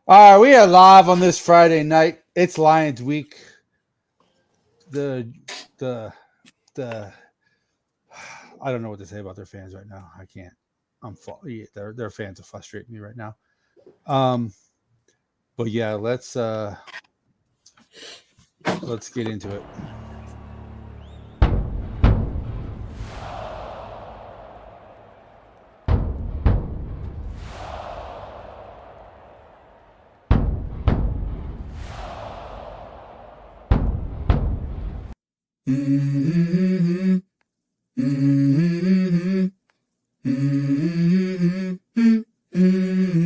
All right, we are live on this Friday night. It's Lions week. The the the I don't know what to say about their fans right now. I can't. Their fans are frustrating me right now. Um, but yeah, let's get into it.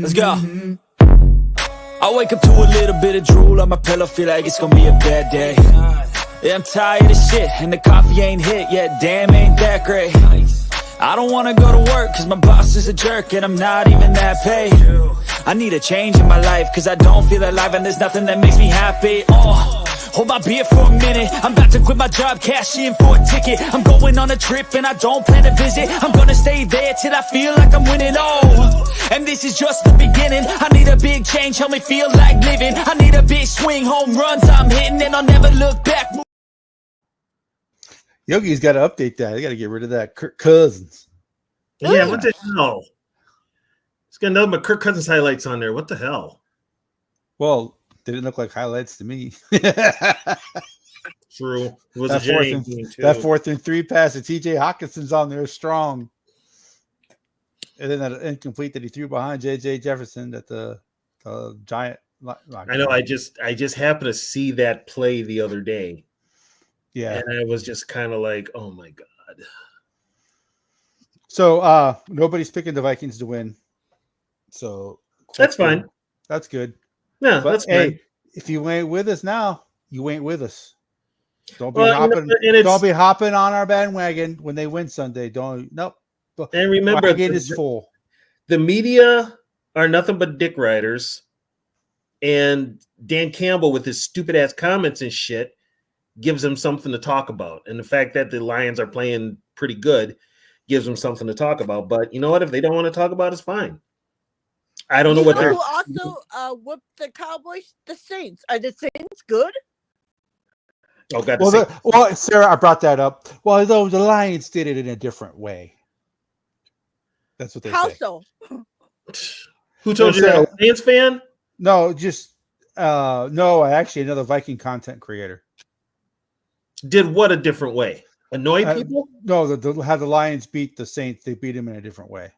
Let's go. I wake up to a little bit of drool on my pillow, feel like it's gonna be a bad day. Yeah, I'm tired of shit, and the coffee ain't hit yet, damn, ain't that great. I don't wanna go to work, cause my boss is a jerk, and I'm not even that paid. I need a change in my life, cause I don't feel alive, and there's nothing that makes me happy. Hold my beer for a minute, I'm about to quit my job, cash in for a ticket. I'm going on a trip and I don't plan to visit. I'm gonna stay there till I feel like I'm winning, and this is just the beginning. I need a big change, help me feel like living. I need a big swing, home runs I'm hitting, and I'll never look back. Yogi's got to update that. They got to get rid of that Kirk Cousins. Yeah, what the hell? It's got nothing but Kirk Cousins highlights on there. What the hell? Well, didn't look like highlights to me. True. It was that, that 4th and 3 pass to TJ Hawkinson's on there strong. And then that incomplete that he threw behind JJ Jefferson at the giant. I know. I just happened to see that play the other day. Yeah. And I was just kind of like, oh my God. So nobody's picking the Vikings to win. So that's fine. Good. That's good. Yeah, but, that's hey, fine. If you ain't with us now, you ain't with us. Don't be don't be hopping on our bandwagon when they win Sunday. Nope. And remember, the is full. The media are nothing but dick riders, and Dan Campbell with his stupid ass comments and shit gives them something to talk about. And the fact that the Lions are playing pretty good gives them something to talk about. But you know what? If they don't want to talk about it, it's fine. I don't know what they're. Who also whooped the Cowboys? The Saints. Are the Saints good? Oh God! Well, Sarah, I brought that up. Well, though the Lions did it in a different way. That's what they say. How so? Who told you that? A Lions fan? No, just no. Actually, another Viking content creator. Did what a different way? Annoy people? No, how the Lions beat the Saints. They beat them in a different way.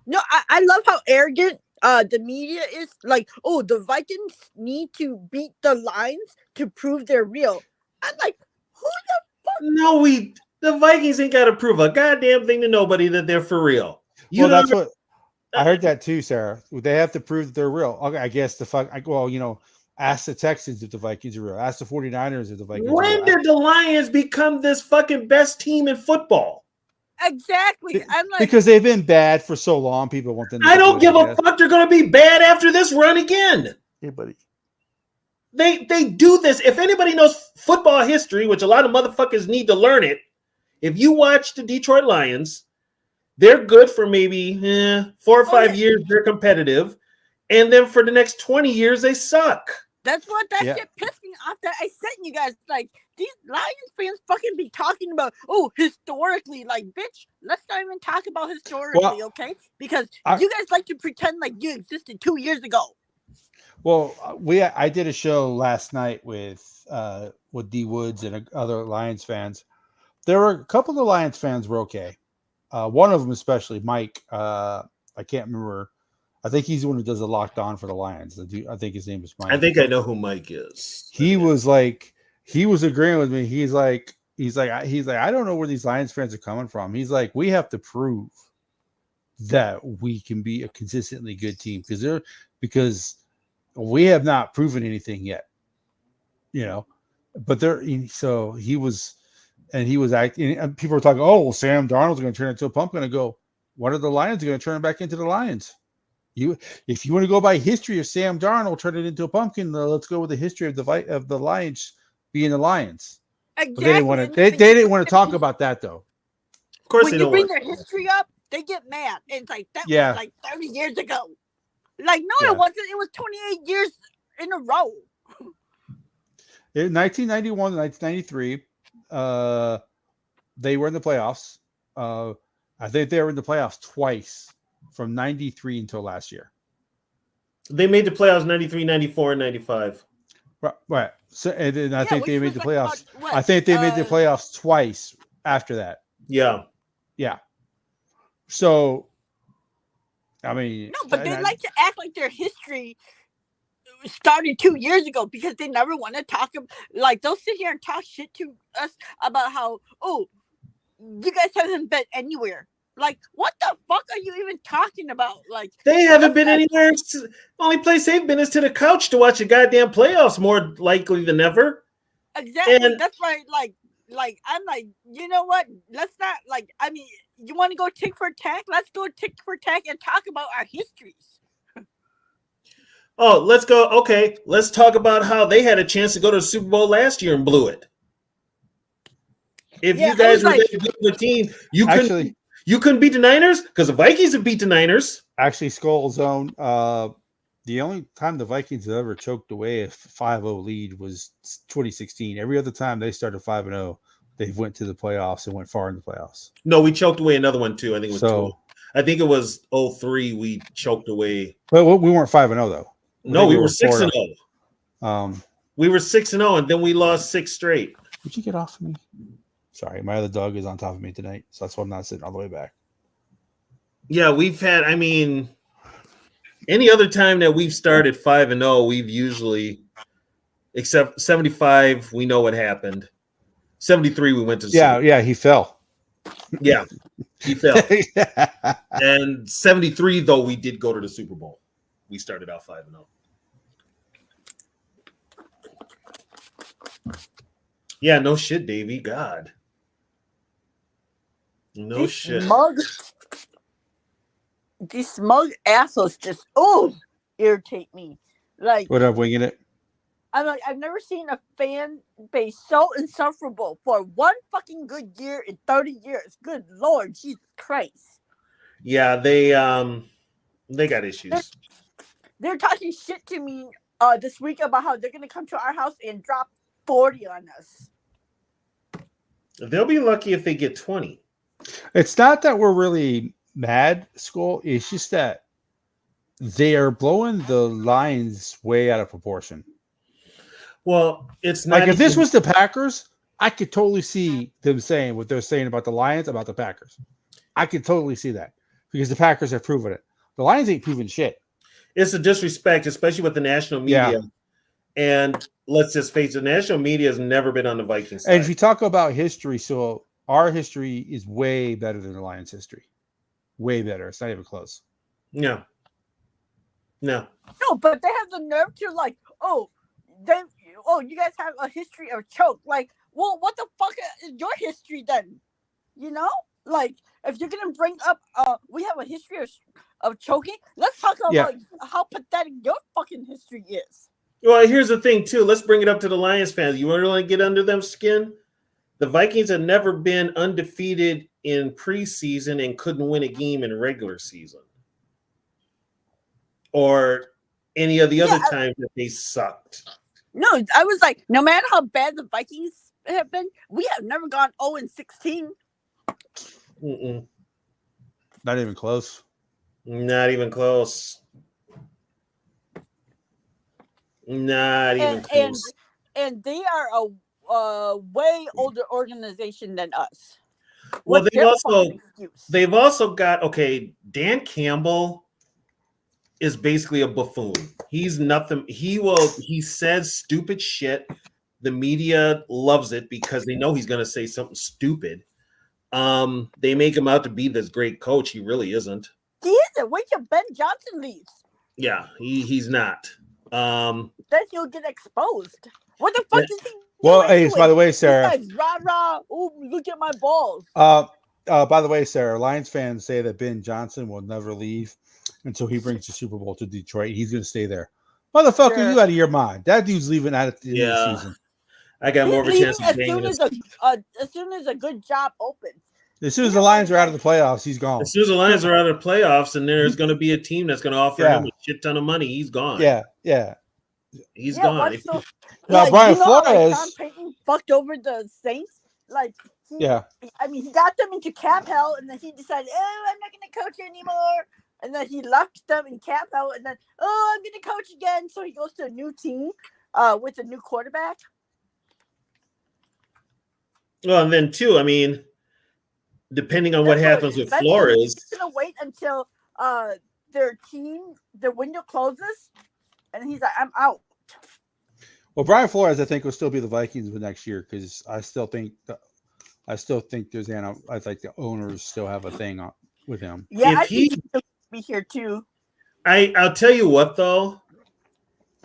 No, I love how arrogant the media is. Like, oh, the Vikings need to beat the Lions to prove they're real. I'm like, who the fuck? No, the Vikings ain't got to prove a goddamn thing to nobody that they're for real. That's what I heard that too, Sarah. They have to prove that they're real. Okay, I guess ask the Texans if the Vikings are real. Ask the 49ers if the Vikings are real. When did the Lions become this fucking best team in football? Exactly. I'm like, because they've been bad for so long. People want them. I don't give a fuck. They're going to be bad after this run again. Yeah, buddy. They do this. If anybody knows football history, which a lot of motherfuckers need to learn it, if you watch the Detroit Lions, they're good for maybe 4 or 5 years. They're competitive, and then for the next 20 years, they suck. That's what shit pissed me off. That I sent you guys, like, these Lions fans fucking be talking about, historically, like, bitch, let's not even talk about historically, okay? Because you guys like to pretend like you existed 2 years ago. Well, I did a show last night with D Woods and other Lions fans. There were a couple of the Lions fans were okay. One of them, especially Mike, I can't remember. I think he's the one who does the Locked On for the Lions. I think his name is Mike. I think I know who Mike is. He was agreeing with me. He's like, I don't know where these Lions fans are coming from. He's like, we have to prove that we can be a consistently good team because we have not proven anything yet, But so he was acting. And people were talking, oh, well, Sam Darnold's going to turn into a pumpkin. And go, what are the Lions going to turn back into the Lions? If you want to go by history of Sam Darnold, turn it into a pumpkin. Let's go with the history of the Lions being the Lions. Exactly. But they didn't want to talk about that though. Of course, when you bring their history up, they get mad. And it's like that was like 30 years ago. Like, no, it wasn't. It was 28 years in a row. In 1991 and 1993, they were in the playoffs. I think they were in the playoffs twice from 93 until last year. They made the playoffs 93, 94, and 95. Right. So, and then I think they made the playoffs. About, I think they made the playoffs twice after that. Yeah. Yeah. So, I mean, no, but they like to act like their history started 2 years ago because they never want to talk. Like, they'll sit here and talk shit to us about how, you guys haven't been anywhere. Like, what the fuck are you even talking about? Like, they haven't been anywhere. The only place they've been is to the couch to watch the goddamn playoffs, more likely than ever. Exactly. And that's why, like I'm like, you know what? Let's not, like, I mean, you want to go tick for tack? Let's go tick for tack and talk about our histories. Oh, let's go. Okay, let's talk about how they had a chance to go to the Super Bowl last year and blew it. If you guys were that good of a team, you couldn't beat the Niners because the Vikings have beat the Niners. Actually, Skull Zone. The only time the Vikings have ever choked away a 5-0 lead was 2016. Every other time they started 5-0, they went to the playoffs and went far in the playoffs. No, we choked away another one too. I think it was I think it was 03 we choked away. But we weren't 5-0 though. No, we were 6-0. We were 6-0, and then we lost 6 straight. Would you get off of me? Sorry, my other dog is on top of me tonight, so that's why I'm not sitting all the way back. Yeah, we've had, I mean, any other time that we've started 5-0, we've usually, except 75, we know what happened. 73, we went to yeah, he fell. Yeah, he fell. And 73, though, we did go to the Super Bowl. We started out 5-0. Yeah, no shit, Davey. God. No shit. These smug assholes just irritate me. Like, what up, winging it? I'm like, I've never seen a fan base so insufferable for one fucking good year in 30 years. Good Lord, Jesus Christ. Yeah, they got issues. They're talking shit to me this week about how they're gonna come to our house and drop 40 on us. They'll be lucky if they get 20. It's not that we're really mad, Skull. It's just that they are blowing the Lions way out of proportion. Well, it's not like if this was the Packers, I could totally see them saying what they're saying about the Lions about the Packers. I could totally see that because the Packers have proven it. The Lions ain't proven shit. It's a disrespect, especially with the national media. Yeah. And let's just face it, the national media has never been on the Vikings side. And if you talk about history, so our history is way better than the Lions' history. Way better. It's not even close. No. No, but they have the nerve to you guys have a history of choke. Like, well, what the fuck is your history then? You know? Like, if you're gonna bring up we have a history of choking, let's talk about how pathetic your fucking history is. Well, here's the thing too. Let's bring it up to the Lions fans. You want to get under them skin? The Vikings have never been undefeated in preseason and couldn't win a game in regular season. Or any of the other times that they sucked. No, I was like, no matter how bad the Vikings have been, we have never gone 0-16. Not even close. Not even close. Not even close. And they are a way older organization than us. Well, they've also got Dan Campbell is basically a buffoon. He's nothing. He says stupid shit. The media loves it because they know he's going to say something stupid. They make him out to be this great coach. He really isn't. He isn't. Wait till Ben Johnson leaves. Yeah, he's not. Then he'll get exposed. What the fuck is he doing? Well, hey, by the way, Sarah. Rah, ooh, look at my balls. By the way, Sarah, Lions fans say that Ben Johnson will never leave until he brings the Super Bowl to Detroit. He's going to stay there. Motherfucker, you out of your mind. That dude's leaving at the end of the season. I got more of a chance of being as soon as a good job opens. As soon as the Lions are out of the playoffs, he's gone. As soon as the Lions are out of the playoffs, and there's going to be a team that's going to offer him a shit ton of money, he's gone. Yeah. He's gone. Now, Brian Flores, Sean Payton fucked over the Saints. Like, he got them into cap hell, and then he decided, I'm not going to coach anymore. And then he left them in cap hell, and then, I'm going to coach again. So he goes to a new team with a new quarterback. Well, and then too, I mean, depending on what happens with Flores, he's going to wait until their window closes, and he's like, I'm out. Well, Brian Flores, I think, will still be the Vikings for next year because I still think there's I think the owners still have a thing with him. Yeah, I think he'll be here too. I'll tell you what though,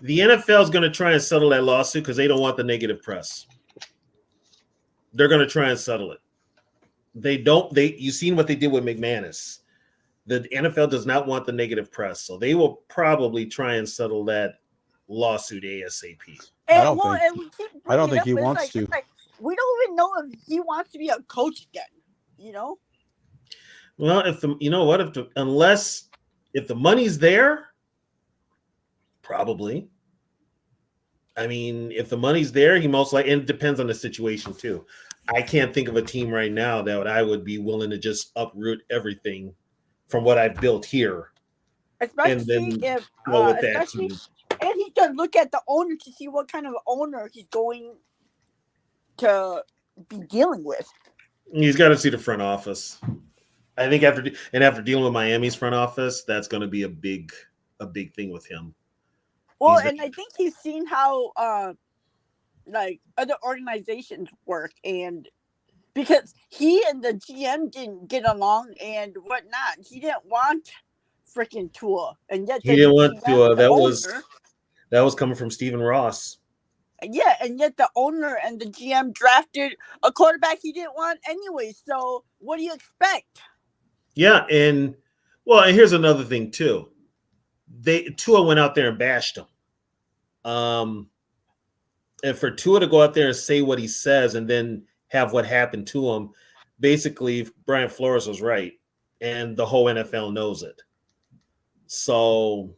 the NFL is going to try and settle that lawsuit because they don't want the negative press. They're going to try and settle it. You've seen what they did with McManus. The NFL does not want the negative press, so they will probably try and settle that lawsuit ASAP. I don't think he wants to. We don't even know if he wants to be a coach again. You know. Well, if the money's there, probably. I mean, if the money's there, he most likely, and it depends on the situation too. I can't think of a team right now that I would be willing to just uproot everything from what I've built here. Especially if, and he can look at the owner to see what kind of owner he's going to be dealing with. He's got to see the front office. I think after dealing with Miami's front office, that's going to be a big thing with him. Well, and I think he's seen how like other organizations work, and because he and the GM didn't get along and whatnot, he didn't want freaking Tua, and yet he didn't want Tua. That was coming from Stephen Ross. Yeah, and yet the owner and the GM drafted a quarterback he didn't want anyway. So what do you expect? Yeah, and here's another thing too. Tua went out there and bashed him. And for Tua to go out there and say what he says and then have what happened to him, basically Brian Flores was right, and the whole NFL knows it. So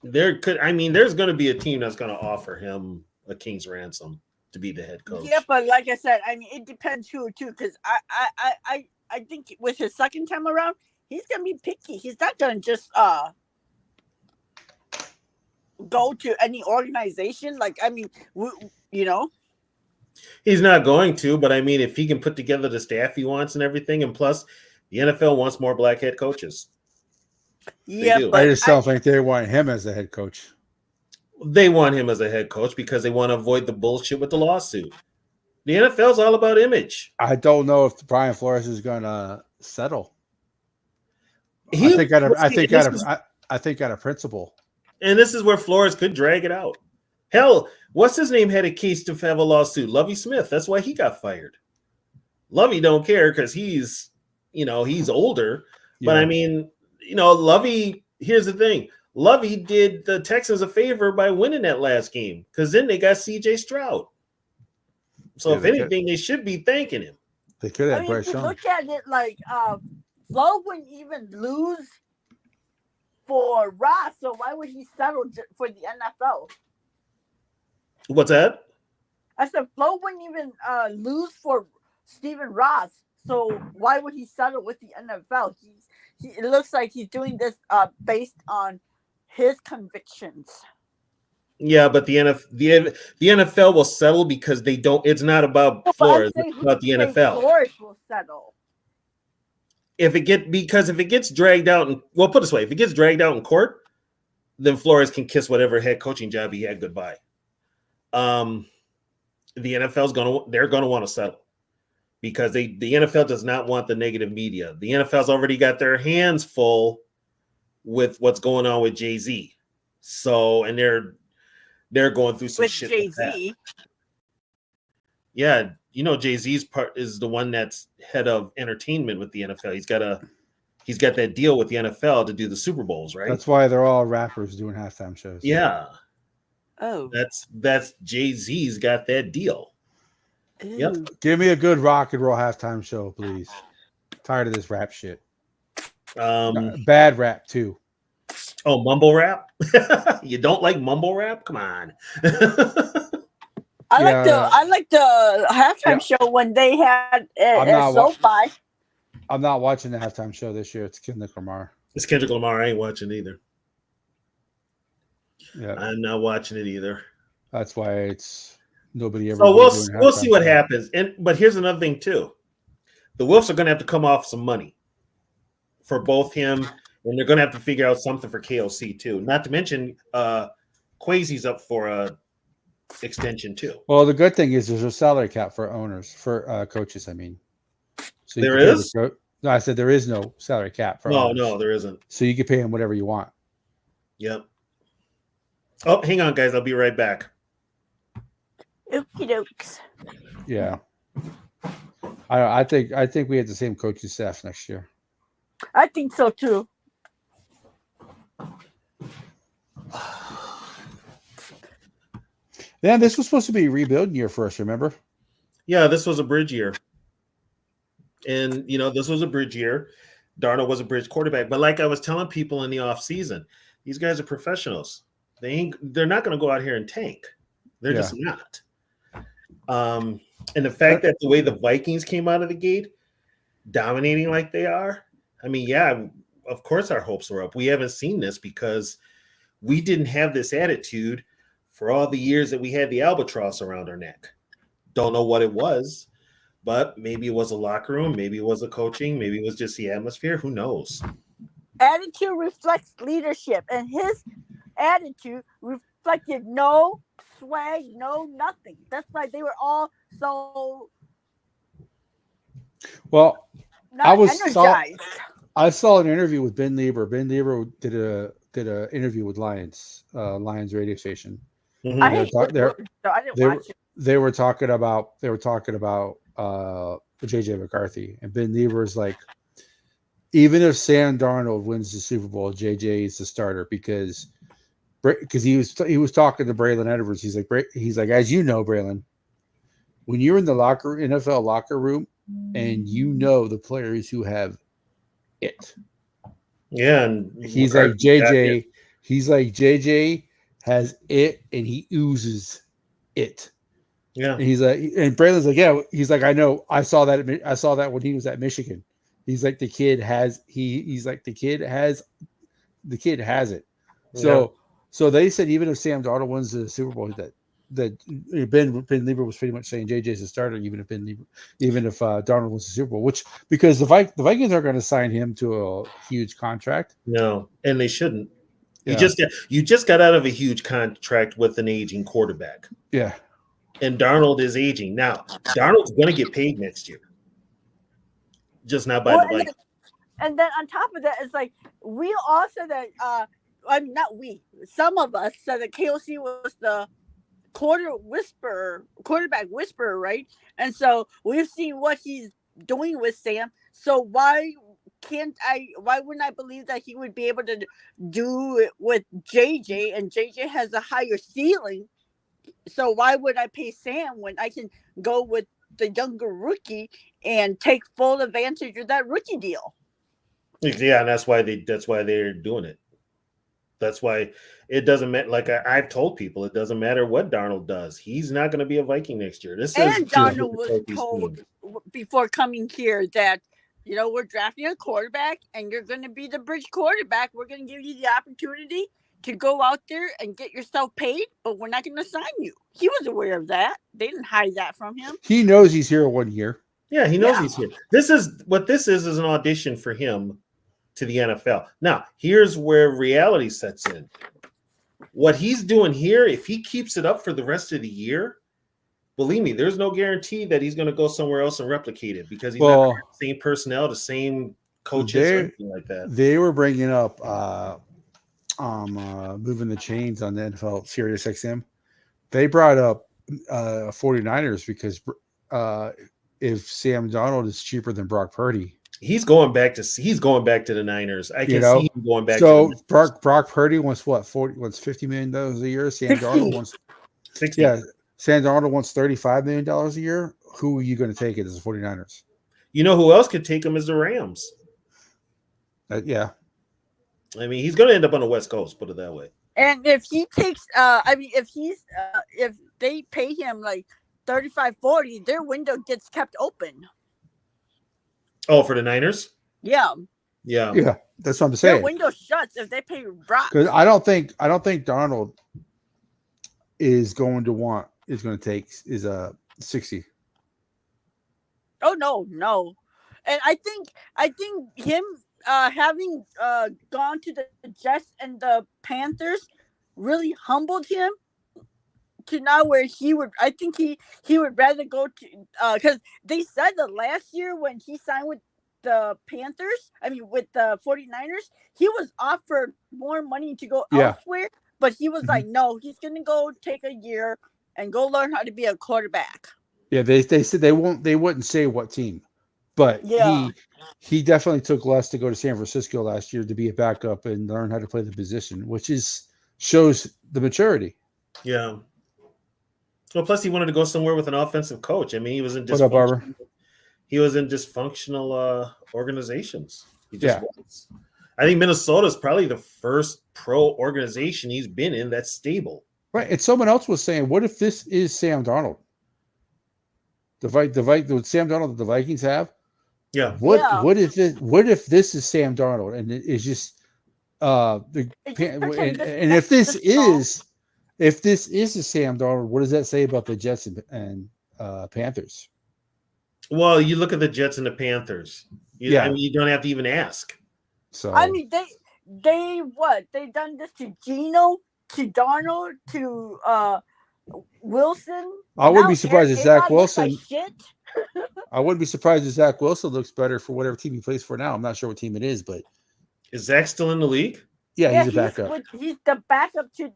there's going to be a team that's going to offer him a king's ransom to be the head coach. Yeah, but like I said, I mean, it depends who too, because I think with his second time around, he's going to be picky. He's not going to just go to any organization. Like, I mean, he's not going to, but I mean, if he can put together the staff he wants and everything, and plus the NFL wants more black head coaches. Yeah, I just don't think they want him as a head coach. They want him as a head coach because they want to avoid the bullshit with the lawsuit. The NFL's all about image. I don't know if Brian Flores is going to settle. I think out of principle. And this is where Flores could drag it out. Hell, what's his name had a case to have a lawsuit? Lovie Smith. That's why he got fired. Lovie don't care because he's older. Yeah. But I mean, Lovie, here's the thing. Lovie did the Texans a favor by winning that last game because then they got C.J. Stroud. So if anything, they should be thanking him. They could have Bryce Young. Look at it like Flo wouldn't even lose for Ross, so why would he settle for the NFL? What's that? I said Flo wouldn't even lose for Stephen Ross, so why would he settle with the NFL? It looks like he's doing this based on his convictions. Yeah, but the NFL will settle because they don't. It's not about Flores. It's about the NFL. Flores will settle. If it gets dragged out, put it this way, if it gets dragged out in court, then Flores can kiss whatever head coaching job he had goodbye. The NFL's they're gonna want to settle because the NFL does not want the negative media. The NFL's already got their hands full with what's going on with Jay-Z. So, and they're going through some shit with Jay-Z. Yeah, Jay-Z's part is the one that's head of entertainment with the NFL. He's got that deal with the NFL to do the Super Bowls, right? That's why they're all rappers doing halftime shows. Yeah. Oh. That's Jay-Z's got that deal. Yep. Give me a good rock and roll halftime show, please. Tired of this rap shit. Bad rap too. Oh, mumble rap? You don't like mumble rap? Come on. I like the halftime show when they had SoFi. I'm not watching the halftime show this year. It's Kendrick Lamar. It's Kendrick Lamar. I ain't watching either. Yeah, I'm not watching it either. That's why it's nobody ever. So we'll see what happens. But here's another thing too. The Wolves are going to have to come off some money for both him, and they're going to have to figure out something for KOC too. Not to mention, Quasi's up for a extension too. Well, the good thing is there's a salary cap for owners, for coaches. I mean, so there is. No, I said there is no salary cap for owners. No, there isn't. So you can pay them whatever you want. Yep. Oh, hang on, guys. I'll be right back. Okie dokes. Yeah. I think we have the same coaching staff next year. I think so too. Yeah, this was supposed to be a rebuilding year for us, remember? Yeah, this was a bridge year. And, this was a bridge year. Darnold was a bridge quarterback. But like I was telling people in the offseason, these guys are professionals. They're not going to go out here and tank. They're just not. And the fact that the way the Vikings came out of the gate, dominating like they are, I mean, yeah, of course our hopes were up. We haven't seen this because we didn't have this attitude for all the years that we had the albatross around our neck. Don't know what it was, but maybe it was a locker room, maybe it was the coaching, maybe it was just the atmosphere. Who knows? Attitude reflects leadership, and his attitude reflected no swag, no nothing. That's why they were all so energized. I saw an interview with Ben Lieber. Ben Lieber did a interview with Lions radio station. Mm-hmm. I didn't watch it. They were talking about JJ McCarthy, and Ben Lieber is like, even if Sam Darnold wins the Super Bowl, JJ is the starter because he was talking to Braylon Edwards. He's like, as you know, Braylon, when you're in the NFL locker room and the players who have it. Yeah, and he's like JJ. He's like JJ has it, and he oozes it. Yeah, and he's like, and Braylon's like, yeah. He's like, I know. I saw that when he was at Michigan. He's like, the kid has it. So they said even if Sam Darnold wins the Super Bowl, that Ben Lieber was pretty much saying JJ's a starter, even if Darnold wins the Super Bowl, which because the Vikings aren't going to sign him to a huge contract. No, and they shouldn't. Yeah. You just got out of a huge contract with an aging quarterback. Yeah, and Darnold is aging now. Darnold's going to get paid next year, just not by the Vikings. And then on top of that, it's like we all said that. Not we. Some of us said that KOC was the quarterback whisperer, right? And so we've seen what he's doing with Sam. So why wouldn't I believe that he would be able to do it with JJ, and JJ has a higher ceiling? So why would I pay Sam when I can go with the younger rookie and take full advantage of that rookie deal? Yeah, and that's why they're doing it. That's why it doesn't matter. Like I've told people, it doesn't matter what Darnold does. He's not going to be a Viking next year. Darnold was told before coming here that, we're drafting a quarterback and you're going to be the bridge quarterback. We're going to give you the opportunity to go out there and get yourself paid, but we're not going to sign you. He was aware of that. They didn't hide that from him. He knows he's here 1 year. Yeah, he knows he's here. This is an audition for him to the NFL. Now, here's where reality sets in. What he's doing here, if he keeps it up for the rest of the year, believe me, there's no guarantee that he's going to go somewhere else and replicate it because he's not the same personnel, the same coaches, or anything like that. They were bringing up moving the chains on the NFL Sirius XM. They brought up 49ers because if Sam Darnold is cheaper than Brock Purdy, he's going back to the Niners. I can see him going back. So Brock Purdy wants $50 million a year. Sam Darnold wants 60. Yeah, Sam Darnold wants $35 million a year. who are you going to take it as the 49ers? You know who else could take him is the Rams. Yeah. I mean, he's going to end up on the West Coast, put it that way. And if he takes, if they pay him like 35-40, their window gets kept open. Oh, for the Niners? Yeah. Yeah, that's what I'm Their saying. window shuts if they pay Brock. Because I don't think Darnold is going to take is a 60. Oh no. And I think him having gone to the Jets and the Panthers really humbled him to now where he would rather go to because they said that last year when he signed with the Panthers, with the 49ers, he was offered more money to go elsewhere, but he was like, no, he's gonna go take a year and go learn how to be a quarterback. Yeah, they said they wouldn't say what team, but he definitely took less to go to San Francisco last year to be a backup and learn how to play the position, which shows the maturity. Yeah. Well, plus he wanted to go somewhere with an offensive coach. I mean, he was in dysfunctional organizations. He just was. I think Minnesota is probably the first pro organization he's been in that's stable. Right. And someone else was saying, what if this is Sam Darnold? The Sam Darnold that the Vikings have? Yeah. What if this is Sam Darnold and it is just if this is a Sam Darnold, what does that say about the Jets and Panthers? Well, you look at the Jets and the Panthers. You don't have to even ask. So they've done this to Geno, to Darnold, to Wilson. I wouldn't be surprised if Zach Wilson. Like shit. I wouldn't be surprised if Zach Wilson looks better for whatever team he plays for now. I'm not sure what team it is, but is Zach still in the league? Yeah, he's a backup. He's the backup to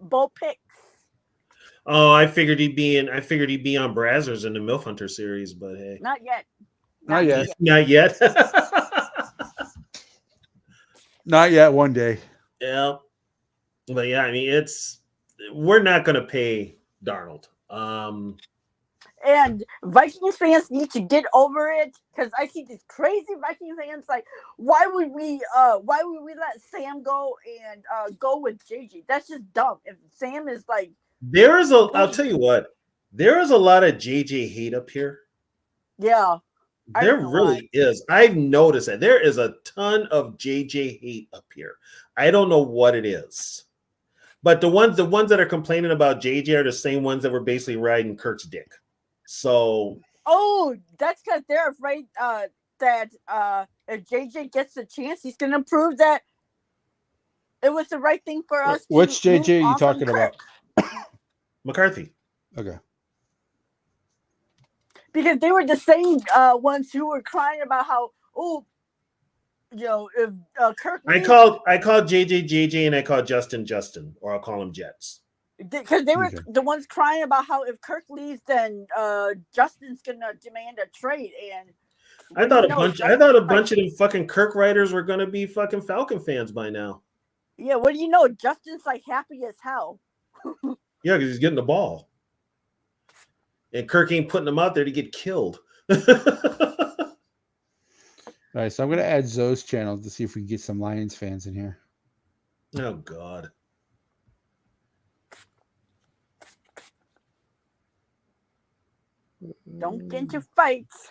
Bo Picks. Oh, I figured he'd be on Brazzers in the MILF Hunter series, but hey, not yet. Not yet. Not yet. One day. Yeah, but yeah, I mean, we're not going to pay Darnold. And Vikings fans need to get over it because I see these crazy Vikings fans like, why would we let Sam go and go with JJ? That's just dumb. If Sam is like, I'll tell you what, there is a lot of JJ hate up here. Yeah, there really is. I've noticed that there is a ton of JJ hate up here. I don't know what it is, but the ones that are complaining about JJ are the same ones that were basically riding Kirk's dick. So, that's because they're afraid that if JJ gets the chance, he's going to prove that it was the right thing for us. Which JJ are you talking about? McCarthy. Okay. Because they were the same ones who were crying about how, if Kirk. I called JJ and I called Justin, or I'll call him Jets. Because they were the ones crying about how if Kirk leaves, then Justin's gonna demand a trade. And I thought a bunch of them fucking Kirk writers were gonna be fucking Falcon fans by now. Yeah, what do you know? Justin's like happy as hell. Yeah, because he's getting the ball, and Kirk ain't putting him out there to get killed. All right, so I'm gonna add Zoe's channel to see if we can get some Lions fans in here. Oh God. Don't get into fights.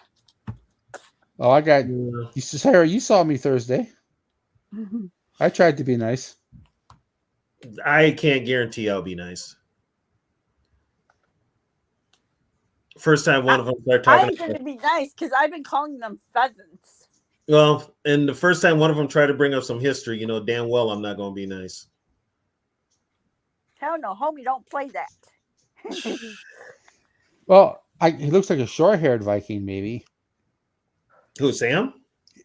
Oh, I got Sarah. You saw me Thursday. I tried to be nice. I can't guarantee I'll be nice. First time one of them started talking. I'm going to be nice because I've been calling them pheasants. Well, and the first time one of them tried to bring up some history, damn well I'm not going to be nice. Hell no, homie, don't play that. Well, he looks like a short-haired Viking, maybe. Who, Sam?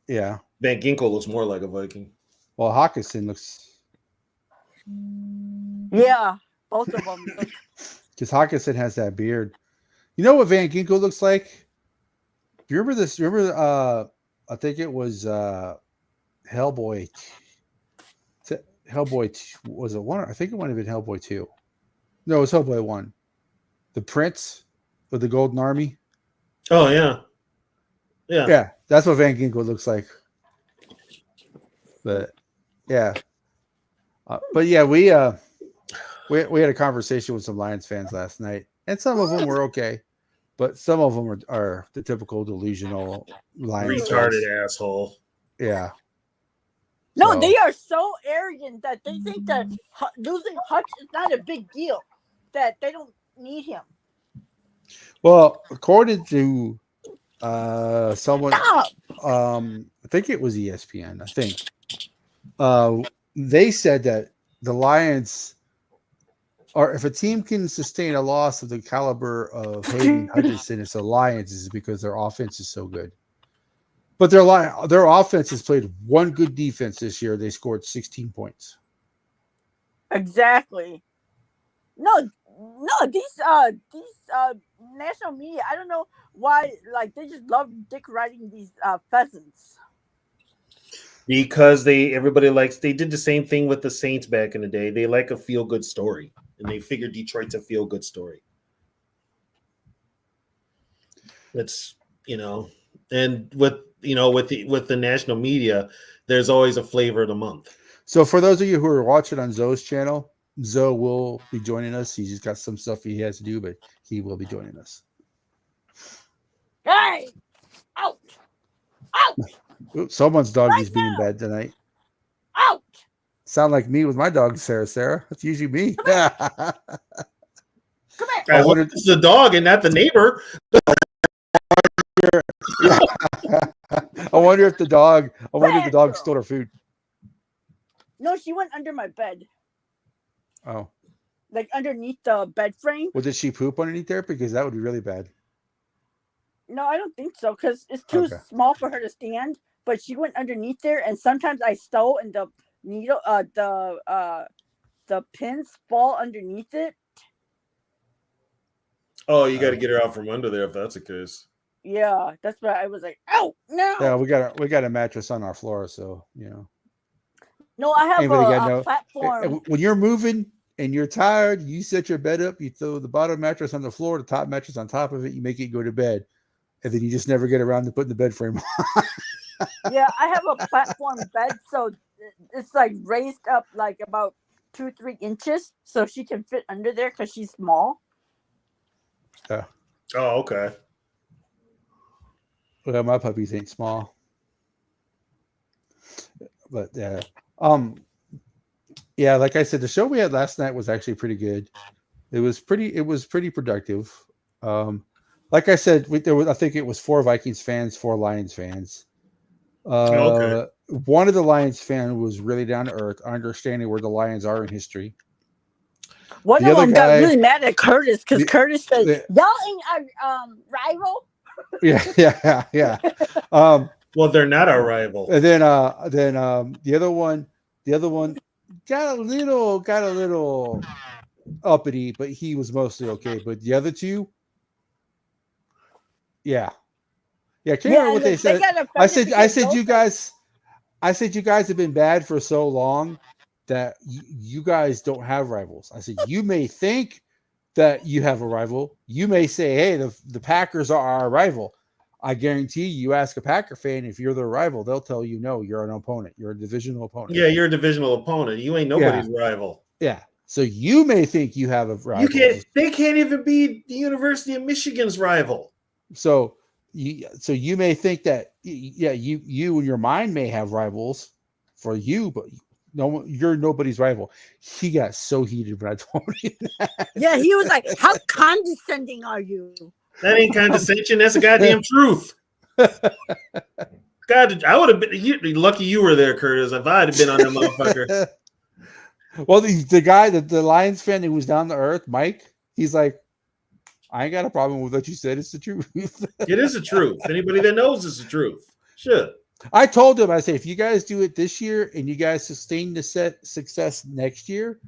Yeah. Van Ginkel looks more like a Viking. Well, Hawkinson looks. Yeah, both of them. Because Hawkinson has that beard. You know what Van Ginkel looks like? Do you remember this? Remember, I think it was Hellboy. Hellboy, was it one? I think it might have been Hellboy 2. No, it was Hellboy 1. The Prince. with the Golden Army. Oh yeah. Yeah, that's what Van Ginkel looks like. But yeah, but yeah, we had a conversation with some Lions fans last night, and some of them were okay, but some of them are the typical delusional Lions Retarded fans. asshole. Yeah. No, So, they are so arrogant that they think that losing Hutch is not a big deal, that they don't need him. well, according to someone, Stop. I think it was ESPN. I think they said that the Lions are, if a team can sustain a loss of the caliber of Hayden Hutchinson, it's the Lions, is because their offense is so good. But their offense has played one good defense this year. They scored 16 points. Exactly. No, these national media, I don't know why, like, they just love dick riding these pheasants. Because they did the same thing with the Saints back in the day. They like a feel good story, and they figured Detroit's a feel good story. That's and with the national media, there's always a flavor of the month. So for those of you who are watching on Zoe's channel, Zoe will be joining us. He's just got some stuff he has to do, but he will be joining us. Hey, out, out. Oops, someone's doggy's being bad tonight. Out. Sound like me with my dog, Sarah. That's usually me. Come here. I wonder if it's the dog and not the neighbor. I wonder if the dog stole her food. No, she went under my bed. Oh. Like underneath the bed frame. Well, did she poop underneath there? Because that would be really bad. No, I don't think so, because it's too small for her to stand. But she went underneath there, and sometimes I sew and the needle, the pins fall underneath it. Oh, you got to get her out from under there if that's the case. Yeah, that's why I was like, "Oh no!" Yeah, we got a mattress on our floor, so No, I have a platform. When you're moving and you're tired, you set your bed up. You throw the bottom mattress on the floor, the top mattress on top of it. You make it go to bed, and then you just never get around to putting the bed frame on. Yeah, I have a platform bed, so it's like raised up like about 2-3 inches, so she can fit under there because she's small. Yeah. Oh, okay. Well, my puppies ain't small, but yeah, yeah. Like I said, the show we had last night was actually pretty good. It was pretty productive. Like I said, I think it was 4 Vikings fans, 4 Lions fans. Okay. One of the Lions fans was really down to earth, understanding where the Lions are in history. One of them got really mad at Curtis because Curtis said, "Y'all ain't our rival." Yeah. Well, they're not our rival. And then the other one got a little uppity, but he was mostly okay. But the other two, yeah. I can't remember what they said. I said you guys have been bad for so long that you guys don't have rivals. I said you may think that you have a rival. You may say, hey, the Packers are our rival. I guarantee you ask a Packer fan if you're their rival, they'll tell you no, you're an opponent. You're a divisional opponent. Yeah, you're a divisional opponent. You ain't nobody's rival. Yeah. So you may think you have a rival. They can't even be the University of Michigan's rival. So you may think that you in your mind may have rivals for you, but no, you're nobody's rival. He got so heated when I told him that. Yeah, he was like, "How condescending are you?" That ain't condescension. That's the goddamn truth. God, I would have been lucky you were there, Curtis. If I had been on that motherfucker. Well, the guy, the Lions fan who was down to earth, Mike, he's like, I ain't got a problem with what you said. It's the truth. It is the truth. Anybody that knows it's the truth. Sure. I told him, I say, if you guys do it this year and you guys sustain the success next year,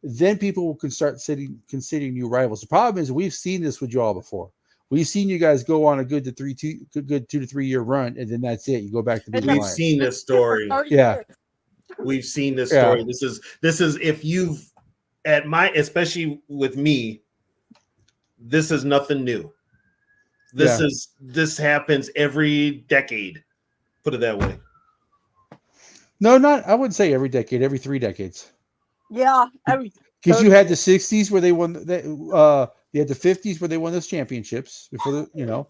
then people can start considering you rivals. The problem is we've seen this with y'all before. We've seen you guys go on a good 2 to 3 year run, and then that's it. You go back to being We've seen this story. Yeah. We've seen this story. Yeah. This is if you've especially with me, this is nothing new. This happens every decade. Put it that way. No, not. I wouldn't say every decade. Every 3 decades. Yeah, because you had the 60s where they won. You had the 50s where they won those championships before the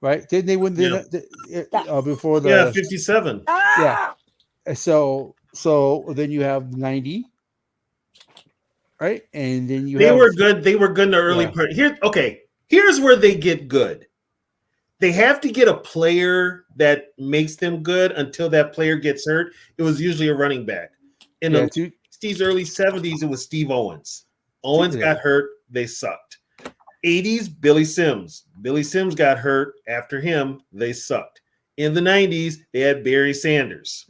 right? Didn't they win before the 57? Yeah. So then you have 90, right? And then They were good. They were good in the early part. Here's where they get good. They have to get a player that makes them good until that player gets hurt. It was usually a running back. In the 60s, early 70s, it was Steve Owens. Owens got hurt. They sucked. 80s, Billy Sims. Billy Sims got hurt. After him, they sucked. In the 90s, they had Barry Sanders.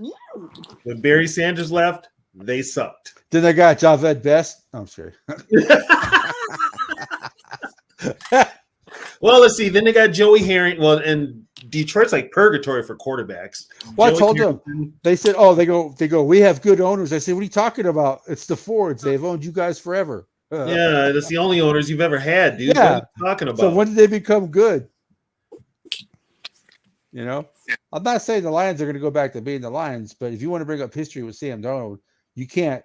When Barry Sanders left, they sucked. Then they got Javed Best. I'm sorry. Well, let's see. Then they got Joey Harrington. Well, and Detroit's like purgatory for quarterbacks. Well, I told them. They said, "Oh, they go. We have good owners." I said, "What are you talking about? It's the Fords. They've owned you guys forever." Yeah, that's the only owners you've ever had, dude. Yeah. What are you talking about? So when did they become good? I'm not saying the Lions are going to go back to being the Lions, but if you want to bring up history with Sam Darnold, you can't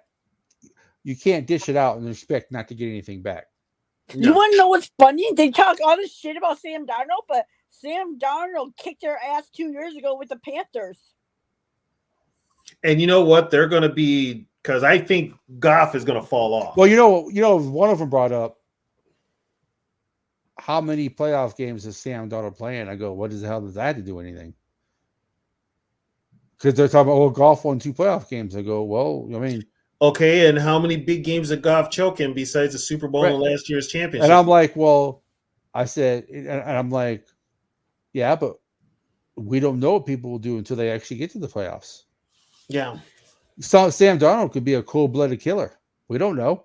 dish it out and expect not to get anything back. You want to know what's funny? They talk all this shit about Sam Darnold, but Sam Darnold kicked their ass 2 years ago with the Panthers. And you know what? They're going to be, because I think Goff is going to fall off. Well, one of them brought up how many playoff games is Sam Darnold playing? I go, what the hell does that have to do anything? Because they're talking about, Goff won 2 playoff games. I go, well, I mean. Okay, and how many big games did Goff choke in besides the Super Bowl and last year's championship? And I'm like, well, I said, and I'm like, yeah, but we don't know what people will do until they actually get to the playoffs. Yeah. So Sam Darnold could be a cold-blooded killer. We don't know.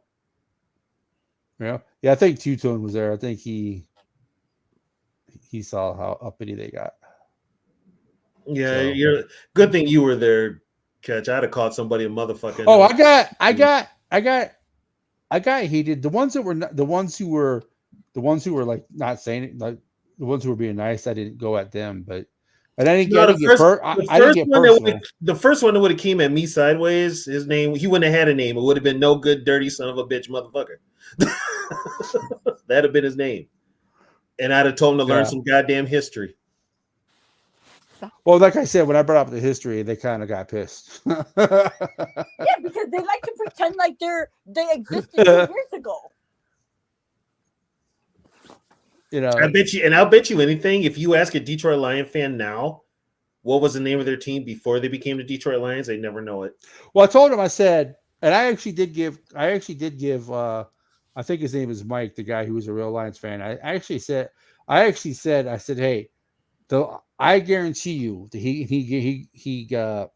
Yeah, I think Two-Tone was there. I think he saw how uppity they got. Yeah, you're good thing you were there, Catch. I'd have caught somebody a motherfucking. Oh, I got heated. The ones who were like not saying it, like the ones who were being nice, I didn't go at them, but I didn't get personal. The first one that would have came at me sideways, his name, he wouldn't have had a name. It would have been no good, dirty son of a bitch motherfucker. That'd have been his name. And I'd have told him to learn some goddamn history. Well, like I said, when I brought up the history, they kind of got pissed. Yeah, because they like to pretend like they existed 2 years ago. I'll bet you anything. If you ask a Detroit Lion fan now, what was the name of their team before they became the Detroit Lions, they never know it. Well, I told him, I said, and I actually did give. I think his name is Mike, the guy who was a real Lions fan. I said, hey, I guarantee you that he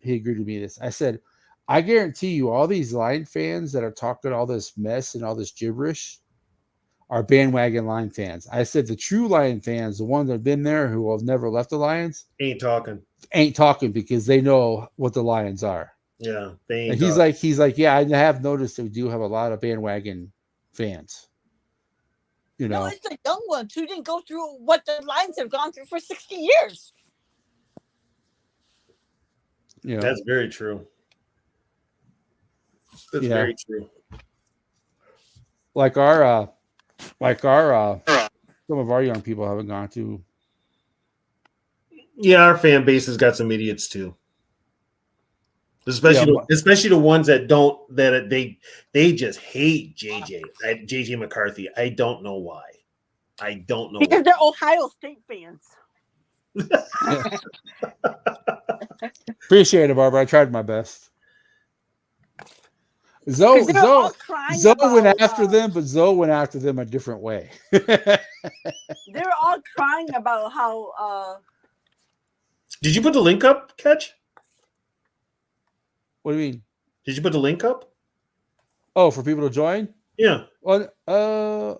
agreed with me this. I said, I guarantee you all these Lion fans that are talking all this mess and all this gibberish are bandwagon Lion fans. I said the true Lion fans, the ones that have been there who have never left the Lions, ain't talking because they know what the Lions are. Yeah, they ain't. And he's like, yeah, I have noticed that we do have a lot of bandwagon fans. No, it's the young ones who didn't go through what the Lions have gone through for 60 years. That's very true. That's very true. Like our some of our young people haven't gone to. Yeah, our fan base has got some idiots too. Especially the ones that they just hate JJ McCarthy. I don't know why. Because they're Ohio State fans. Appreciate it, Barbara. I tried my best. Zoe went after them, but Zoe went after them a different way. They're all crying about how. Did you put the link up, Catch? What do you mean? Did you put the link up? Oh, for people to join? Yeah. Well,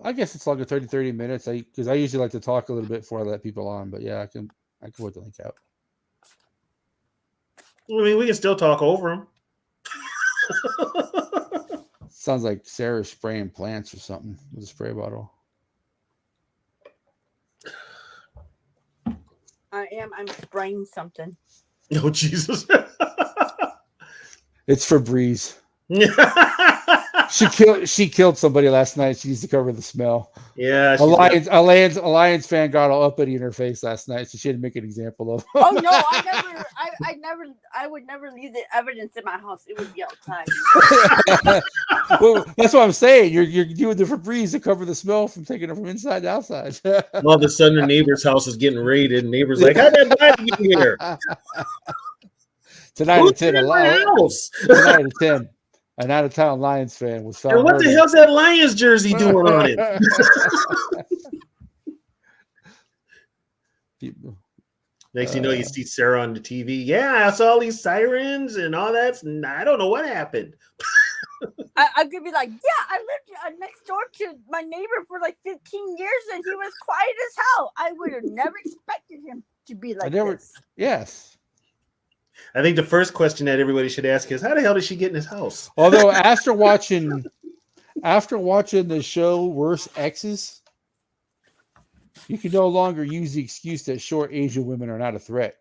I guess it's like a 30 minutes. Because I usually like to talk a little bit before I let people on. But yeah, I can put the link out. I mean, we can still talk over them. Sounds like Sarah's spraying plants or something with a spray bottle. am. I'm spraying something. Oh, Jesus. It's Febreze. She killed somebody last night. She used to cover the smell. Yeah, a Lions fan got all uppity in her face last night, so she had to make an example of. Oh no, I would never leave the evidence in my house. It would be outside. Well, that's what I'm saying. You're doing the Febreze to cover the smell from taking it from inside to outside. All of a sudden, the neighbor's house is getting raided. And neighbor's like, "How'd that body get here?" Tonight at 10, Tonight at 10, an out-of-town Lions fan was found. And what the hell's that Lions jersey doing on it? Next thing you know, you see Sarah on the TV. Yeah, I saw all these sirens and all that. I don't know what happened. I'm gonna be like, yeah, I lived next door to my neighbor for like 15 years, and he was quiet as hell. I would have never expected him to be like this. Yes. I think the first question that everybody should ask is, how the hell did she get in his house? Although after watching the show Worst Exes, you can no longer use the excuse that short Asian women are not a threat.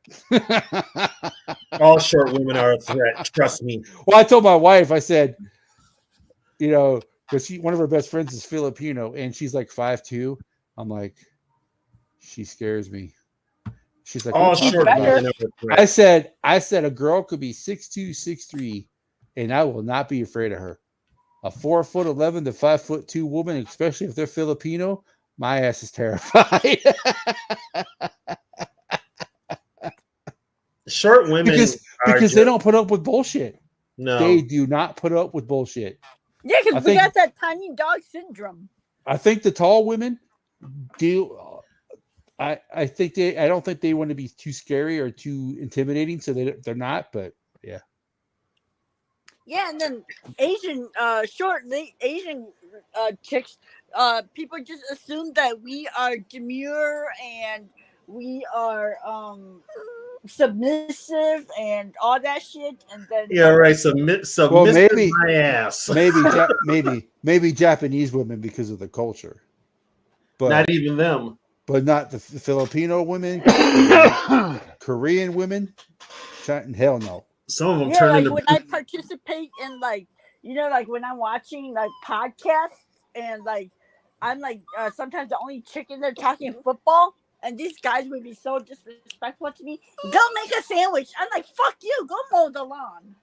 All short women are a threat. Trust me. Well, I told my wife, I said, because one of her best friends is Filipino, and she's like 5'2". I'm like, she scares me. She's like, all short women are a threat. I said a girl could be 6'2", 6'3", and I will not be afraid of her. A 4'11" to 5'2" woman, especially if they're Filipino, my ass is terrified. Short women because they don't put up with bullshit. No, they do not put up with bullshit. Yeah, because we got that tiny dog syndrome. I think the tall women do. I don't think they want to be too scary or too intimidating, so they're not. But yeah. Yeah, and then Asian chicks, people just assume that we are demure and we are submissive and all that shit, and then submissive my ass. maybe Japanese women because of the culture, but not even them. But not the Filipino women, Korean women. Hell no. Some of them turn into. When I participate in like when I'm watching like podcasts and like I'm like sometimes the only chick in there talking football, and these guys would be so disrespectful to me. Go make a sandwich. I'm like, fuck you. Go mow the lawn.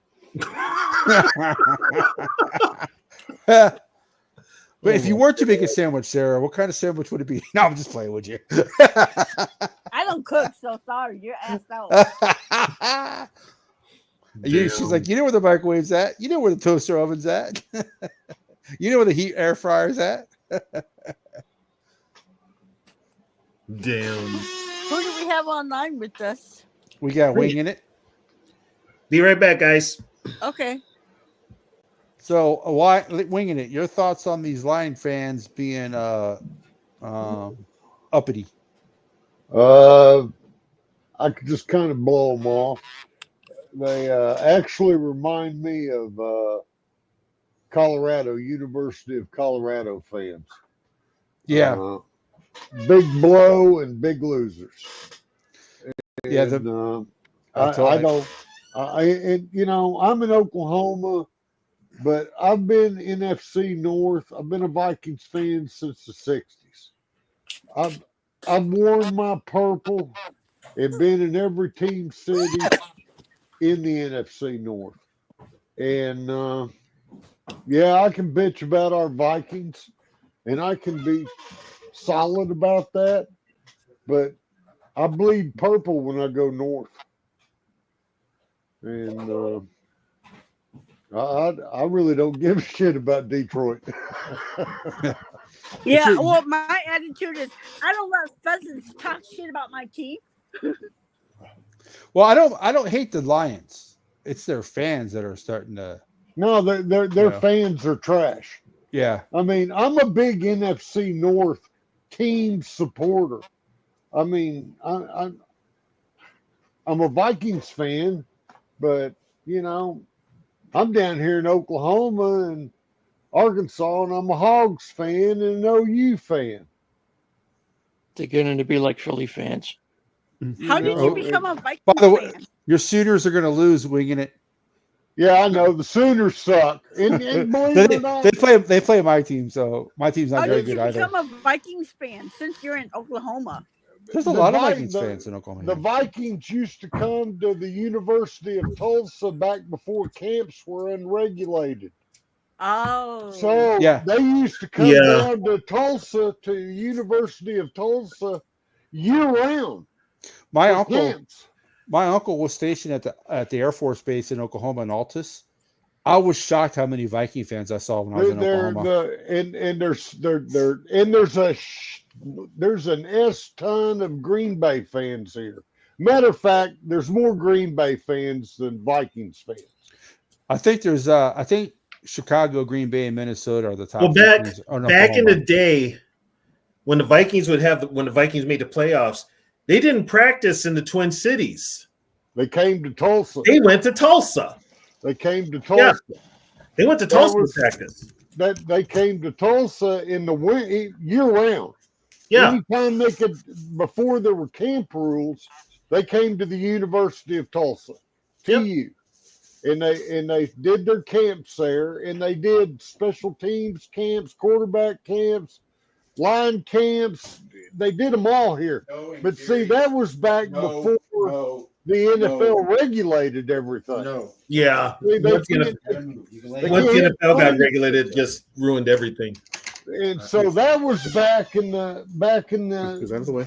But if you were to make a sandwich, Sarah, what kind of sandwich would it be? No, I'm just playing with you. I don't cook, so sorry. You're asked out. She's like, you know where the microwave's at? You know where the toaster oven's at? You know where the heat air fryer's at? Damn. Who do we have online with us? We got Winging It. Be right back, guys. Okay. So, why Winging It? Your thoughts on these Lion fans being uppity? I could just kind of blow them off. They actually remind me of Colorado, University of Colorado fans. Yeah. Big blow and big losers. And, yeah. I'm in Oklahoma, but I've been NFC North. I've been a Vikings fan since the 60s. I've worn my purple and been in every team city in the NFC North. And I can bitch about our Vikings, and I can be solid about that, but I bleed purple when I go north. And I really don't give a shit about Detroit. Yeah, well, my attitude is I don't let pheasants talk shit about my team. Well, I don't hate the Lions. It's their fans that are starting to. No, their fans are trash. Yeah. I mean, I'm a big NFC North team supporter. I mean, I'm a Vikings fan, but I'm down here in Oklahoma and Arkansas, and I'm a Hogs fan and an OU fan. They're getting to be like Philly fans. How did know, you become a Vikings By the way, fan? your Sooners are going to lose winging it. Yeah, I know the Sooners suck, and believe it or not, they play my team, so my team's not How very did you good either. become a Vikings fan since you're in Oklahoma? There's a lot of Vikings fans in Oklahoma. The Vikings used to come to the University of Tulsa back before camps were unregulated. Oh. So Yeah. they used to come down to Tulsa, to the University of Tulsa, year round. My for uncle, camps. my uncle was stationed at the Air Force Base in Oklahoma in Altus. I was shocked how many Viking fans I saw when I was in Oklahoma. There's an S ton of Green Bay fans here. Matter of fact, there's more Green Bay fans than Vikings fans. I think Chicago, Green Bay, and Minnesota are the top. Well, teams back in the day, when the Vikings made the playoffs, they didn't practice in the Twin Cities. They came to Tulsa. They went to Tulsa. They came to Tulsa. Yeah. They went to Tulsa to practice. They came to Tulsa in the year round. Yeah. Anytime they could, before there were camp rules, they came to the University of Tulsa, TU. And they did their camps there, and they did special teams camps, quarterback camps, line camps. They did them all here. But see, that was back before the NFL regulated everything. Yeah. Once the NFL got regulated, it just ruined everything. And so that was back in the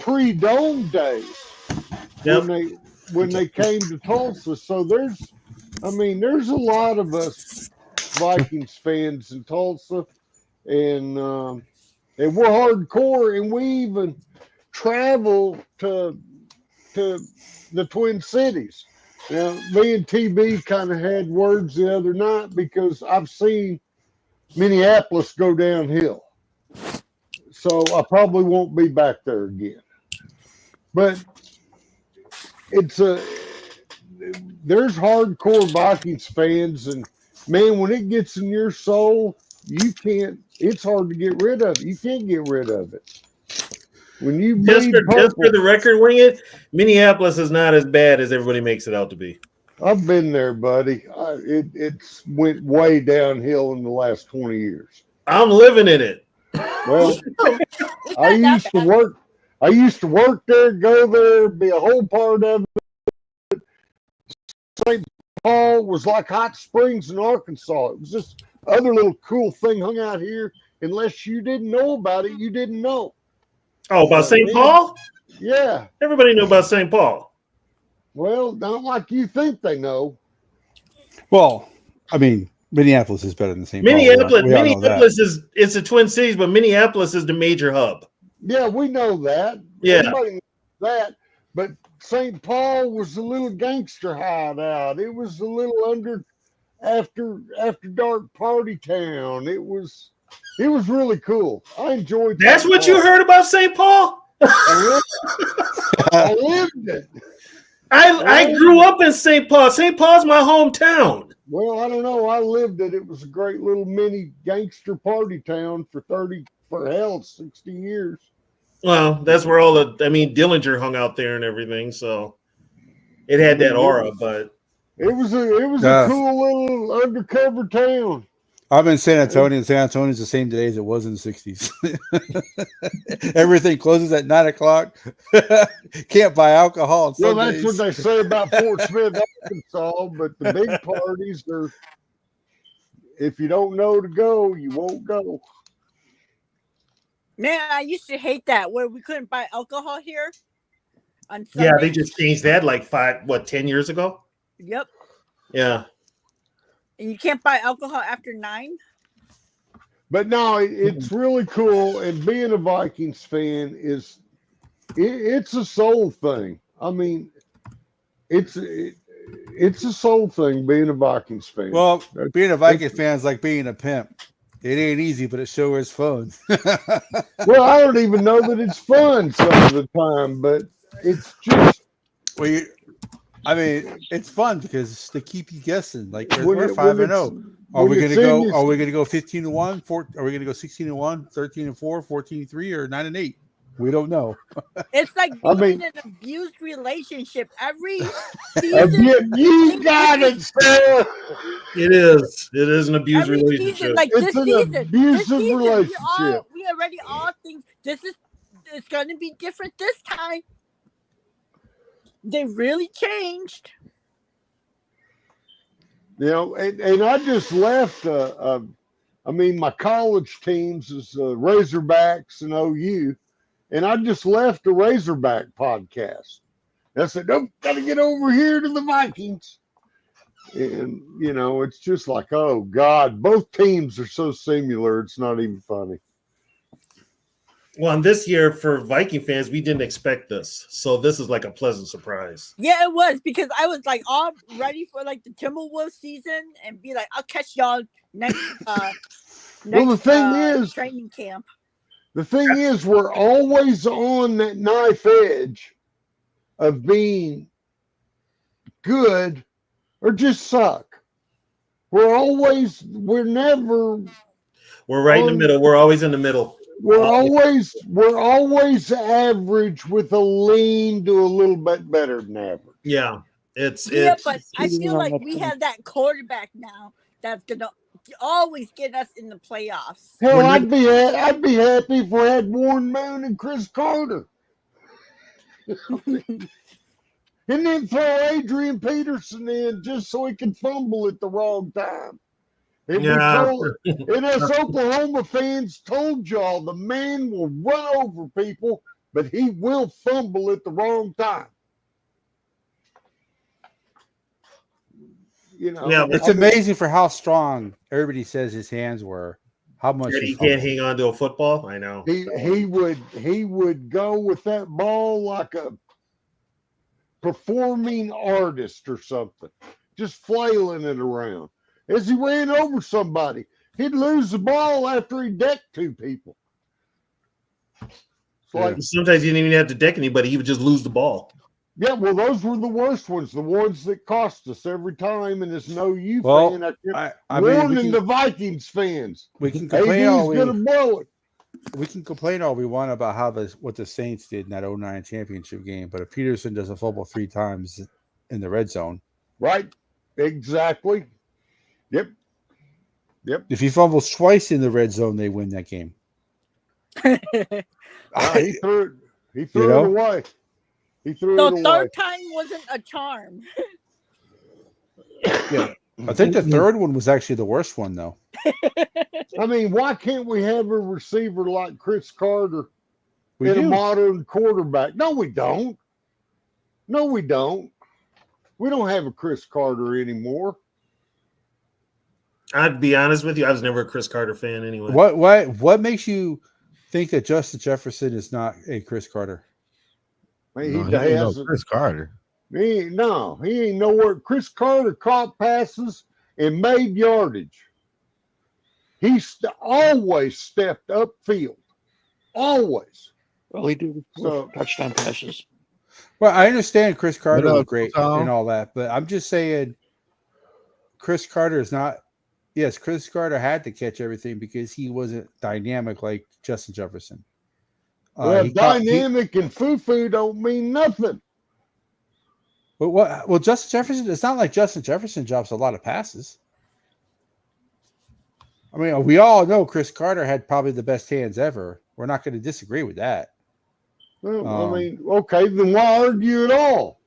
pre-dome days when they came to Tulsa. So there's a lot of us Vikings fans in Tulsa, and we're hardcore, and we even travel to the Twin Cities. Now, me and TB kind of had words the other night because I've seen Minneapolis go downhill. So I probably won't be back there again. But there's hardcore Vikings fans, and man, when it gets in your soul, it's hard to get rid of it. You can't get rid of it. When you just for the record, wing it, Minneapolis is not as bad as everybody makes it out to be. I've been there, buddy. It's went way downhill in the last 20 years. I'm living in it. Well, I used to work there, go there, be a whole part of it. St. Paul was like Hot Springs in Arkansas. It was this other little cool thing hung out here. Unless you didn't know about it, you didn't know. Oh, about St. Paul? Yeah. Everybody knew about St. Paul. Well, not like you think they know. Well, I mean, Minneapolis is better than St. Paul. Minneapolis it's the Twin Cities, but Minneapolis is the major hub. Yeah, we know that. Yeah. Everybody knows that. But St. Paul was a little gangster hideout. It was a little after dark party town. It was really cool. I enjoyed that. That's what you heard about St. Paul? I lived it. I grew up in St. Paul. St. Paul's my hometown. Well, I don't know. I lived it. It was a great little mini gangster party town for 60 years. Well, that's where Dillinger hung out there and everything, so it had that aura, but it was a cool little undercover town. I'm in San Antonio, and San Antonio is the same today as it was in the 60s. Everything closes at 9 o'clock. Can't buy alcohol on Sundays. Well, that's what they say about Fort Smith, Arkansas, but the big parties are, if you don't know to go, you won't go. Man, I used to hate that, where we couldn't buy alcohol here on Sundays. Yeah, they just changed that like 10 years ago? Yep. Yeah. And you can't buy alcohol after 9? But no, it's really cool. And being a Vikings fan it's a soul thing. I mean, it's a soul thing being a Vikings fan. Well, being a Vikings fan is like being a pimp. It ain't easy, but it sure is fun. Well, I don't even know that it's fun some of the time, but it's just. Well, it's fun because they keep you guessing. Like we're 5-0. Are we gonna go 15-1? Are we gonna go 16-1, 13-4, 14-3, or 9-8? We don't know. It's like I being mean, in an abused relationship. Every season, you got it, Sarah. It is. It is an abused every relationship. season, like It's an abusive relationship. we already all think it's going to be different this time. They really changed. You know, and I just left. I mean, my college teams is Razorbacks and OU, and I just left the Razorback podcast. I said, nope, got to get over here to the Vikings. And, you know, it's just like, oh, God, both teams are so similar. It's not even funny. Well, and this year for Viking fans, we didn't expect this. So this is like a pleasant surprise. Yeah, it was, because I was like all ready for like the Timberwolves season and be like, I'll catch y'all next Well, the thing is, training camp. the thing is, we're always on that knife edge of being good or just suck. We're never. We're right in the middle. We're always in the middle. We're always average with a lean to a little bit better than average. Yeah, but I feel like we have that quarterback now that's gonna always get us in the playoffs. Hell, I'd be happy if we had Warren Moon and Chris Carter. And then throw Adrian Peterson in just so he can fumble at the wrong time. And us Oklahoma fans told y'all the man will run over people, but he will fumble at the wrong time. You know, it's amazing for how strong everybody says his hands were. How much he can't hang on to a football. I know he would go with that ball like a performing artist or something, just flailing it around. As he ran over somebody, he'd lose the ball after he decked two people. Like, sometimes he didn't even have to deck anybody; he would just lose the ball. Yeah, well, those were the worst ones, the ones that cost us every time. And as no U fan, I warning the Vikings fans. We can complain all we gonna blow it. We can complain all we want about what the Saints did in that 2009 championship game, but if Peterson does a fumble 3 times in the red zone, right? Exactly. Yep. If he fumbles twice in the red zone, they win that game. He threw it away. He threw it away. Third time wasn't a charm. Yeah, I think the third one was actually the worst one, though. I mean, why can't we have a receiver like Chris Carter a modern quarterback? No, we don't. We don't have a Chris Carter anymore. I'd be honest with you, I was never a Chris Carter fan anyway. What makes you think that Justin Jefferson is not a Chris Carter? He ain't no Chris Carter. He ain't nowhere. Chris Carter caught passes and made yardage. He always stepped upfield. Always. Well, he did touchdown passes. Well, I understand Chris Carter was great and all that, but I'm just saying Chris Carter is not. Yes, Chris Carter had to catch everything because he wasn't dynamic like Justin Jefferson. Dynamic and foo-foo don't mean nothing. But well, Justin Jefferson, it's not like Justin Jefferson drops a lot of passes. I mean, we all know Chris Carter had probably the best hands ever. We're not going to disagree with that. Well, I mean, okay, then why argue at all?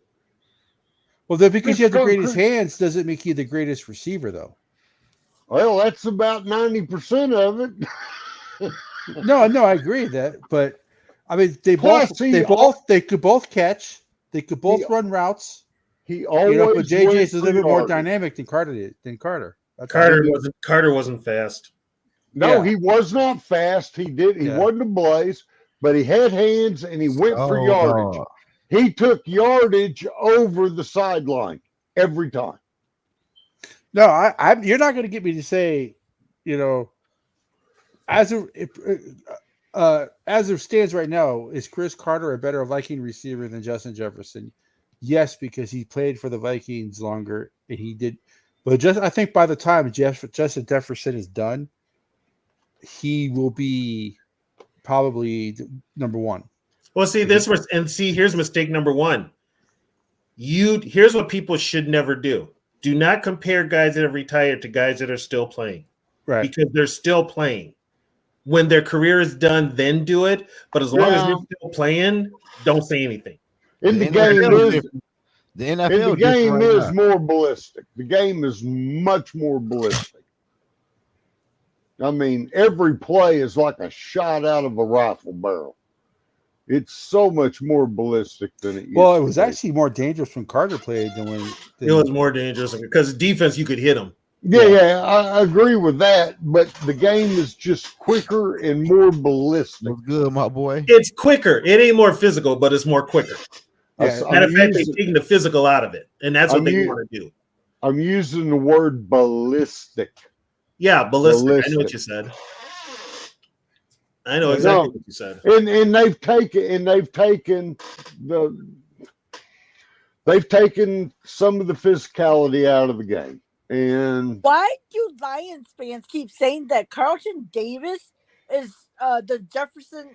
Well, then because you have the greatest hands doesn't make you the greatest receiver, though. Well, that's about 90% of it. No, I agree with that, but I mean, they could both catch, they could both run routes. He always, but JJ's a little bit more dynamic than Carter. Carter wasn't fast. No, he was not fast. He wasn't a blaze, but he had hands and he went for yardage. He took yardage over the sideline every time. No, you're not going to get me to say, as it stands right now, is Chris Carter a better Viking receiver than Justin Jefferson? Yes, because he played for the Vikings longer and he did. But I think by the time Justin Jefferson is done, he will be probably number one. Well, see this was, and see here's mistake number one. Here's what people should never do. Do not compare guys that have retired to guys that are still playing. Right. Because they're still playing. When their career is done, then do it. But as long as they're still playing, don't say anything. In the game is more ballistic. The game is much more ballistic. I mean, every play is like a shot out of a rifle barrel. It's so much more ballistic than it used to be. Well, it was actually more dangerous when Carter played than when it was more dangerous because defense you could hit them. Yeah, I agree with that, but the game is just quicker and more ballistic. What's good, my boy? It's quicker. It ain't more physical, but it's more quicker. Yeah, matter of fact, they're taking the physical out of it, and that's what they want to do. I'm using the word ballistic. Yeah, ballistic. I know what you said. I know exactly what you said. And they've taken some of the physicality out of the game. And why do Lions fans keep saying that Carlton Davis is the Jefferson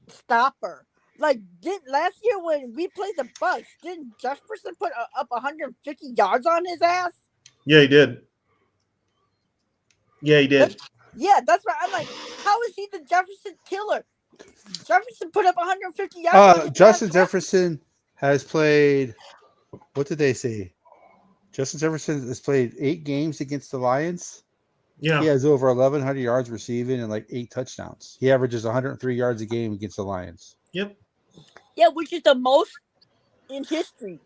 stopper? Like, last year when we played the Bucs, didn't Jefferson put up 150 yards on his ass? Yeah, he did. That's right. I'm like, how is he the Jefferson killer? Jefferson put up 150 yards. Justin Jefferson has played. What did they say? Justin Jefferson has played 8 games against the Lions. Yeah, he has over 1,100 yards receiving and like 8 touchdowns. He averages 103 yards a game against the Lions. Yep. Yeah, which is the most in history.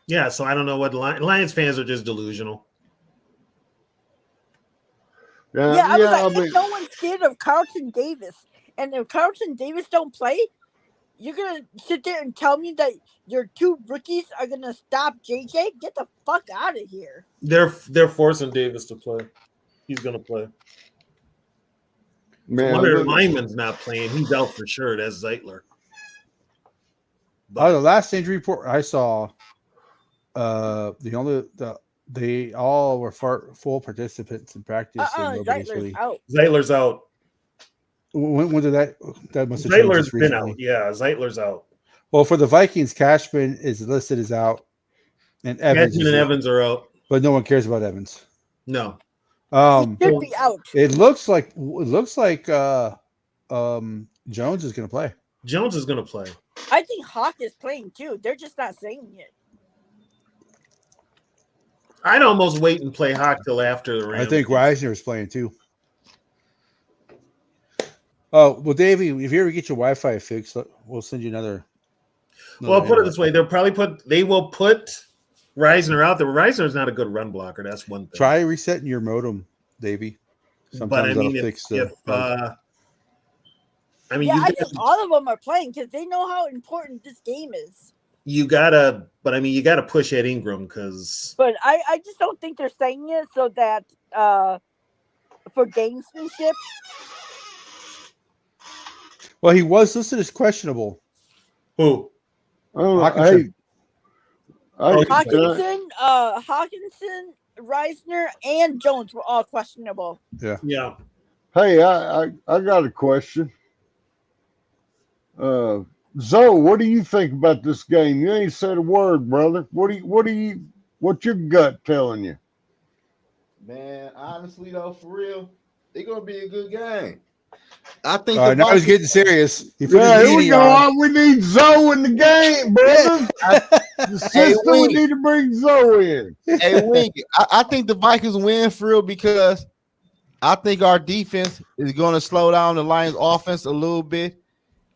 Yeah, so I don't know what Lions fans are just delusional. I was like, no one's scared of Carlton Davis, and if Carlton Davis don't play, you're gonna sit there and tell me that your 2 rookies are gonna stop JJ? Get the fuck out of here! They're forcing Davis to play. He's gonna play. Man, one of their linemen's not playing. He's out for sure. That's Zeitler. The last injury report I saw, they all were full participants in practice. Zeitler's out. When did that must have Zeitler's been out. Yeah, Zeitler's out. Well, for the Vikings, Cashman is listed as out, and Evans are out. But no one cares about Evans. No. He should be out. It looks like Jones is going to play. Jones is going to play. I think Hawk is playing too. They're just not saying it. I'd almost wait and play Hawk till after the Rams. I think Reisner is playing too. Oh, well, Davey, if you ever get your Wi-Fi fixed, we'll send you another. Well, put it this way: they will put Reisner out there. Reisner's not a good run blocker. That's one thing. Try resetting your modem, Davey. Sometimes that'll fix I think all of them are playing because they know how important this game is. You gotta push Ed Ingram because. But I just don't think they're saying it so that for gamesmanship. Well, he was listed as questionable. Who? Hawkinson. Hawkinson, Reisner, and Jones were all questionable. Yeah. Hey, I got a question. Zoe, what do you think about this game? You ain't said a word, brother. What's your gut telling you? Man, honestly though, for real, it's gonna be a good game. I think now he's getting serious. Here we go. We need Zoe in the game, brother. We need to bring Zoe in. Hey, Wink, I think the Vikings win for real because I think our defense is going to slow down the Lions' offense a little bit,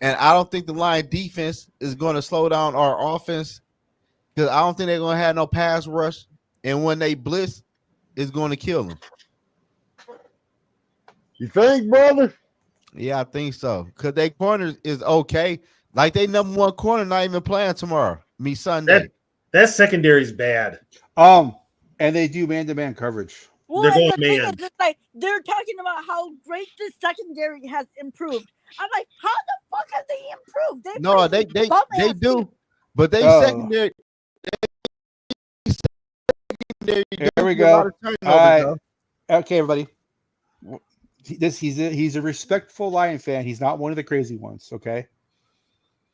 and I don't think the Lions' defense is going to slow down our offense because I don't think they're going to have no pass rush, and when they blitz, it's going to kill them. You think, brother? Yeah, I think so. Because their corner is okay. Like they number 1 corner not even playing tomorrow. Sunday. That secondary is bad. And they do man-to-man coverage. Well, they're going man. Like they're talking about how great the secondary has improved. I'm like, how the fuck have they improved? No, they do. But they secondary. Here we go. All right. Okay, everybody. He's a respectful Lion fan. He's not one of the crazy ones. Okay.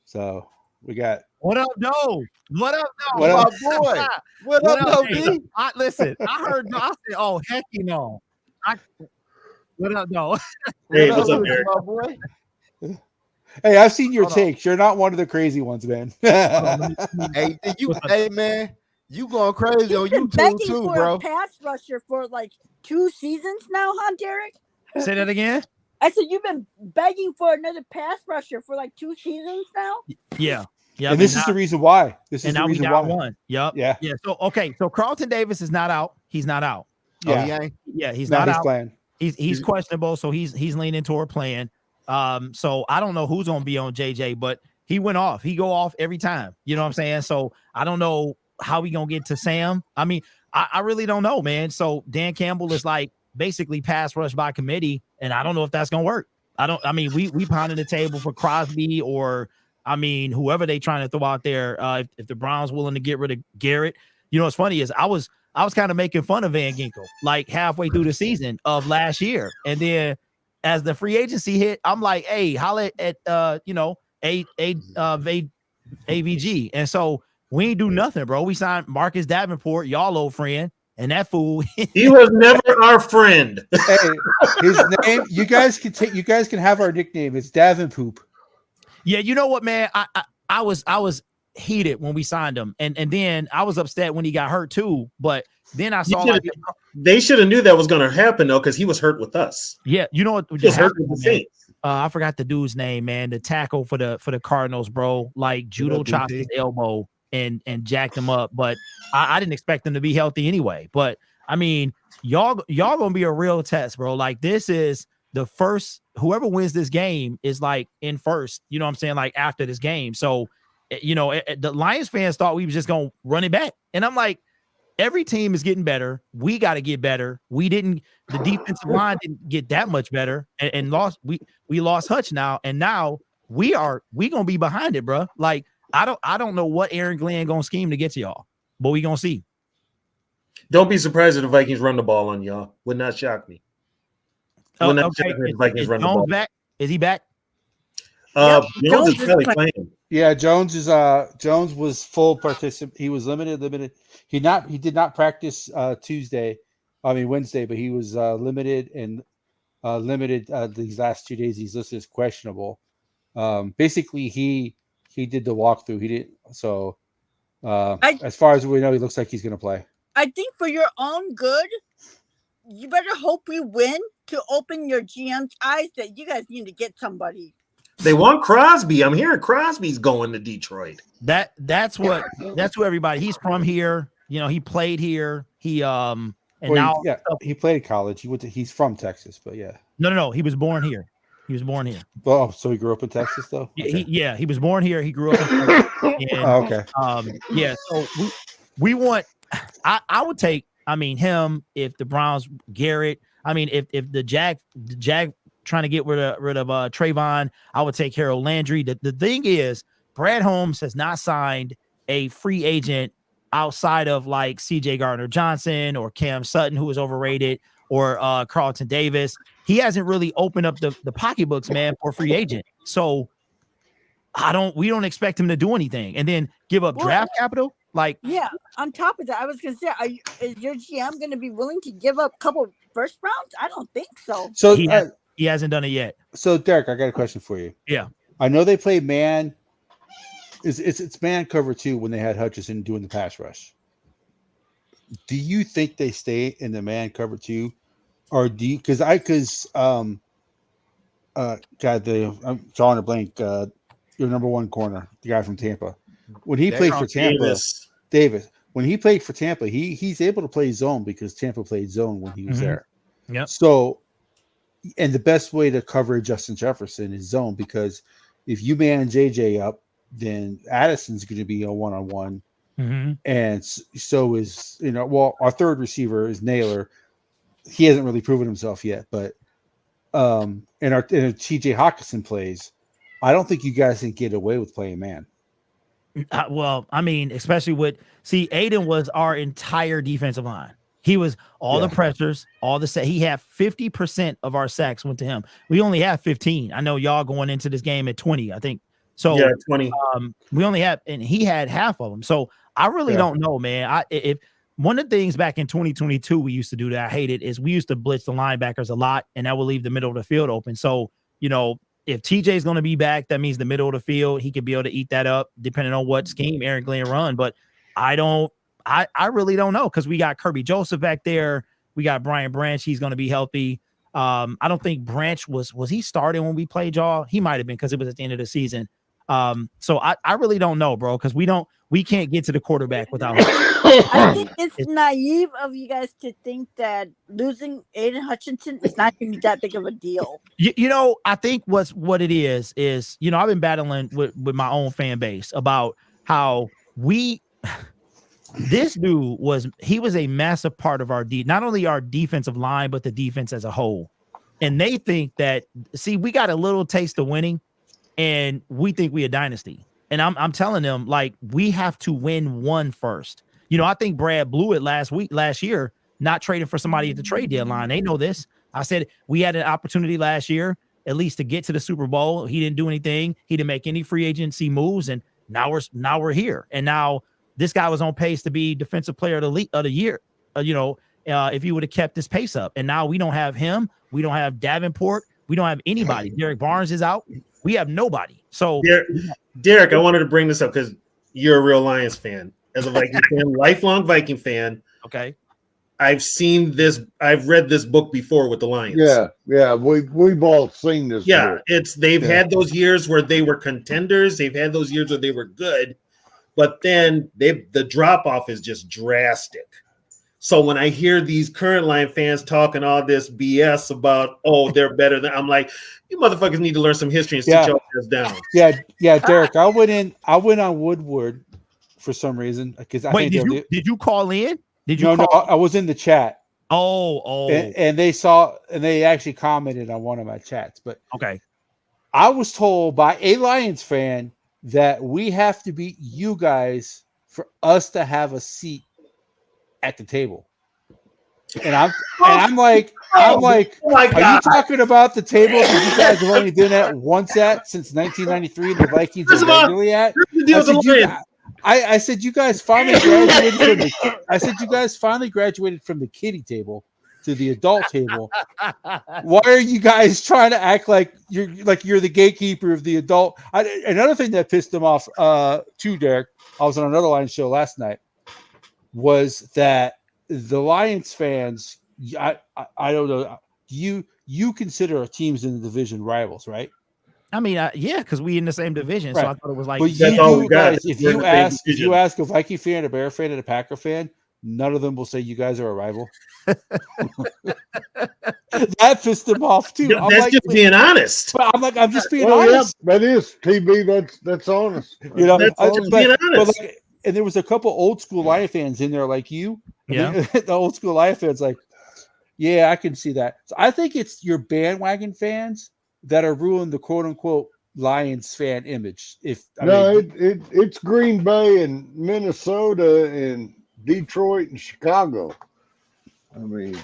So we got What up, Doe? What up, Doe? What my up? boy. What up, Hey, D? listen, I heard Doe. I said, oh, heck, what up, Doe? Hey, What what's up, with you, Eric? my boy? Hey, I've seen your Hold on. takes. You're not one of the crazy ones, man. Hey, hey man, you going crazy on You've been YouTube begging too, for bro. a pass rusher for like 2 seasons now, huh, Derek? Say that again. I said you've been begging for another pass rusher for like 2 seasons now. Yeah. And this is the reason why. This is And the now we reason down why. one. Yep. Yeah. Yeah. So okay. So Carlton Davis is not out. He's not out. Oh, he Yeah. ain't. Yeah, he's No, not he's out. playing. He's questionable, so he's leaning toward playing. So I don't know who's gonna be on JJ, but he went off. He go off every time. You know what I'm saying? So I don't know how we gonna get to Sam. I mean, I really don't know, man. So Dan Campbell is like basically pass rush by committee, and I don't know if that's gonna work. I mean, we pounded the table for Crosby or I mean, whoever they trying to throw out there. If the Browns willing to get rid of Garrett, you know what's funny is I was kind of making fun of Van Ginkel like halfway through the season of last year. And then as the free agency hit, I'm like, hey, holla at AVG. And so we ain't do nothing, bro. We signed Marcus Davenport, y'all old friend, and that fool. He was never our friend. Hey, his name. You guys can have our nickname. It's Davenpoop. Yeah, you know what, man? I was heated when we signed him, and then I was upset when he got hurt too. But then I saw they should have knew that was going to happen though, because he was hurt with us. Yeah, you know what? He was hurt with the Saints. I forgot the dude's name, man. The tackle for the Cardinals, bro. Like judo chopped his elbow and jacked him up. But I didn't expect him to be healthy anyway. But I mean, y'all gonna be a real test, bro. Like this is the first. Whoever wins this game is like in first. You know what I'm saying? Like after this game. So you know the Lions fans thought we was just gonna run it back, and I'm like, every team is getting better. We got to get better. The defensive line didn't get that much better and lost. We lost Hutch now. And now we going to be behind it, bro. Like, I don't know what Aaron Glenn going to scheme to get to y'all, but we going to see. Don't be surprised if the Vikings run the ball on y'all. Would not shock me. Okay. Is Jones back? Is he back? Jones is probably playing. Yeah, Jones was full participant. He was limited. He did not practice Wednesday, but he was limited these last 2 days. He's listed as questionable. Basically he did the walkthrough. He didn't. So as far as we know, he looks like he's going to play. I think for your own good, you better hope we win to open your GM's eyes that you guys need to get somebody. They want Crosby. I'm hearing Crosby's going to Detroit. That's who everybody. He's from here. You know, he played here. He he played college. He's from Texas, but yeah. No. He was born here. Oh, so he grew up in Texas, though. Okay. He was born here. He grew up in Texas. And, okay. So we want. I would take. I mean, him if the Browns, Garrett. I mean, if the Jag trying to get rid of Trayvon, I would take Harold Landry. The thing is, Brad Holmes has not signed a free agent outside of like CJ Gardner-Johnson or Cam Sutton, who is overrated, or Carlton Davis. He hasn't really opened up the pocketbooks, man, for free agent. So we don't expect him to do anything and then give up draft capital. Like, yeah, on top of that, I was gonna say, is your GM gonna be willing to give up a couple first rounds? I don't think so. So he hasn't done it yet. So Derek, I got a question for you. Yeah. I know they play man. It's man cover 2 when they had Hutchinson doing the pass rush. Do you think they stay in the man cover 2, or do you? I'm drawing a blank. Your number 1 corner, the guy from Tampa, when he played for Tampa, Davis. When he played for Tampa, he's able to play zone because Tampa played zone when he was there. Yeah. So, and the best way to cover Justin Jefferson is zone, because if you man JJ up, then Addison's going to be a one-on-one. Mm-hmm. And so is, our third receiver is Naylor. He hasn't really proven himself yet, but and TJ Hawkinson plays. I don't think you guys can get away with playing man. Well, I mean, especially Aiden was our entire defensive line. He was all the pressures, all the he had 50% of our sacks went to him. We only have 15. I know y'all going into this game at 20, I think. So yeah, 20. We only have, and he had half of them. So I really don't know, man. If one of the things back in 2022 we used to do that I hated is we used to blitz the linebackers a lot, and that would leave the middle of the field open. So, you know, if TJ is going to be back, that means the middle of the field, he could be able to eat that up depending on what scheme Aaron Glenn run. But I really don't know, because we got Kirby Joseph back there. We got Brian Branch. He's going to be healthy. I don't think Branch was he starting when we played y'all? He might have been, because it was at the end of the season. So I really don't know, bro, because we can't get to the quarterback without him. I think it's naive of you guys to think that losing Aiden Hutchinson is not going to be that big of a deal. You know, I think what it is, you know, I've been battling with my own fan base about how this dude was a massive part of our not only our defensive line, but the defense as a whole. And they think that, see, we got a little taste of winning and we think we a dynasty. And I'm telling them, like, we have to win one first. You know, I think Brad blew it last year, not trading for somebody at the trade deadline. They know this. I said we had an opportunity last year, at least, to get to the Super Bowl. He didn't do anything. He didn't make any free agency moves, and now we're here. And now this guy was on pace to be defensive player of the year. If he would have kept this pace up. And now we don't have him. We don't have Davenport. We don't have anybody. Derek Barnes is out. We have nobody. So Derek, I wanted to bring this up because you're a real Lions fan. As a Viking fan, lifelong Viking fan. Okay. I've read this book before with the Lions. Yeah. We've all seen this. Yeah, book. They've had those years where they were contenders. They've had those years where they were good, but then the drop off is just drastic. So when I hear these current Lion fans talking all this BS about, oh, they're better than, I'm like, you motherfuckers need to learn some history and sit your ass down. Yeah, Derek. I went on Woodward for some reason, because did you call in? Did you? No, I was in the chat. Oh, and they actually commented on one of my chats. But okay, I was told by a Lions fan that we have to beat you guys for us to have a seat at the table. And I'm like, oh my God. Are you talking about the table that you guys have only been at once since 1993, and the Vikings are regularly at? I said you guys finally graduated from the kiddie table to the adult table. Why are you guys trying to act like you're the gatekeeper of the adult? Another thing that pissed them off too, Derek, I was on another Lions show last night, was that the Lions fans, I don't know, you consider our teams in the division rivals, right? I mean, yeah, because we in the same division, right. So I thought it was like. But you guys, if you ask a Viking fan, a Bear fan, and a Packer fan, none of them will say you guys are a rival. That pissed them off too. That's just being honest. But I'm just being honest. Yeah, that is TB. That's honest. You know, that's just being honest. And there was a couple old school Lion fans in there, like you. Yeah, the old school Lion fans, like, yeah, I can see that. So I think it's your bandwagon fans that are ruining the quote unquote Lions fan image. It's Green Bay and Minnesota and Detroit and Chicago. I mean,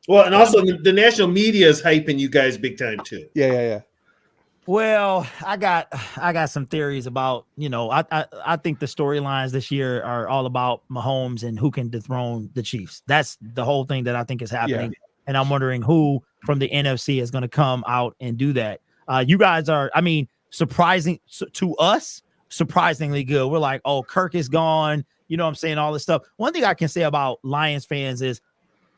well, and also the national media is hyping you guys big time too. Yeah. Well, I got some theories about, I think the storylines this year are all about Mahomes and who can dethrone the Chiefs. That's the whole thing that I think is happening. Yeah. And I'm wondering who from the NFC is going to come out and do that. You guys are, I mean, surprising to us, surprisingly good. We're like, oh, Kirk is gone. You know what I'm saying? All this stuff. One thing I can say about Lions fans is,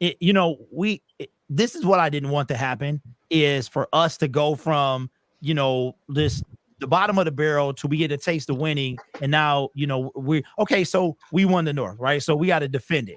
this is what I didn't want to happen, is for us to go from, the bottom of the barrel till we get a taste of winning. And now, so we won the North, right? So we got to defend it.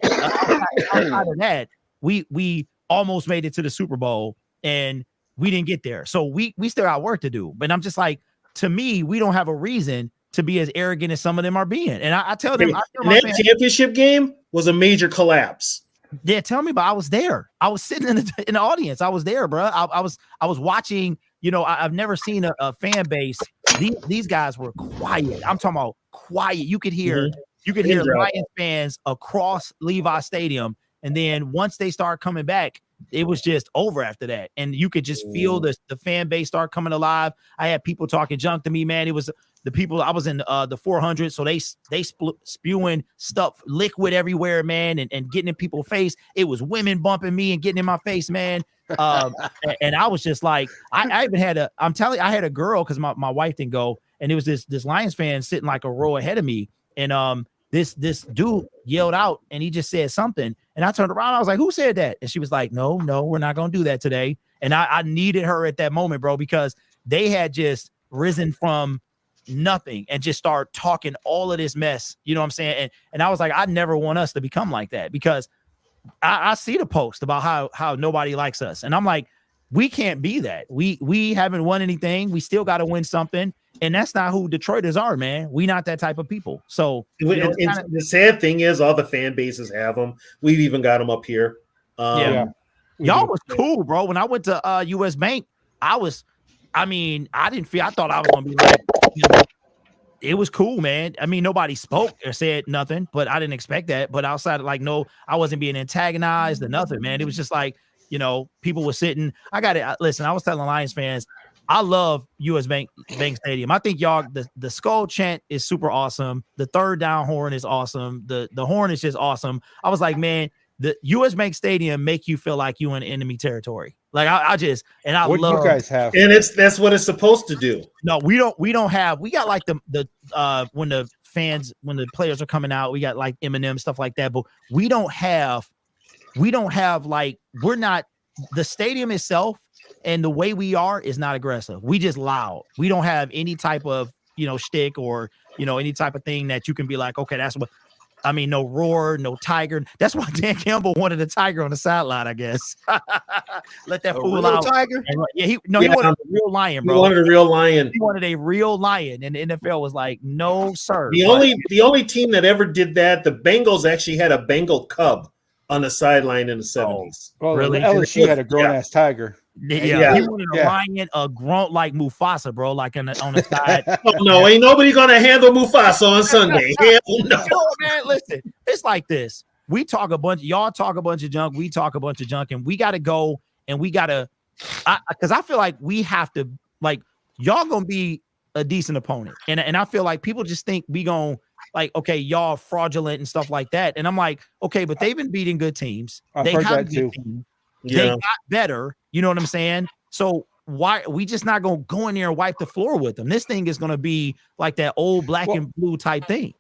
Outside of that, we almost made it to the Super Bowl and we didn't get there. So we still got work to do. But I'm just like, to me, we don't have a reason to be as arrogant as some of them are being. And I tell them, that championship game was a major collapse. Yeah, tell me, but I was there. I was sitting in the audience. I was there, bro. I was watching. I've never seen a fan base. These guys were quiet. I'm talking about quiet. You could hear Lions fans across Levi Stadium, And then once they start coming back, it was just over after that. And you could just feel the fan base start coming alive. I had people talking junk to me, man. It was the people, I was in the 400, so they spewing stuff, liquid everywhere, man, and getting in people's face. It was women bumping me and getting in my face, man. And I was just like, I even had I had a girl, because my wife didn't go, and it was this Lions fan sitting like a row ahead of me, and this dude yelled out, and he just said something, and I turned around, I was like, who said that? And she was like, no, we're not gonna do that today. And I needed her at that moment, bro, because they had just risen from nothing and just start talking all of this mess, you know what I'm saying? And I was like, I never want us to become like that, because I see the post about how nobody likes us, and I'm like, we can't be that. We haven't won anything. We still got to win something. And that's not who Detroiters are, man. We not that type of people. So the sad thing is, all the fan bases have them. We've even got them up here. Y'all was cool, bro. When I went to US Bank, I thought I was gonna be like, it was cool, man. I mean, nobody spoke or said nothing, but I didn't expect that. But outside of no, I wasn't being antagonized or nothing, man. It was just like, people were sitting. Listen, I was telling Lions fans, I love US Bank Stadium. I think y'all, the skull chant is super awesome. The third down horn is awesome. The horn is just awesome. I was like, man, the US Bank Stadium make you feel like you in enemy territory. Like I what love you guys have, and that's what it's supposed to do. No, we got like the when the players are coming out, we got like Eminem, stuff like that, but we're not, the stadium itself and the way we are is not aggressive. We just loud. We don't have any type of shtick or any type of thing that you can be like, okay, that's what no roar, no tiger. That's why Dan Campbell wanted a tiger on the sideline, I guess. Let that fool out. Tiger? Yeah, he wanted a real lion, bro. He wanted a real lion. He wanted a real lion, and the NFL was like, no, sir. The only team that ever did that, the Bengals actually had a Bengal cub on the sideline in the 70s. Well, really? LSU had a grown-ass tiger. Yeah, he wanted a lion, a grunt like Mufasa, bro, like on the side. No, ain't nobody gonna handle Mufasa on Sunday. Hell no. Man, listen, it's like this. Y'all talk a bunch of junk, we talk a bunch of junk, and we gotta go and we gotta, because I feel like we have to, y'all gonna be a decent opponent, and I feel like people just think we gonna okay, y'all fraudulent and stuff like that, and I'm like, okay, but they've been beating good teams. I've heard that too. They got better. You know what I'm saying? So why we just not gonna go in there and wipe the floor with them? This thing is gonna be like that old black and blue type thing.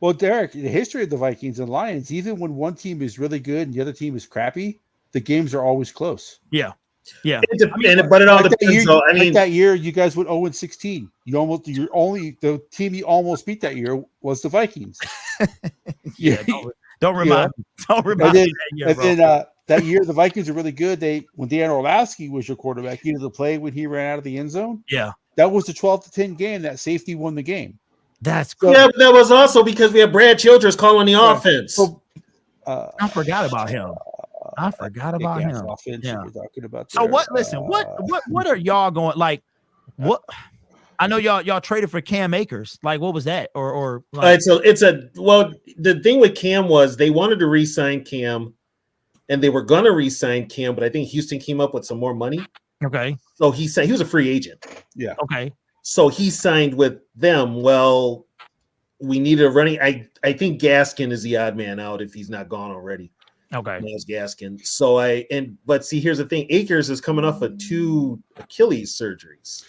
Well, Derek, the history of the Vikings and Lions, even when one team is really good and the other team is crappy, the games are always close. Yeah. But it all depends. That year, you guys went 0-16. The team you almost beat that year was the Vikings. Don't remind me. Don't remind me that year, the Vikings are really good. When Dan Orlovsky was your quarterback, the play when he ran out of the end zone. Yeah, that was the 12-10 game. That safety won the game. That's cool. Yeah, but that was also because we had Brad Childress calling the offense. So, I forgot about him. Offense, yeah. Talking about so what? Listen, what are y'all going like? What? I know y'all traded for Cam Akers. Like, what was that? Or the thing with Cam was they wanted to re-sign Cam, and they were gonna re-sign Cam, but I think Houston came up with some more money. Okay. So he was a free agent. Yeah. Okay. So he signed with them. Well, we needed a running. I think Gaskin is the odd man out if he's not gone already. Okay. Miles Gaskin. But see, here's the thing. Akers is coming off of 2 Achilles surgeries.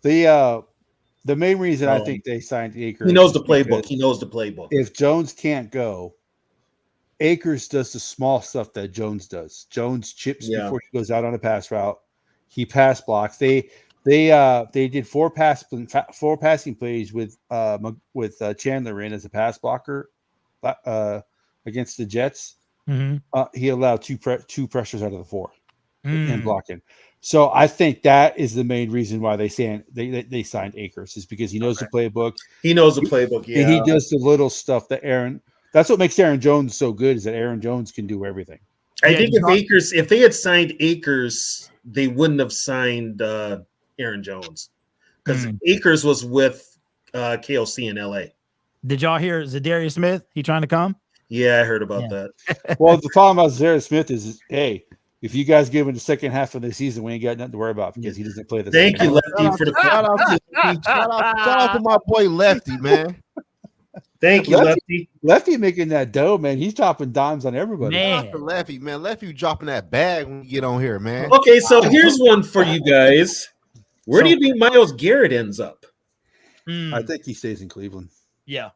The main reason I think they signed Akers, he knows the playbook. If Jones can't go, Akers does the small stuff that Jones does. Jones chips before he goes out on a pass route. He pass blocks. They did 4 passing plays with Chandler in as a pass blocker against the Jets. Mm-hmm. He allowed two pressures out of the 4 in blocking. So I think that is the main reason why they signed Akers, is because he knows the playbook. He knows the playbook, yeah. And he does the little stuff that that's what makes Aaron Jones so good, is that Aaron Jones can do everything. I think if they had signed Akers, they wouldn't have signed Aaron Jones, because Akers was with KLC in LA. Did y'all hear Zadarius Smith? He trying to come? Yeah, I heard about that. Well, the problem about Zaire Smith is, hey, if you guys give him the second half of the season, we ain't got nothing to worry about because he doesn't play the Thank second you, half. Lefty, for the shout out to my boy Lefty, man. Thank you, Lefty. Lefty making that dough, man. He's dropping dimes on everybody. Shout out to Lefty, man. Lefty dropping that bag when you get on here, man. Okay, so here's one for you guys. Where do you think Myles Garrett ends up? I think he stays in Cleveland. Yeah.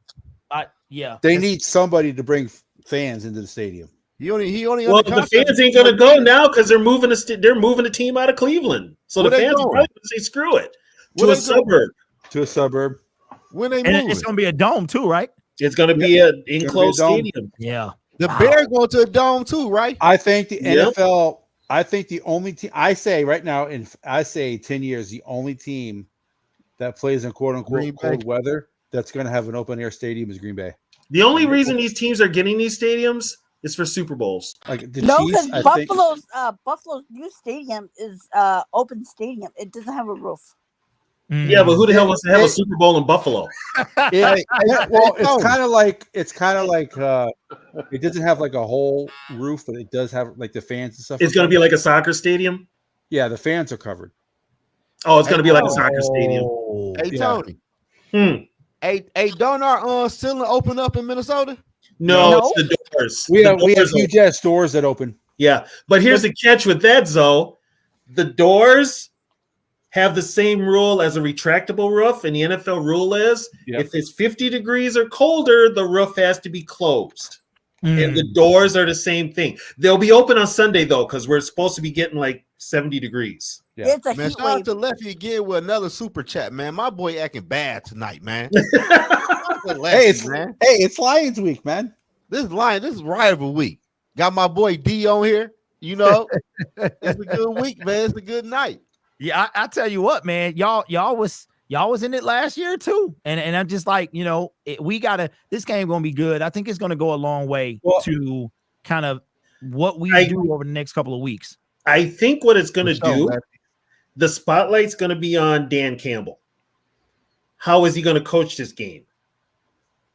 They need somebody to bring fans into the stadium. He only. Well, the fans ain't gonna go now because they're moving the team out of Cleveland. So the fans are probably gonna say screw it to a suburb. To a suburb. When they and move, it's gonna be a dome too, right? It's gonna be an enclosed stadium. Yeah. The Bears going to a dome too, right? I think the NFL. I think the only team I say right now, I say 10 years, the only team that plays in quote unquote cold weather that's going to have an open air stadium is Green Bay. The only reason these teams are getting these stadiums is for Super Bowls. Like the No, Chiefs, because Buffalo's new stadium is open stadium. It doesn't have a roof. Yeah, but who the hell wants to have a Super Bowl in Buffalo? It's kind of like it doesn't have like a whole roof, but it does have like the fans and stuff. It's going to be like a soccer stadium. Yeah, the fans are covered. Oh, it's going to be like a soccer stadium. Hey Tony. Hey, don't our ceiling open up in Minnesota? No, it's the doors. We have huge ass doors that open. Yeah, but here's the catch with that, Zoe. The doors have the same rule as a retractable roof, and the NFL rule is if it's 50 degrees or colder, the roof has to be closed. And the doors are the same thing. They'll be open on Sunday though, because we're supposed to be getting like 70 degrees. Yeah. It's a man, heat shout out wave. to Lefty again with another super chat, man. My boy acting bad tonight, man. It's Lions week, man. This is rival week. Got my boy D on here. You know, it's a good week, man. It's a good night. Yeah, I tell you what, man, y'all was in it last year too, and I'm just like, this game gonna be good. I think it's gonna go a long way to kind of what we do over the next couple of weeks. I think what it's gonna do, the spotlight's gonna be on Dan Campbell. How is he gonna coach this game?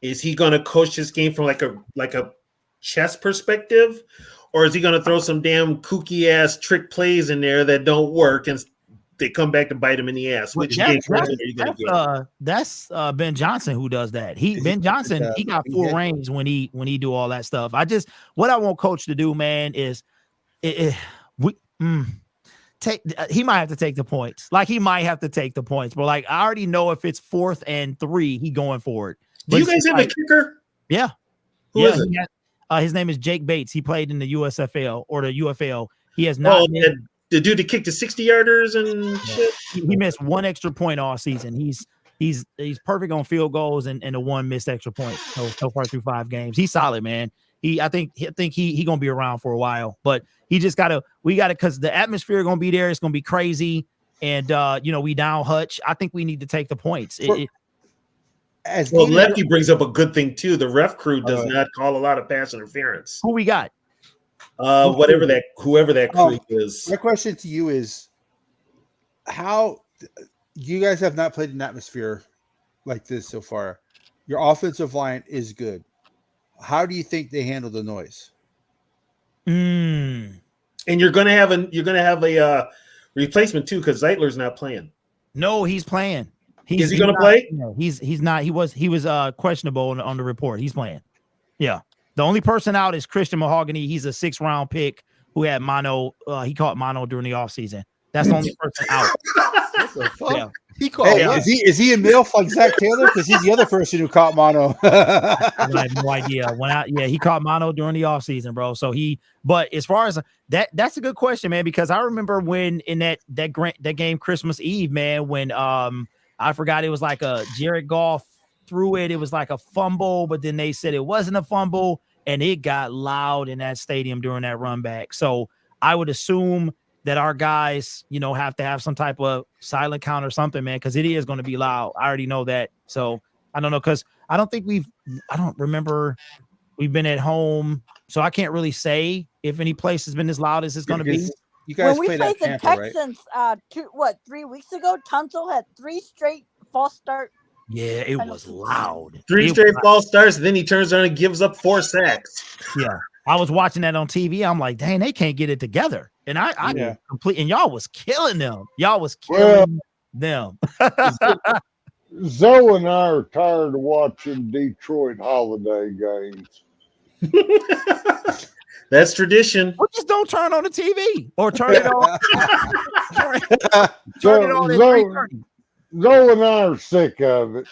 Is he gonna coach this game from like a chess perspective, or is he gonna throw some damn kooky ass trick plays in there that don't work and they come back to bite him in the ass? Which that's Ben Johnson who does that. Ben Johnson he got full range when he do all that stuff. What I want coach to do, man, is he might have to take the points. Like he might have to take the points, but like I already know if it's 4th and 3, he going for it. Do you guys have a kicker? Yeah. Who is it? His name is Jake Bates. He played in the USFL or the UFL. He has not. The dude that kicked the 60-yarders and shit. He missed one extra point all season. He's perfect on field goals and the one missed extra point so far through 5 games. He's solid, man. I think he gonna be around for a while, but we gotta because the atmosphere gonna be there. It's gonna be crazy, and we down Hutch. I think we need to take the points. Lefty brings up a good thing too. The ref crew does not call a lot of pass interference. Who we got? Whoever that crew is. My question to you is, how you guys have not played an atmosphere like this so far. Your offensive line is good. How do you think they handle the noise? And you're gonna have a replacement too because Zeitler's not playing. No, he's playing. Is he gonna play? No, he's not. He was questionable on the report. He's playing. Yeah. The only person out is Christian Mahogany. He's a 6th round pick who had mono. He caught mono during the offseason. That's the only person out. What the fuck? Yeah. He called. Is he a MILF like Zach Taylor? Because he's the other person who caught mono. I have no idea. He caught mono during the offseason, bro. So but as far as that's a good question, man, because I remember when in that game Christmas Eve, man, when I forgot it was like a Jared Goff threw it. It was like a fumble, but then they said it wasn't a fumble, and it got loud in that stadium during that run back. So I would assume that our guys, have to have some type of silent count or something, man, because it is going to be loud. I already know that. So I don't know, because I don't remember we've been at home, so I can't really say if any place has been as loud as it's going to be. You guys when we played the Tampa, Texans, 3 weeks ago, Tunsil had 3 straight false start Yeah, it was loud. Three It straight was- false starts, and then he turns around and gives up 4 sacks. Yeah, I was watching that on TV. I'm like, dang, they can't get it together. And I Yeah. complete. And y'all was killing them. Y'all was killing them. Zoe and I are tired of watching Detroit holiday games. That's tradition. Well, just don't turn on the TV or turn it on. turn it on at Zoe, 3:30. Zoe and I are sick of it.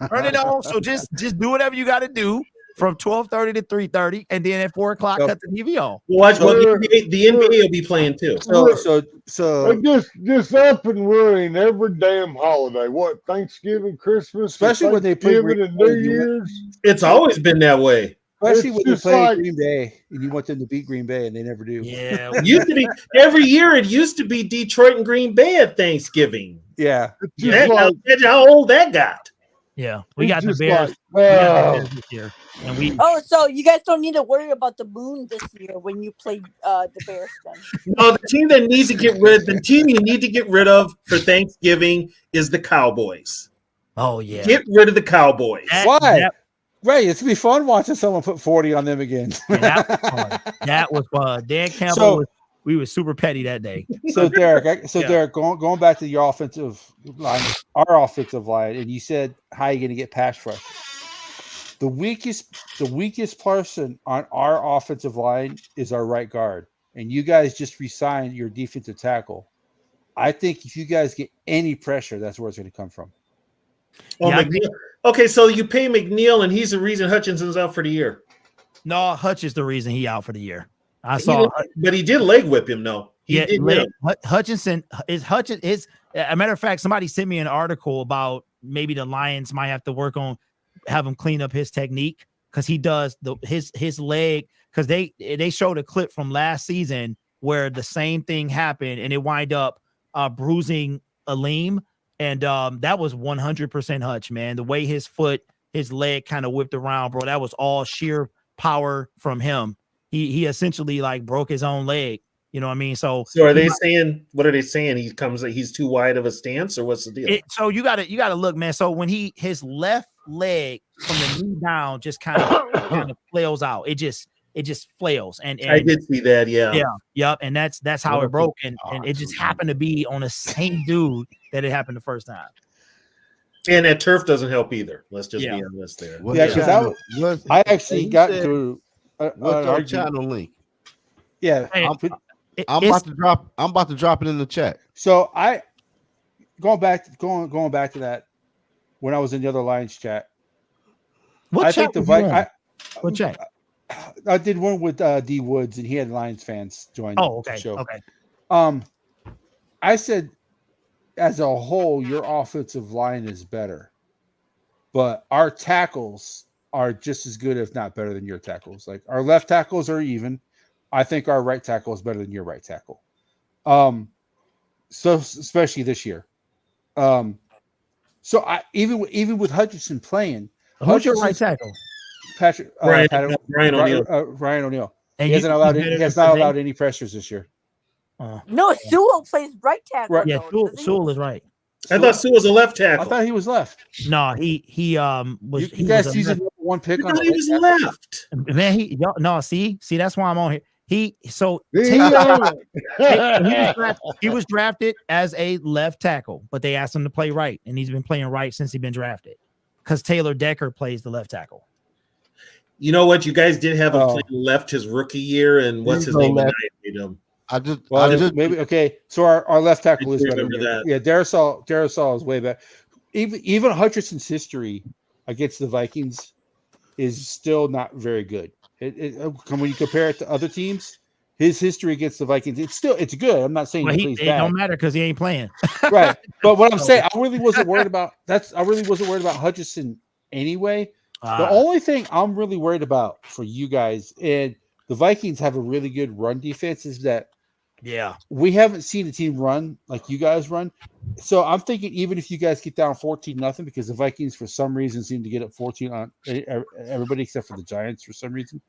Turn it on. So just do whatever you got to do from 12:30 to 3:30, and then at 4:00 cut the TV on. Watch what the NBA will be playing too. So just up and running every damn holiday. What, Thanksgiving, Christmas, especially when they play Thanksgiving and New Year's. It's always been that way. especially It's when they just play like- Green Bay and you want them to beat Green Bay and they never do. Yeah, It used to be every year. It used to be Detroit and Green Bay at Thanksgiving. Yeah. It's just like, Imagine how old that got. yeah. We it's got the just Bears. like, We got the oh, Bears this year, and we. Oh, so you guys don't need to worry about the moon this year when you play the Bears then. No, the team that needs to get rid. The team you need to get rid of for Thanksgiving is the Cowboys. Oh yeah. Get rid of the Cowboys. Why? That, Right. It's gonna be fun watching someone put 40 on them again. that was fun. That was fun. Dan Campbell. So- we were super petty that day. So Derek, Yeah. Derek, going back to your offensive line, our offensive line, and you said how you going to get pass rush. The weakest person on our offensive line is our right guard, and you guys just re-signed your defensive tackle. I think if you guys get any pressure, that's where it's going to come from. Oh, Yeah, McNeil. Okay, so you pay McNeil, and he's the reason Hutchinson's out for the year. No, Hutch is the reason he out for the year. I He saw. but he did leg whip him, though. He did Leg- him. Hutchinson is Hutchinson is a matter of fact. Somebody sent me an article about maybe the Lions might have to work on have him clean up his technique because he does his leg because they showed a clip from last season where the same thing happened and it wind up bruising Aleem and that was 100% Hutch, man. The way his leg kind of whipped around, bro, that was all sheer power from him. He essentially like broke his own leg. You know what I mean? So are they saying? What are they saying? He's too wide of a stance, or what's the deal? So you gotta look, man. So when his left leg from the knee down just kind of flails out. It just flails. And I did see that. Yeah. Yep. And that's how it broke. And it just happened to be on the same dude that it happened the first time. And that turf doesn't help either. Let's just Yeah. be honest there. Yeah, because I actually got to what's your channel link? Yeah, Hey, I'm about to drop it in the chat. So going back to that when I was in the other Lions chat. What chat think what chat? I did one with D Woods and he had Lions fans join the show. Okay. I said as a whole, your offensive line is better, but our tackles are just as good, if not better than your tackles. Like our left tackles are even. I think our right tackle is better than your right tackle. So especially this year. So I even with Hutchinson playing, Who's your right tackle? Patrick Ryan O'Neal. Ryan O'Neal. And He has not allowed any pressures this year. No, Sewell plays right tackle. Right. Yeah, though, doesn't he? Sewell is right. I thought Sue was a left I tackle. thought he was left. No, he was. You guys season number one pick on He was left. Man, see that's why I'm on here. He was drafted as a left tackle, but they asked him to play right, and he's been playing right since he's been drafted. Because Taylor Decker plays the left tackle. You know what? You guys did have him playing left his rookie year, and what's his name? Maybe okay. So our left tackle is better. remember that. Yeah, Darrisaw is way better. Even Hutchinson's history against the Vikings is still not very good. When you compare it to other teams, his history against the Vikings, it's good. I'm not saying Well, it it bad. don't matter because he ain't playing. Right. But what I'm saying, I really wasn't worried about Hutchinson anyway. The only thing I'm really worried about for you guys, and the Vikings have a really good run defense, is that we haven't seen a team run like you guys run. So I'm thinking even if you guys get down 14-0, because the Vikings for some reason seem to get up 14 on everybody except for the Giants for some reason,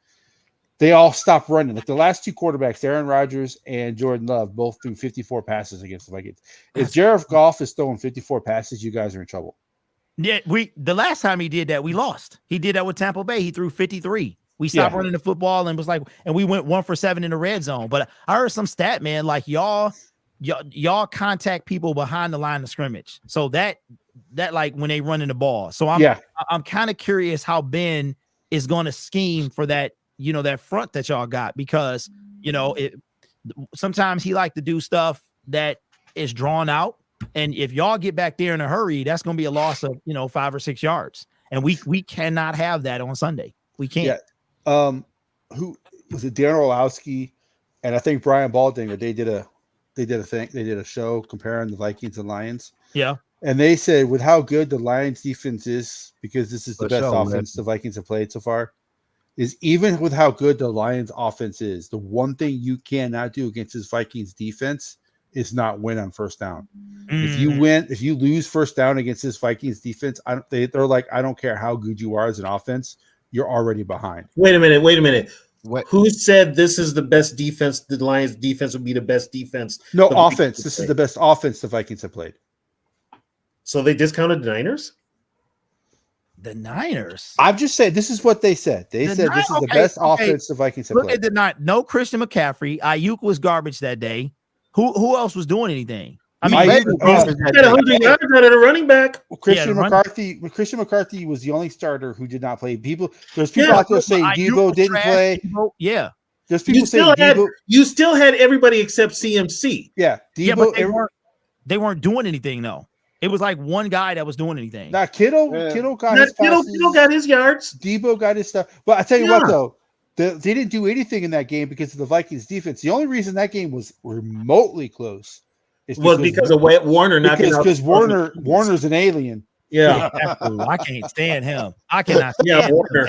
they all stop running. Like the last two quarterbacks, Aaron Rodgers and Jordan Love, both threw 54 passes against the Vikings. If Jared Goff is throwing 54 passes, you guys are in trouble. Yeah, the last time he did that, we lost. He did that with Tampa Bay. He threw 53. We stopped running the football and was like, and we went 1 for 7 in the red zone. But I heard some stat, man, like y'all contact people behind the line of scrimmage. So that like when they running the ball. So I'm kind of curious how Ben is going to scheme for that, that front that y'all got, because sometimes he like to do stuff that is drawn out. And if y'all get back there in a hurry, that's going to be a loss of, 5 or 6 yards. And we cannot have that on Sunday. We can't. Yeah. Who was it? Darren Orlowski and I think Brian Baldinger. They did a show comparing the Vikings and Lions. Yeah. And they said with how good the Lions defense is, because this is the best offense the Vikings have played so far, is even with how good the Lions offense is, the one thing you cannot do against this Vikings defense is not win on first down. If you lose first down against this Vikings defense, they're like, I don't care how good you are as an offense, you're already behind. Wait a minute. What? Who said this is the best defense? The Lions defense would be the best defense. No, offense. This is the best offense the Vikings have played. So they discounted the Niners? The Niners? I'm just saying, this is what they said. They said this is the best offense the Vikings have played. No Christian McCaffrey. Ayuk was garbage that day. Who else was doing anything? I mean, had 100 yards out of the running back. Christian McCarthy was the only starter who did not play. There's people out there saying Debo didn't play. Yeah. There's people saying Debo. You still had everybody except CMC. Yeah. Debo, but they weren't doing anything, though. It was like one guy that was doing anything. Now, Kittle got his passes. Kittle got his yards. Debo got his stuff. But I tell you what, though. They didn't do anything in that game because of the Vikings defense. The only reason that game was remotely close was because of Warner not because Warner's an alien. Yeah. I can't stand him. I cannot stand Warner.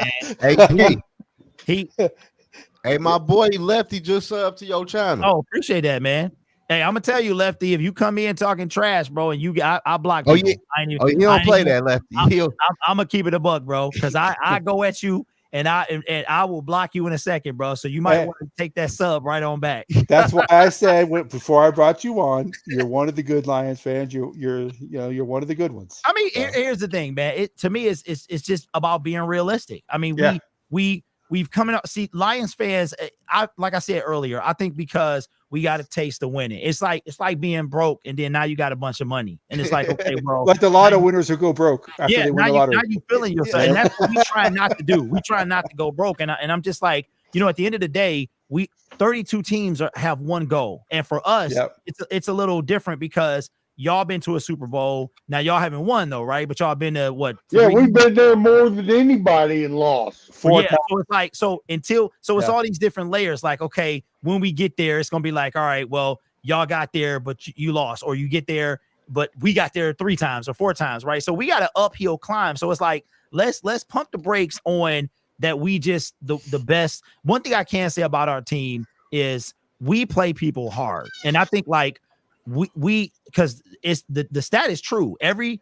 Him, Hey, my boy Lefty just up to your channel. Oh, appreciate that, man. Hey, I'm gonna tell you, Lefty, if you come in talking trash, bro, and I block you. You don't play that, Lefty. I'm gonna keep it a buck, bro, because I go at you. And I will block you in a second, bro. So you might want to take that sub right on back. That's why I said before I brought you on, you're one of the good Lions fans. You're one of the good ones. I mean, here's the thing, man. To me, it's just about being realistic. I mean, we've coming up. See, Lions fans. Like I said earlier, I think because we got a taste of winning. It's like being broke, and then now you got a bunch of money, and it's like, okay, bro. Like the lotto winners who go broke after they win the lottery. Now you feeling yourself, and that's what we try not to do. We try not to go broke, and I'm just like, at the end of the day, 32 teams have one goal, and for us, it's a little different because y'all been to a Super Bowl. Now y'all haven't won though, right? But y'all been to what? Yeah, we've been there more than anybody and lost. So it's like it's all these different layers. Like, okay, when we get there, it's gonna be like, all right, well, y'all got there, but you lost, or you get there, but we got there 3 times or 4 times, right? So we got an uphill climb. So it's like let's pump the brakes on that. We just the best. One thing I can say about our team is we play people hard, and I think like. We because it's the stat is true. Every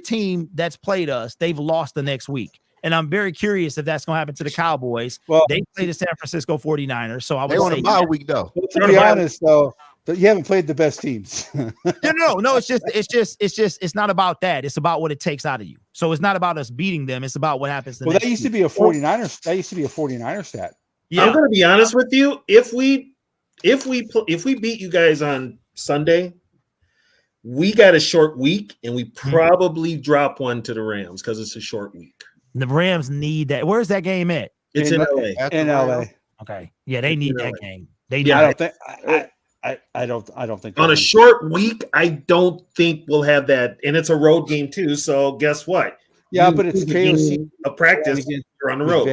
team that's played us, they've lost the next week. And I'm very curious if that's going to happen to the Cowboys. Well, they play the San Francisco 49ers. So I would say bye week though. To be honest though, you haven't played the best teams. No. It's not about that. It's about what it takes out of you. So it's not about us beating them. It's about what happens. That used to be a 49ers. That used to be a 49er stat. Yeah. I'm going to be honest with you. If we beat you guys on Sunday, we got a short week, and we probably drop one to the Rams because it's a short week. The Rams need that. Where's that game at? It's in LA. In LA. Okay. Yeah, they need that game. They I don't think on a short week, I don't think we'll have that, and it's a road game too. So guess what? Yeah, but it's KOC a practice. You're on the road.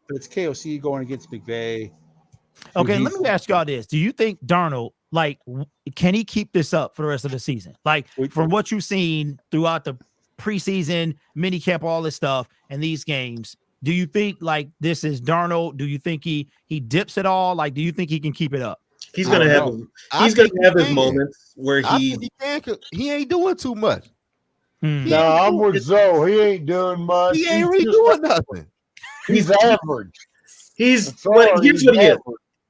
But it's KOC going against McVay. Okay, let me ask y'all this: do you think Darnold, can he keep this up for the rest of the season? Like, from what you've seen throughout the preseason, mini camp, all this stuff, and these games, do you think this is Darnold? Do you think he dips at all? Like, do you think he can keep it up? He's gonna have his moments where he ain't doing too much. No, I'm with Zoe. He ain't doing much. He ain't really doing nothing. He's average. Here's what he is.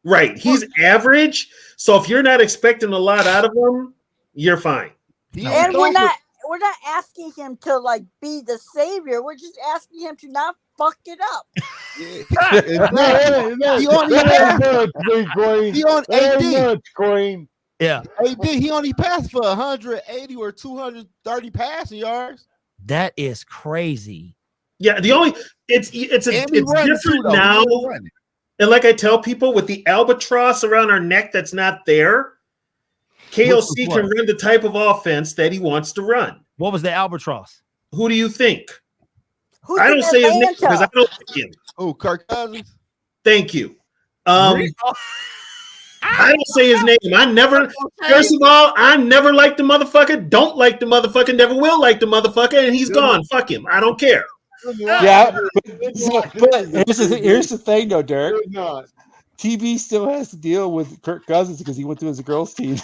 Right. He's average. So if you're not expecting a lot out of him, you're fine. And we're we're not asking him to like be the savior. We're just asking him to not fuck it up. He on AD. Queen. Yeah, AD. He only passed for 180 or 230 passing yards. that is crazy. Yeah, it's different too, now. And like I tell people, with the albatross around our neck that's not there, KLC can run the type of offense that he wants to run. What was the albatross? Who do you think? Who's I don't in say his name Atlanta? because I don't like him. Oh, Kirk Cousins. Thank you. I don't say his name. First of all, I never liked the motherfucker, don't like the motherfucker, never will like the motherfucker, and he's gone. Fuck him. I don't care. Yeah, but here's the thing, though, Derek. TV still has to deal with Kirk Cousins because he went to his girls' team.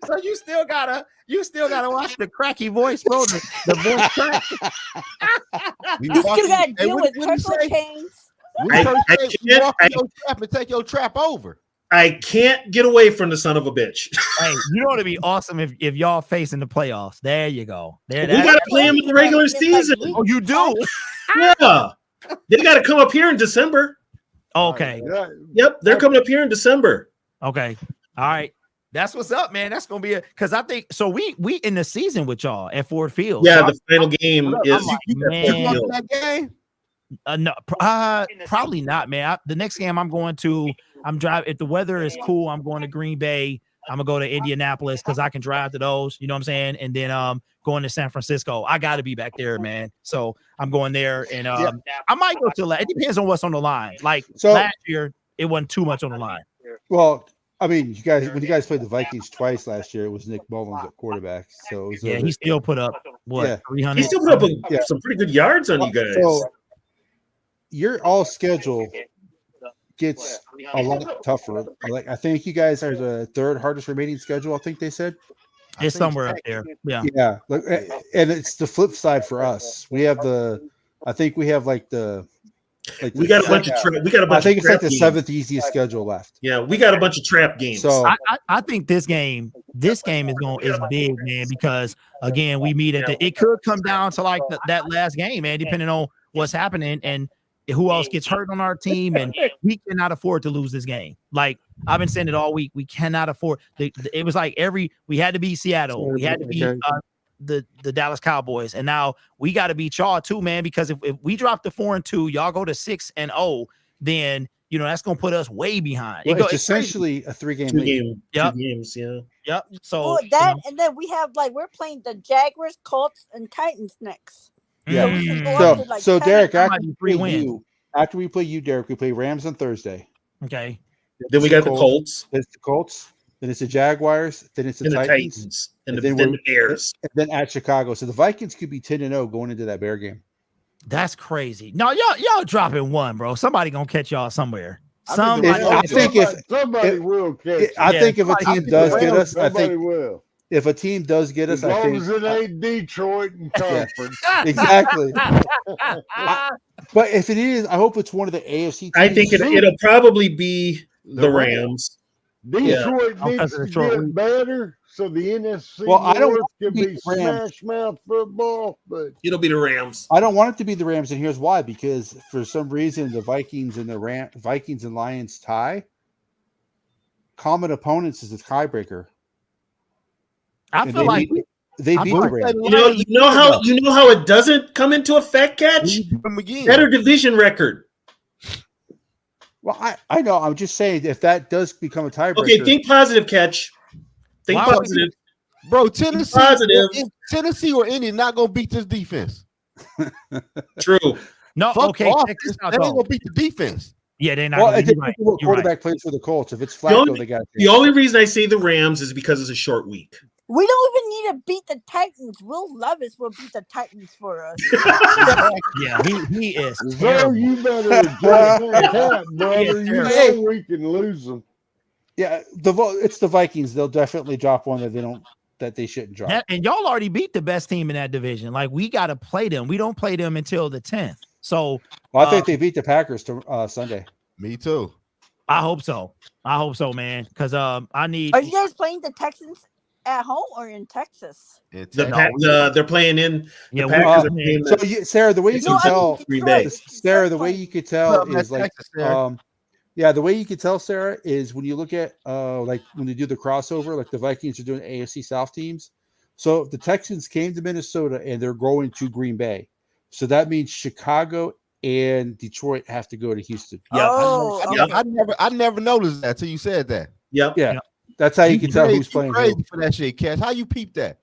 So you still gotta watch the cracky voice, bro. The voice crack. You still gotta deal with turtle chains. Take your trap over. I can't get away from the son of a bitch. Hey, you know it'd be awesome if y'all facing the playoffs. There you go. We gotta play him in the regular season. Oh, you do? Yeah. They gotta come up here in December. Okay. Yep, they're coming up here in December. Okay. All right. That's what's up, man. That's gonna be because I think so. We in the season with y'all at Ford Field. Yeah, so the final game is man. That game? No, probably not, man. The next game I'm going to, I'm driving. If the weather is cool, I'm going to Green Bay. I'm gonna go to Indianapolis because I can drive to those. You know what I'm saying? And then going to San Francisco. I got to be back there, man. So I'm going there, and I might go to. It depends on what's on the line. Like last year, it wasn't too much on the line. Well, I mean, when you guys played the Vikings twice last year, it was Nick Mullins at quarterback. So it was he still put up 300. He still put up some pretty good yards on you guys. So your all schedule gets a lot tougher. Like I think you guys are the third hardest remaining schedule. I think they said it's somewhere up there. Yeah. Look, and it's the flip side for us. We have I think we have like we got a bunch of I think it's like the seventh easiest schedule left. Yeah, we got a bunch of trap games. So I think this game is big, man, because again we meet at it could come down to like that last game, man, depending on what's happening and who else gets hurt on our team, and we cannot afford to lose this game. Like I've been saying it all week, we cannot afford. It was like we had to beat Seattle, we had to beat the Dallas Cowboys, and now we got to beat y'all too, man. Because if we drop to 4-2, y'all go to 6-0, then that's gonna put us way behind. Well, it's essentially a 3-game league. Two games, yeah. Yep. So and then we have we're playing the Jaguars, Colts, and Titans next. Yeah. So Derek, after we play you, Derek, we play Rams on Thursday. Okay. Then we got the Colts. It's the Colts. Then it's the Jaguars. Then it's the Titans. And then the Bears. And then at Chicago. So the Vikings could be 10-0 going into that Bear game. That's crazy. No, y'all dropping one, bro. Somebody gonna catch y'all somewhere. Somebody will catch. I think if a team does get us, somebody will. If a team does get us, I think as long as it ain't Detroit and conference. Exactly. But if it is, I hope it's one of the AFC teams. I think it'll probably be the Rams. Detroit needs to get better so the NFC North can be smash mouth football, but it'll be the Rams. I don't want it to be the Rams, and here's why: because for some reason the Vikings and Lions tie. Common opponents is a tiebreaker. I feel like they beat the Rams. You know how it doesn't come into effect, Catch? Better division record. Well, I know. I'm just saying if that does become a tiebreaker. Okay, think positive, Catch. Think positive. Bro, Tennessee or Indy not gonna beat this defense. True. No, okay. They ain't gonna beat the defense. Yeah, they're not. Well, it depends on what quarterback plays for the Colts. If it's Flacco, they got the only reason I say the Rams is because it's a short week. We don't even need to beat the Titans. Will Levis will beat the Titans for us. Yeah, he is. So you better drop that hat, brother. You know we can lose them. Yeah, it's the Vikings. They'll definitely drop one that they shouldn't drop. And y'all already beat the best team in that division. Like we got to play them. We don't play them until the 10th. So I think they beat the Packers Sunday. Me too. I hope so. Man. Because I need. Are you guys playing the Texans? at home or in Texas? They're playing in. Yeah, the Packers are playing so Sarah, the way you can tell, Green Bay. Sarah, the way you could tell is like, Texas, Sarah. yeah, the way you could tell, Sarah, is when you look at like when they do the crossover, like the Vikings are doing AFC South teams. So if the Texans came to Minnesota and they're going to Green Bay, so that means Chicago and Detroit have to go to Houston. Yeah, I never noticed that till you said that. Yep. Yeah, that's how you can tell who's playing. Crazy for that shit, Cash. How you peep that?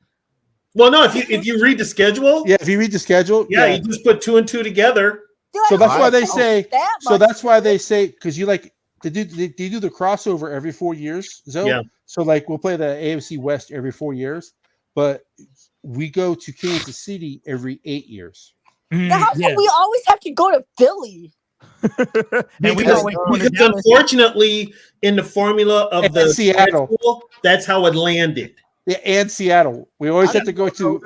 Well, no, if you read the schedule, yeah, if you read the schedule, you just put 2 and 2 together. So that's why they say. So that's why they say, because you like they do the crossover every 4 years. Yeah. So like we'll play the AFC West every 4 years, but we go to Kansas City every 8 years. How come we always have to go to Philly? because unfortunately, in the formula of the Seattle, schedule, that's how it landed. Yeah, and Seattle. We always have to go to.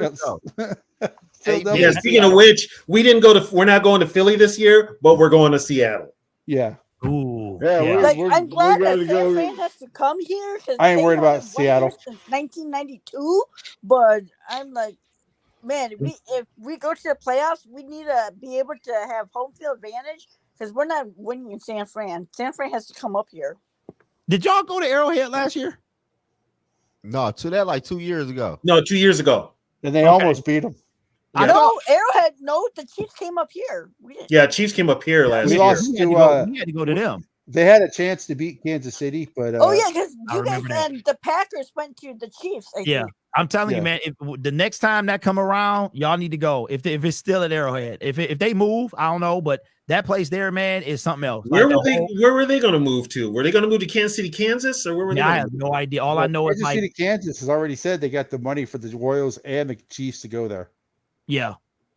Yeah, speaking of which, we're not going to Philly this year, but we're going to Seattle. Yeah. Ooh. Yeah. Like, I'm glad that San Fran has to come here because I ain't worried about Seattle since 1992. But I'm like, man, if we go to the playoffs, we need to be able to have home field advantage because we're not winning in San Fran. San Fran has to come up here. Did y'all go to Arrowhead last year? No, to that like 2 years ago. No, 2 years ago. And they almost beat them. I know Arrowhead. No, the Chiefs came up here. Yeah, Chiefs came up here last year. We had to go to them. They had a chance to beat Kansas City, but because you guys and the Packers went to the Chiefs. I think. I'm telling you, man. If the next time that come around, y'all need to go. If it's still at Arrowhead, if they move, I don't know, but that place there, man, is something else. Where were they going to move to? Were they going to move to Kansas City, Kansas, or where were they? I have no idea. All I know is Kansas City, Kansas has already said they got the money for the Royals and the Chiefs to go there. Yeah.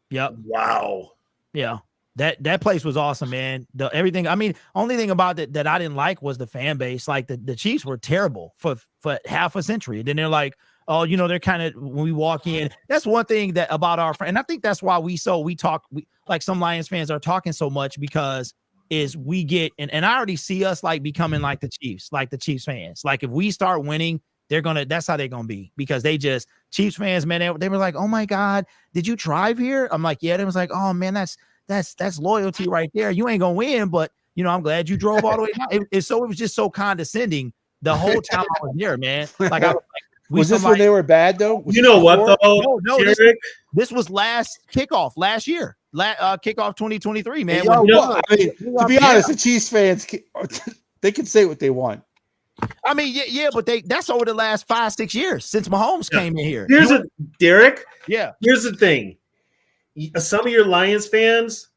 Yep. Wow. Yeah. That place was awesome, man. Everything. I mean, only thing about it that I didn't like was the fan base. Like the Chiefs were terrible for half a century. And then they're like, oh, they're kind of when we walk in. That's one thing that about our friend. And I think that's why we talk like some Lions fans are talking so much because is we get and I already see us like becoming like the Chiefs fans. Like if we start winning, that's how they're gonna be because they just Chiefs fans, man. They were like, oh my God, did you drive here? I'm like, yeah. They was like, oh man, that's loyalty right there. You ain't gonna win, but I'm glad you drove all the way down. It was just so condescending the whole time I was there, man. Like I was like, was this when they were bad though? You know what though? No, this was last kickoff last year. Kickoff 2023, man. To be honest, the Chiefs fans they can say what they want. I mean, but that's over the last 5-6 years since Mahomes came in here. Derek. Yeah. Here's the thing. Some of your Lions fans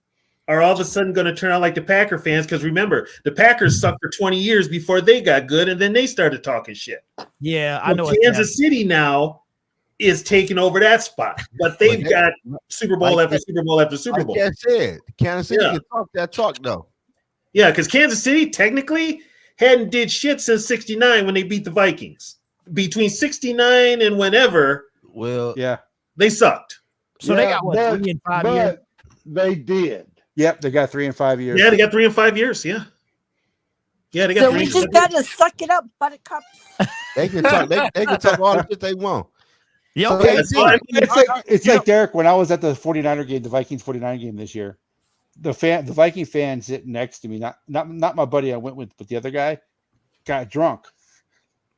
are all of a sudden going to turn out like the Packer fans because remember, the Packers sucked for 20 years before they got good, and then they started talking shit. Yeah, I know. Kansas City now is taking over that spot, but they've got Super Bowl after Super Bowl after Super Bowl. Like I said, Kansas City can talk that talk though. Yeah, because Kansas City technically hadn't did shit since '69 when they beat the Vikings. Between '69 and whenever, they sucked. So they got 3 and 5 years. They did. Yep, they got 3 and 5 years. Yeah, they got 3 and 5 years. Yeah, they got. So we just got to suck it up, buttercup. They can talk. They can talk all the shit they want. Yeah, okay. It's like Derek when I was at the 49er game, the Vikings 49 game this year. The Viking fan sitting next to me, not my buddy I went with, but the other guy got drunk.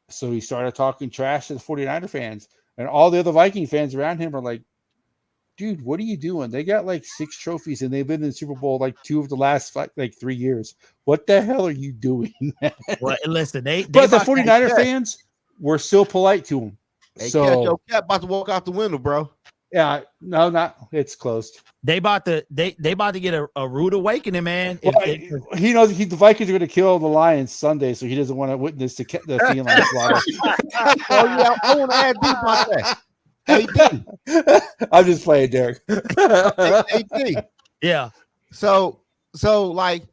So he started talking trash to the 49er fans, and all the other Viking fans around him are like, dude, what are you doing? They got like 6 trophies and they've been in the Super Bowl like 2 of the last like 3 years. What the hell are you doing? Well, listen, but the 49er fans were still polite to him. Hey, so your cat about to walk out the window, bro. Yeah, no, not it's closed. They about to get a rude awakening, man. Well, he knows the Vikings are going to kill the Lions Sunday, so he doesn't want to witness the feline slaughter. Oh yeah, I want to add deep about that. AD. I'm just playing, Derek. AD. Yeah. So like,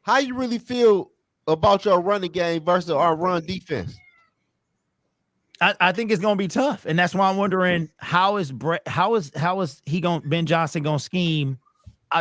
how you really feel about your running game versus our run defense? I think it's gonna be tough, and that's why I'm wondering how is Ben Johnson gonna scheme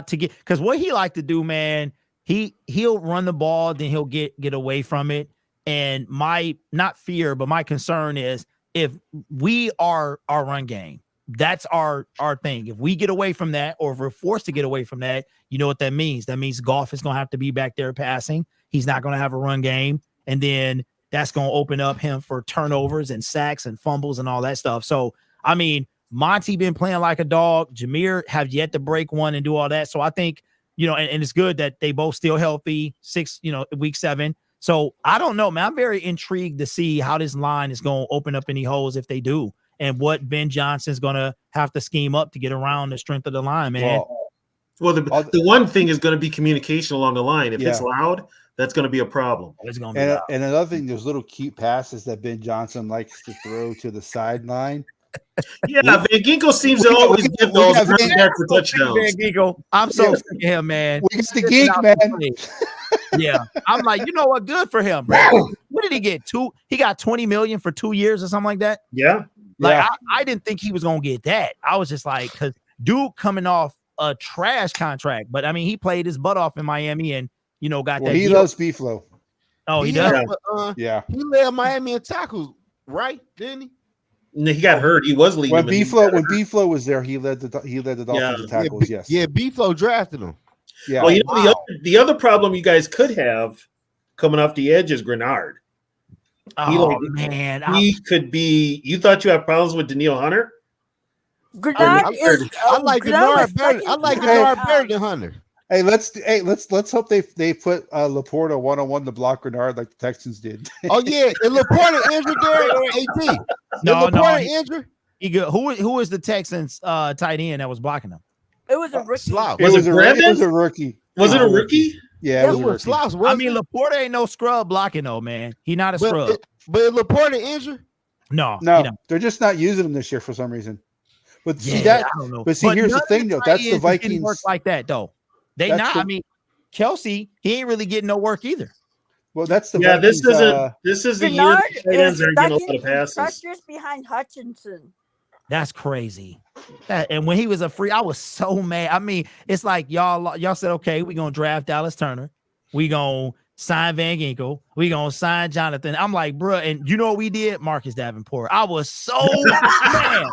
to get, because what he like to do, man, he'll run the ball, then he'll get away from it. And my not fear, but my concern is if we are our run game, that's our thing. If we get away from that, or if we're forced to get away from that, you know what that means? That means Goff is going to have to be back there passing. He's not going to have a run game. And then that's going to open up him for turnovers and sacks and fumbles and all that stuff. So, I mean, Monty been playing like a dog. Jameer have yet to break one and do all that. So I think, and it's good that they both still healthy, week 7. So I don't know, man. I'm very intrigued to see how this line is going to open up any holes if they do, and what Ben Johnson's going to have to scheme up to get around the strength of the line, man. Well, the one thing is going to be communication along the line. If it's loud, that's going to be a problem. It's going to be loud. And another thing, there's little cute passes that Ben Johnson likes to throw to the sideline. Yeah, Van Ginkel seems to always get those running back for touchdowns. Van Ginkel, I'm so sick of him, man. We get the geek, man. Yeah, I'm like, you know what? Good for him, bro. What did he get? He got $20 million for 2 years or something like that. Yeah, like I didn't think he was gonna get that. I was just like, because dude coming off a trash contract, but I mean, he played his butt off in Miami, and got that. He loves B-Flow. Oh, he does. Yeah, he led Miami in tackles, right? Didn't he? No, he got hurt. He was leading. When B-Flow was there, he led the Dolphins in tackles. Yes. Yeah, B-Flow drafted him. Yeah. Well, the other problem you guys could have coming off the edge is Grenard. Man, he could be. You thought you had problems with Daniil Hunter? Grenard I like Grenard better. I like Grenard better than Hunter. Hey, let's hope they put Laporta 1-on-1 to block Grenard like the Texans did. Oh yeah, and Laporta injured there. AT. No, injured. He good. Who is the Texans tight end that was blocking him? It was a rookie. It was a rookie. Was it a rookie? Yeah, it was a rookie. I mean, Laporta ain't no scrub blocking though, man. He not a scrub. But Laporta injured? No, they're just not using him this year for some reason. But I don't know. But here's the thing though. That's the Vikings work like that though. I mean, Kelsey, he ain't really getting no work either. Well, that's the Vikings. This is the year the ends are getting a lot of passes. Pressures behind Hutchinson. That's crazy. And when he was a free, I was so mad. I mean, it's like y'all said, okay, we're gonna draft Dallas Turner, we gonna sign Van Ginkel, we gonna sign Jonathan. I'm like, bro, and you know what we did? Marcus Davenport. I was so mad.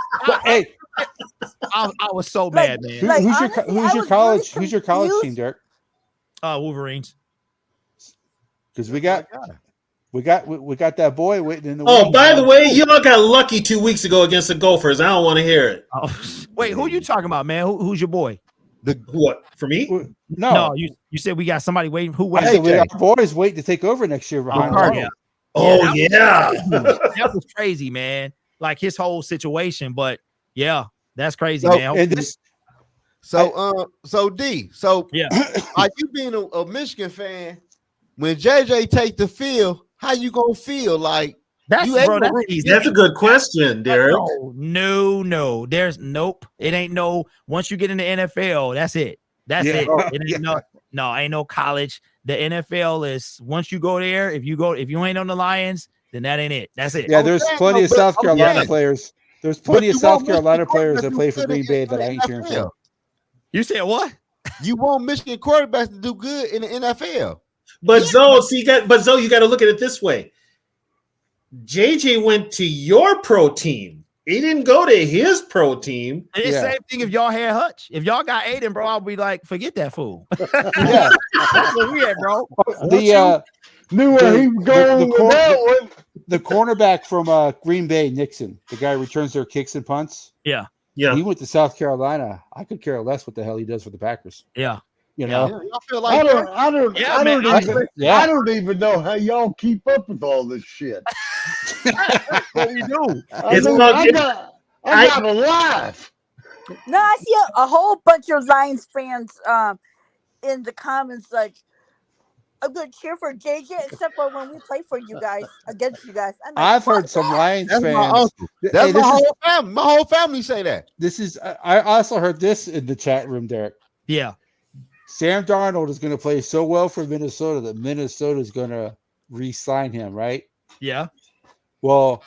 I was so mad, man. Who's your college team, Derek? Wolverines. Because we got that boy waiting in the. Oh, by the way, you all got lucky 2 weeks ago against the Gophers. I don't want to hear it. Oh, wait, who you talking about, man? Who's your boy? What for me? No, you said we got somebody waiting. Who waiting? Hey, our boys waiting to take over next year behind. That was crazy, man. Like his whole situation, but yeah, that's crazy, man. So D, are you being a Michigan fan? When JJ take the field, how you gonna feel? Like that's a good question, Derek. No. There's nope. It ain't no. Once you get in the NFL, that's it. That's it. It ain't ain't no college. The NFL is once you go there. If you ain't on the Lions, then that ain't it. That's it. Yeah, there's plenty of South Carolina players. There's plenty of South Carolina players that play for Green Bay that I ain't cheering for. You said what? You want Michigan quarterbacks to do good in the NFL. But Zoe, you got to look at it this way. JJ went to your pro team. He didn't go to his pro team. It's the same thing if y'all had Hutch. If y'all got Aiden, bro, I'll be like, forget that fool. Yeah. That's what we had, bro. Knew where he was going with that one. The cornerback from Green Bay, Nixon, the guy who returns their kicks and punts. Yeah. He went to South Carolina. I could care less what the hell he does for the Packers. Yeah. You know, I feel like I don't even know how y'all keep up with all this shit. What we do? I got a life. No, I see a whole bunch of Lions fans in the comments like, I'm going to cheer for JJ except for when we play for you guys, against you guys. Like, I've heard some Lions fans. That's my whole family. My whole family say that. This is. I also heard this in the chat room, Derek. Yeah. Sam Darnold is going to play so well for Minnesota that Minnesota is going to re-sign him, right? Yeah. Well,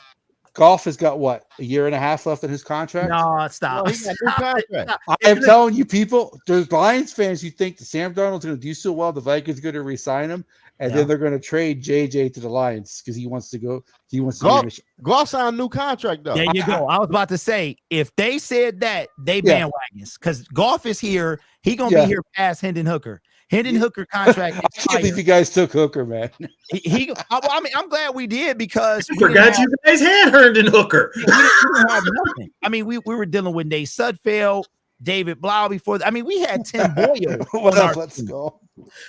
Golf has got what, a year and a half left in his contract? No, stop. No, he got a new contract. I'm telling you, people, there's Lions fans who think that Sam Darnold's going to do so well, the Vikings are going to re-sign him, and then they're going to trade JJ to the Lions because he wants to go. He wants to Golf signed a new contract though. There you go. I was about to say, if they said that, they bandwagons because Golf is here. He gonna be here past Hendon Hooker. Hendon Hooker contract. I can't believe you guys took Hooker, man. I mean, I'm glad we did because I forgot you guys had Herndon Hooker. We didn't have nothing. I mean, we were dealing with Nate Sudfeld, David Blau before. I mean, we had Tim Boyle. Let's go.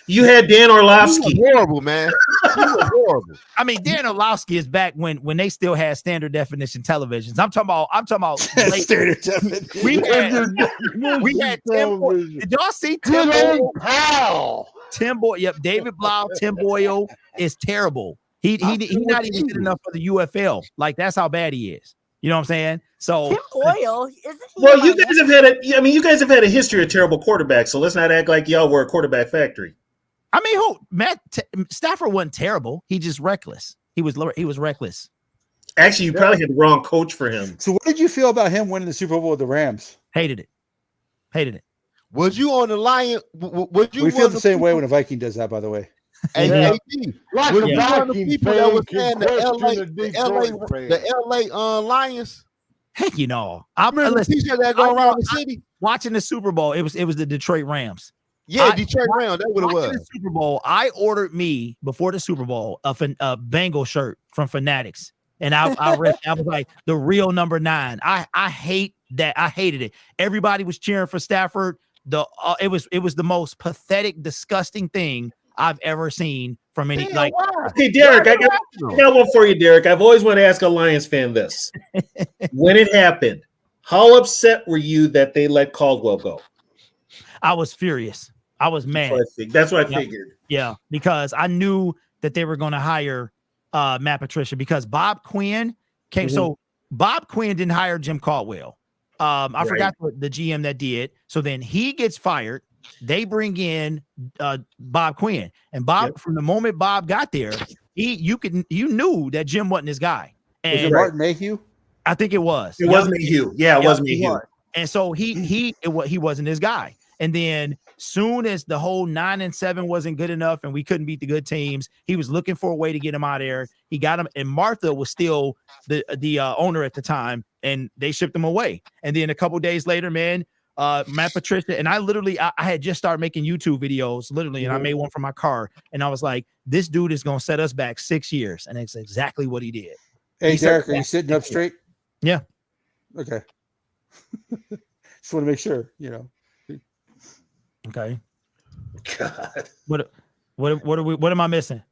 You had Dan Orlovsky. Horrible, man. You were horrible. I mean, Dan Orlovsky is back when they still had standard definition televisions. I'm talking about standard definition. We had Tim Boyle. Did y'all see Tim Boyle? Tim Boyle. Yep, David Blau. Tim Boyle is terrible. He's not even good enough for the UFL. Like that's how bad he is. You know what I'm saying? So Tim Boyle, isn't he? Well, you guys have had a history of terrible quarterbacks, so let's not act like y'all were a quarterback factory. I mean, Stafford wasn't terrible. He just reckless. He was reckless. Actually, you probably had the wrong coach for him. So, what did you feel about him winning the Super Bowl with the Rams? Hated it. Was you on the Lion? We feel the same way when a Viking does that, by the way. And Like was a you one of the Viking people that was fan saying can question the LA Lions? Heck, you know, Remember the t-shirt that go around the city? Watching the Super Bowl, it was the Detroit Rams. Yeah, Detroit Rams. That's what it was. The Super Bowl. I ordered me before the Super Bowl a Bengal shirt from Fanatics, and I was like the real number 9. I hate that. I hated it. Everybody was cheering for Stafford. It was the most pathetic, disgusting thing I've ever seen from any. Hey, Derek, I got one for you, Derek. I've always wanted to ask a Lions fan this: when it happened, how upset were you that they let Caldwell go? I was furious. I was mad. That's what I figured. Yeah, because I knew that they were going to hire Matt Patricia because Bob Quinn came. Mm-hmm. So Bob Quinn didn't hire Jim Caldwell. I forgot the GM that did. So then he gets fired. They bring in Bob Quinn, and Bob. From the moment Bob got there, you knew that Jim wasn't his guy. And was it Martin Mayhew? I think it was. It was Mayhew. Yeah, it was Mayhew. And so he wasn't his guy. And then soon as the whole 9-7 wasn't good enough and we couldn't beat the good teams, he was looking for a way to get him out of there. He got him, and Martha was still the owner at the time, and they shipped him away. And then a couple days later, man, Matt Patricia and I had just started making YouTube videos, literally, and I made one for my car, and I was like, this dude is gonna set us back 6 years, and it's exactly what he did. Hey, Derek, are you sitting up straight? Yeah. Okay. Just want to make sure, you know. Okay. God. What am I missing?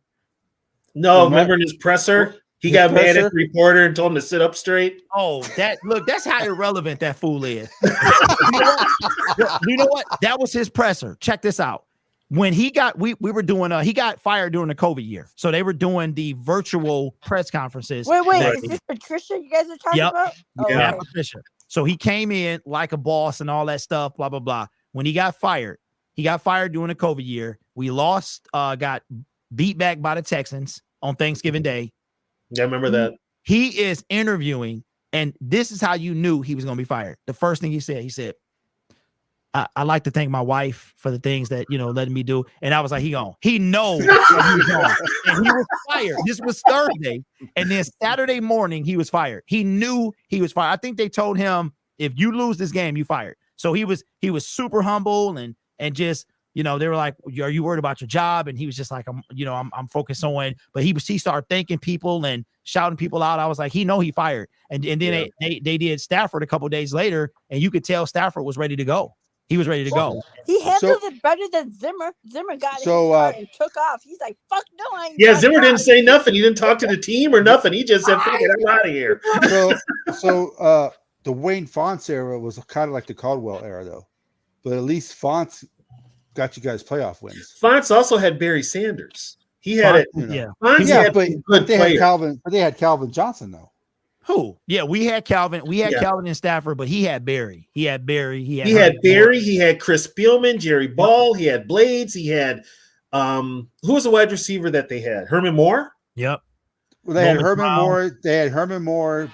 No, remember in his presser? He got mad at the reporter and told him to sit up straight. Oh, that's how irrelevant that fool is. You know what? That was his presser. Check this out. When he got, we were doing, he got fired during the COVID year. So they were doing the virtual press conferences. Wait, is this Patricia you guys are talking about? Oh, yeah, Patricia. So he came in like a boss and all that stuff, blah, blah, blah. When he got fired during the COVID year. We lost, got beat back by the Texans on Thanksgiving Day. Yeah, I remember that. He is interviewing, and this is how you knew he was going to be fired. The first thing he said, I like to thank my wife for the things that, letting me do. And I was like, he knows he was gone. And he was fired. This was Thursday. And then Saturday morning, he was fired. He knew he was fired. I think they told him, if you lose this game, you fired. So he was super humble and just, they were like, are you worried about your job? And he was just like, I'm focused on, but he started thanking people and shouting people out. I was like, he fired. And then they did Stafford a couple of days later, and you could tell Stafford was ready to go. He was ready to go. He handled it better than Zimmer. Zimmer got it and took off. He's like, fuck no, I ain't. Yeah, Zimmer didn't say nothing. He didn't talk to the team or nothing. He just said, fuck it, I'm out of here. So the Wayne Fonts era was kind of like the Caldwell era, though. But at least Fonts got you guys playoff wins. Fonts also had Barry Sanders. He had it. Fonts had but they had Calvin Johnson, though. Who? Yeah, we had Calvin. We had Calvin and Stafford, but he had Barry. He had Barry. He had Chris Spielman, Jerry Ball. He had Blades. He had who was the wide receiver that they had? Herman Moore. Yep. Well, they had Herman Moore. They had Herman Moore,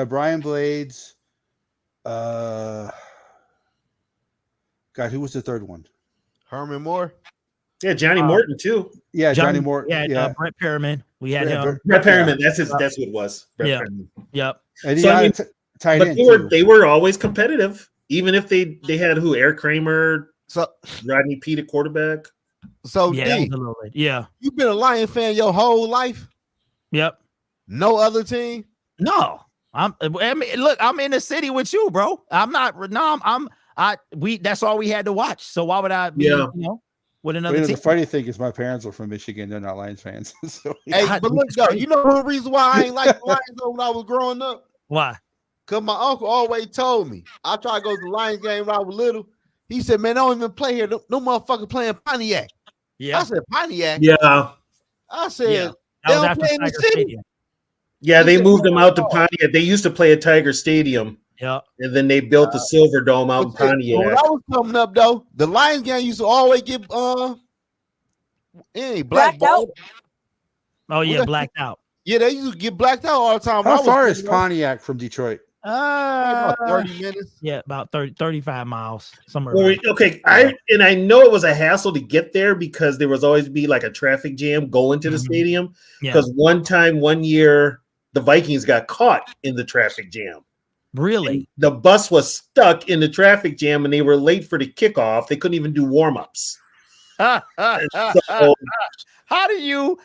Brian Blades. God, who was the third one? Herman Moore. Yeah, Johnny Morton too. Yeah, Johnny Moore. Yeah, Brett Perriman. We had him. Brett Perriman. That's what it was. Brett Perriman. Yep. And so, I mean, tight but end they were always competitive, even if they had Eric Kramer, so Rodney Peete at quarterback. So yeah, D, you've been a Lion fan your whole life. Yep. No other team. No, I mean, look, I'm in the city with you, bro. I'm not. No, that's all we had to watch. So why would I be, with another team? The funny thing is my parents are from Michigan. They're not Lions fans. So, hey, but look, though, you know one reason why I ain't like the Lions when I was growing up? Why? Because my uncle always told me. I tried to go to the Lions game when I was little. He said, man, I don't even play here. No motherfucker playing Pontiac. Yeah. I said, Pontiac? Yeah. I said, they don't play in the city. Stadium. Yeah, they moved them out to Pontiac. They used to play at Tiger Stadium. Yeah. And then they built the Silver Dome out in Pontiac. When I was coming up, though, the Lions game used to always get blacked out. Oh, yeah, blacked out. Yeah, they used to get blacked out all the time. How far is Pontiac from Detroit? About 30 minutes. Yeah, about 35 miles. Somewhere. Okay, I know it was a hassle to get there because there was always be like a traffic jam going to the stadium. Because one year, the Vikings got caught in the traffic jam. Really? And the bus was stuck in the traffic jam and they were late for the kickoff. They couldn't even do warm-ups. So, how do you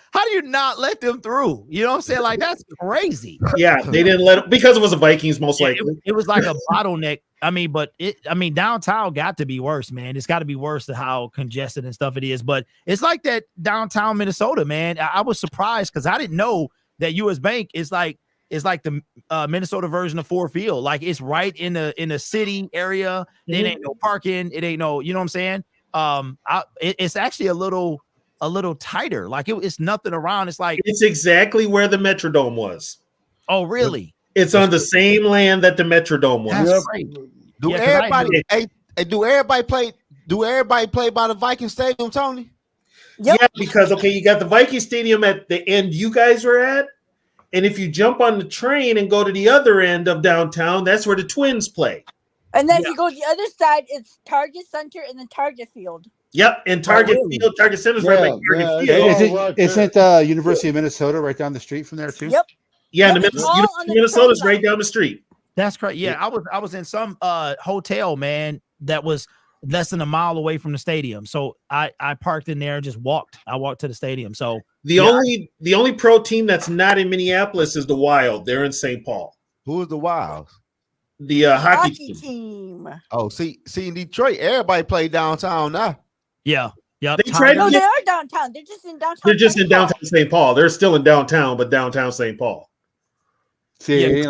not let them through? You know what I'm saying? Like, that's crazy. Yeah, they didn't let it because it was the Vikings, most likely. It was like a bottleneck. I mean, downtown got to be worse, man. It's got to be worse than how congested and stuff it is. But it's like that downtown Minnesota, man. I was surprised because I didn't know that US Bank is like the Minnesota version of Ford Field. Like, it's right in the city area. It ain't no parking. It ain't no, you know what I'm saying? It's actually a little tighter. Like it's nothing around. It's like it's exactly where the Metrodome was. Oh, really? It's on the same land that the Metrodome was. That's great. Do everybody play by the Viking Stadium, Tony? Yep. Yeah, because you got the Viking Stadium at the end you guys were at, and if you jump on the train and go to the other end of downtown, that's where the Twins play. And then if you go to the other side, it's Target Center and then Target Field. Yep, and Target Field, Target Center is right by Target Field. Isn't University of Minnesota right down the street from there too? Yep. Yeah, Minnesota is right down the street. That's correct. Yeah, I was in some hotel, man, that was less than a mile away from the stadium. So I parked in there and just walked. I walked to the stadium. So the only pro team that's not in Minneapolis is the Wild. They're in St. Paul. Who is the Wilds? The hockey team. Oh, see in Detroit, everybody play downtown now. Yeah. Yeah. They are downtown. They're just in downtown. They're just in downtown St. Paul. They're still in downtown, but downtown St. Paul. See,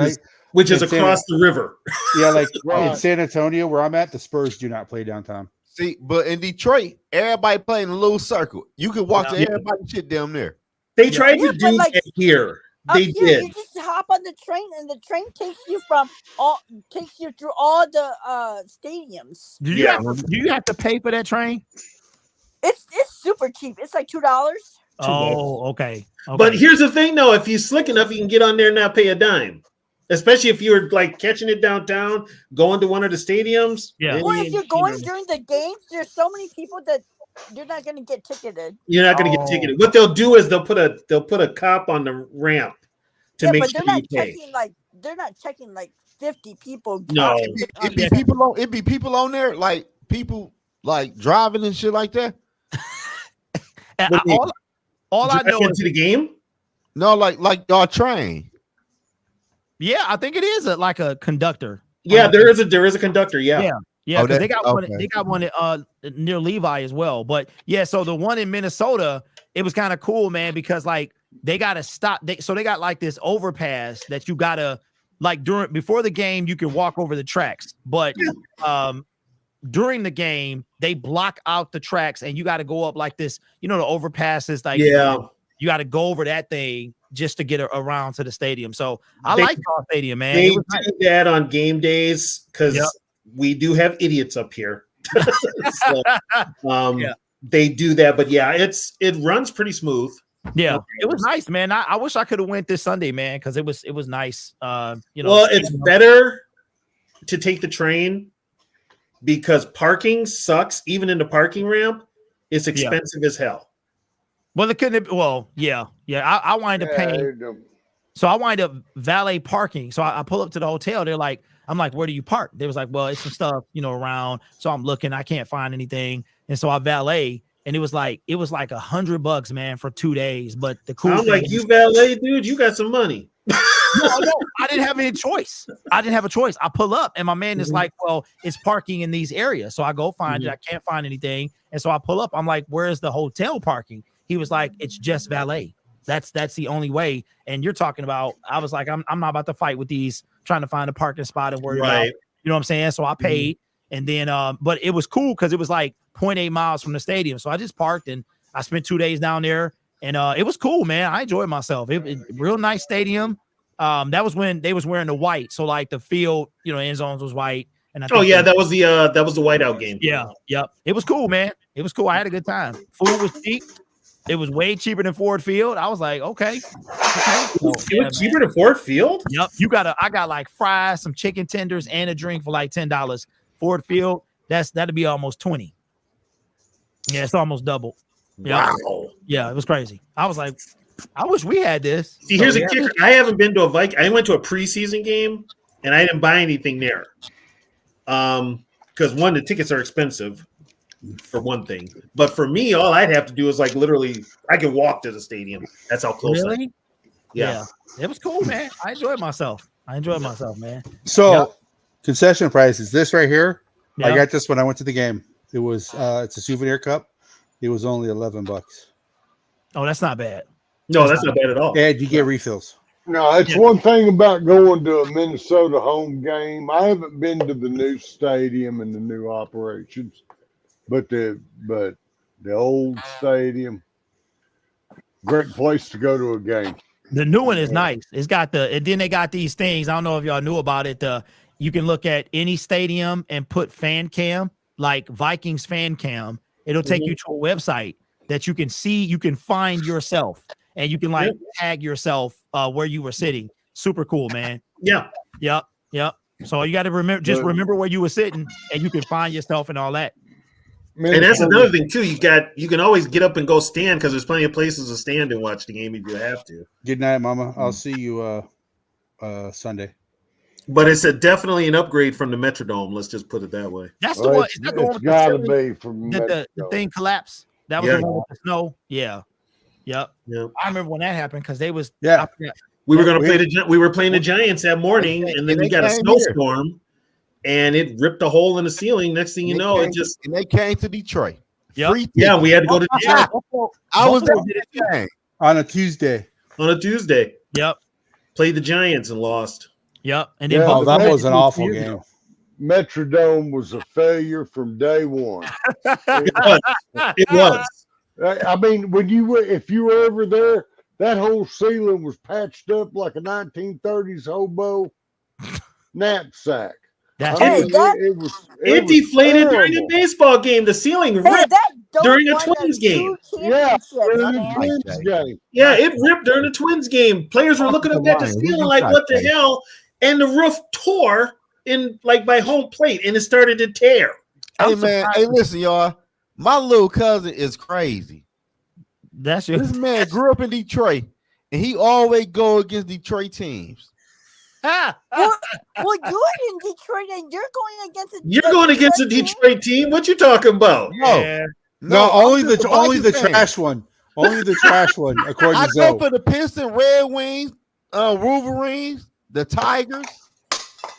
which is across the river. Yeah, like in San Antonio, where I'm at, the Spurs do not play downtown. See, but in Detroit, everybody playing a little circle. You can walk to everybody's shit down there. They tried to do that here. They did. You just hop on the train, and the train takes you through all the stadiums. Do you have to pay for that train? It's super cheap. It's like $2. Oh, okay. But here's the thing, though: if you're slick enough, you can get on there and not pay a dime. Especially if you're like catching it downtown, going to one of the stadiums. Yeah. Or if you're going during the games, there's so many people that you're not going to get ticketed. You're not going to get ticketed. What they'll do is they'll put a cop on the ramp to make sure you pay. They're not checking like 50 people. No, it'd be people on there, like people like driving and shit like that. all I know is to the game. No, like our train. Yeah, I think it is like a conductor. Yeah, there is a conductor. Yeah. Yeah, because they got one. They got one near Levi as well. But yeah, so the one in Minnesota, it was kind of cool, man, because like they got to stop. So they got like this overpass that you gotta like before the game you can walk over the tracks, but during the game they block out the tracks and you got to go up like this. You know the overpasses, like you got to go over that thing just to get around to the stadium. So I like our stadium, man. They do that on game days because we do have idiots up here. So, they do that, but yeah, it runs pretty smooth. Yeah, it was nice, man. I wish I could have went this Sunday, man, because it was nice. Well, it's better to take the train because parking sucks. Even in the parking ramp, it's expensive as hell. Well, it couldn't. Yeah. I wind up paying. So I wind up valet parking. So I pull up to the hotel. I'm like, where do you park? They was like, well, it's some stuff, around. So I'm looking, I can't find anything. And so I valet, and it was like $100, man, for 2 days. But the cool I'm like, you valet, dude, you got some money. No, I didn't have any choice. I didn't have a choice. I pull up and my man is like, well, it's parking in these areas. So I go find it. I can't find anything. And so I pull up. I'm like, where's the hotel parking? He was like, it's just valet. That's the only way. And you're talking about, I was like, I'm not about to fight with these trying to find a parking spot and worry about, you know what I'm saying? So I paid. And then, but it was cool because it was like 0.8 miles from the stadium. So I just parked and I spent 2 days down there. And it was cool, man. I enjoyed myself. It real nice stadium. That was when they was wearing the white. So like the field, end zones was white. And that was the whiteout game. Yeah, yep. It was cool, man. It was cool. I had a good time. Food was cheap. It was way cheaper than Ford Field. I was like, okay. It was cheaper than Ford Field? Yep. I got like fries, some chicken tenders, and a drink for like $10. Ford Field, that'd be almost 20. Yeah, it's almost double. Yep. Wow. Yeah, it was crazy. I was like, I wish we had this. See, here's a kicker. I haven't been to a Viking. I went to a preseason game and I didn't buy anything there. Because one, the tickets are expensive. For one thing, but for me, all I'd have to do is like literally, I could walk to the stadium. That's how close. Really? Yeah, it was cool, man. I enjoyed myself, man. So, concession prices. This right here, I got this when I went to the game. It was it's a souvenir cup. It was only $11. Oh, that's not bad. No, that's not bad at all. And you get refills. No, it's one thing about going to a Minnesota home game. I haven't been to the new stadium and the new operations. But the old stadium, great place to go to a game. The new one is nice. It's got and then they got these things. I don't know if y'all knew about it. You can look at any stadium and put fan cam, like Vikings fan cam. It'll take you to a website that you can see. You can find yourself, and you can like tag yourself where you were sitting. Super cool, man. Yeah. Yep. So you got to remember where you were sitting, and you can find yourself and all that. And that's another thing too. You can always get up and go stand because there's plenty of places to stand and watch the game if you have to. Good night, Mama. I'll see you Sunday. But it's definitely an upgrade from the Metrodome. Let's just put it that way. That's the one. It's got to be from the thing collapsed. That was the one with the snow. Yeah. Yep. I remember when that happened because they was we were going to we were playing the Giants that morning, and then we got a snowstorm. And it ripped a hole in the ceiling. Next thing you know, and they came to Detroit. Yep. Yeah, we had to go to Detroit. I was there on a Tuesday. Yep. Played the Giants and lost. Yep. And then that was an awful game. Metrodome was a failure from day one. It was. I mean, if you were ever there, that whole ceiling was patched up like a 1930s hobo knapsack. It deflated during a baseball game. The ceiling ripped during a Twins game. Yeah, during the Twins game. Yeah, it ripped during the Twins game. Players were looking up at the ceiling like, what the hell? And the roof tore by home plate, and it started to tear. Hey, man. Hey, listen, y'all. My little cousin is crazy. This man grew up in Detroit, and he always go against Detroit teams. Well, you're in Detroit and you're going against a Detroit team. What you talking about? No, only the trash one. Only the trash one, according to Zoe. I go for the Pistons, Red Wings, Wolverines, the Tigers.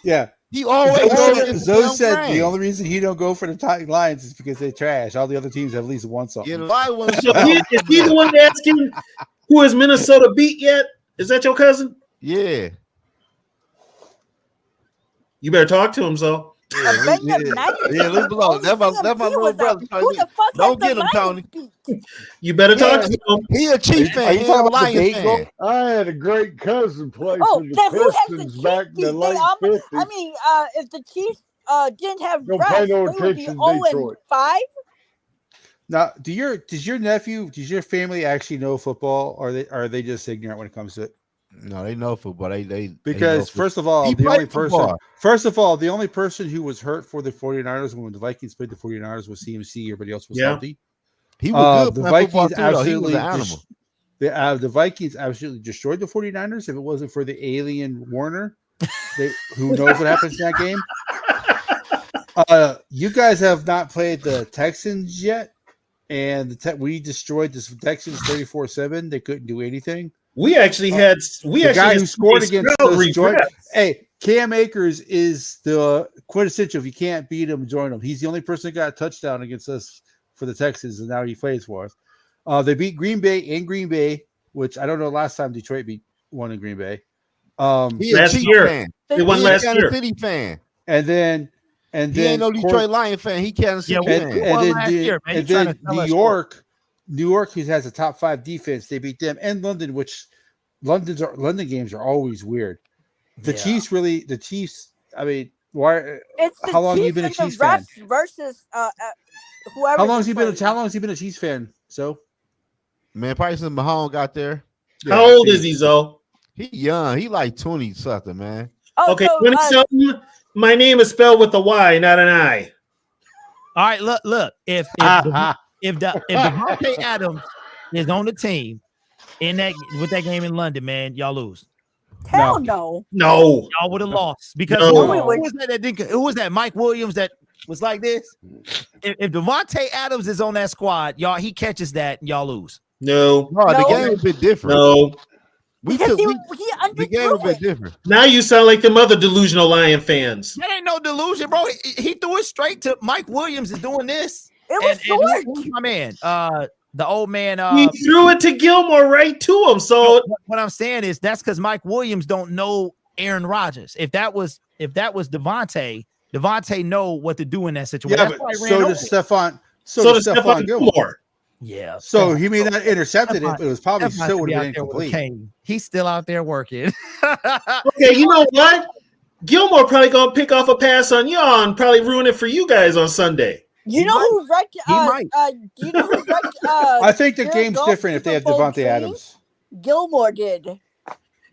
Yeah. He always Zoe said the only reason he don't go for the Lions is because they trash. All the other teams have at least won something. Is he the one asking who has Minnesota beat yet? Is that your cousin? Yeah. You better talk to him, so. Yeah, leave alone. That's my little brother. Don't get him, Tony. You better talk to him. He a Chiefs fan. He's a Lions fan. I had a great cousin play for the Pistons back in the late 50s. I mean, if the Chiefs didn't have don't pay no attention to Detroit. 5. Now, does your family actually know football, or are they just ignorant when it comes to it? No, they know football. Because first of all, the only person who was hurt for the 49ers when the Vikings played the 49ers was CMC. Everybody else was healthy. He was good. The Vikings too, he was an animal. The Vikings absolutely destroyed the 49ers. If it wasn't for the alien Warner, who knows what happens in that game. You guys have not played the Texans yet, and we destroyed the Texans 34-7. They couldn't do anything. We actually had the guy who scored against us. Hey, Cam Akers is the quintessential. If you can't beat him, join him. He's the only person that got a touchdown against us for the Texans, and now he plays for us. They beat Green Bay in Green Bay, which I don't know last time Detroit beat one in Green Bay. Last year, they won last year. City fan, and then he ain't no Detroit Lion fan. He Kansas City fan. And then New York, who has a top 5 defense, they beat them, and London, which London games are always weird. The Chiefs. I mean, why? How long have you been a Chiefs fan? Versus whoever. How long has he been a Chiefs fan? So, man, probably since Mahomes got there. Yeah, how old is he, Zoe? He young. He like 20 something, man. Oh, okay, 20 something. My name is spelled with a Y, not an I. All right, look. If Devontae Adams is on the team with that game in London, man, y'all lose. Hell no. No. Y'all would have lost because who was that? Mike Williams that was like this? If Devontae Adams is on that squad, y'all, he catches that and y'all lose. No. The game is a bit different. No. He the game is a bit different. Now you sound like them other delusional Lion fans. That ain't no delusion, bro. He threw it straight to Mike Williams is doing this. It was short. Who's my man? The old man. He threw it to Gilmore right to him. So what I'm saying is that's because Mike Williams don't know Aaron Rodgers. If that was Devontae know what to do in that situation. Yeah, but so does Stephon. So does Stephon Gilmore. Yeah. So he may not have intercepted it, but it was probably still would have been incomplete. He's still out there working. Okay, you know what? Gilmore probably gonna pick off a pass on y'all and probably ruin it for you guys on Sunday. You know who wrecked? You know who wrecked? I think the game's different if they have Devontae Adams. Gilmore did.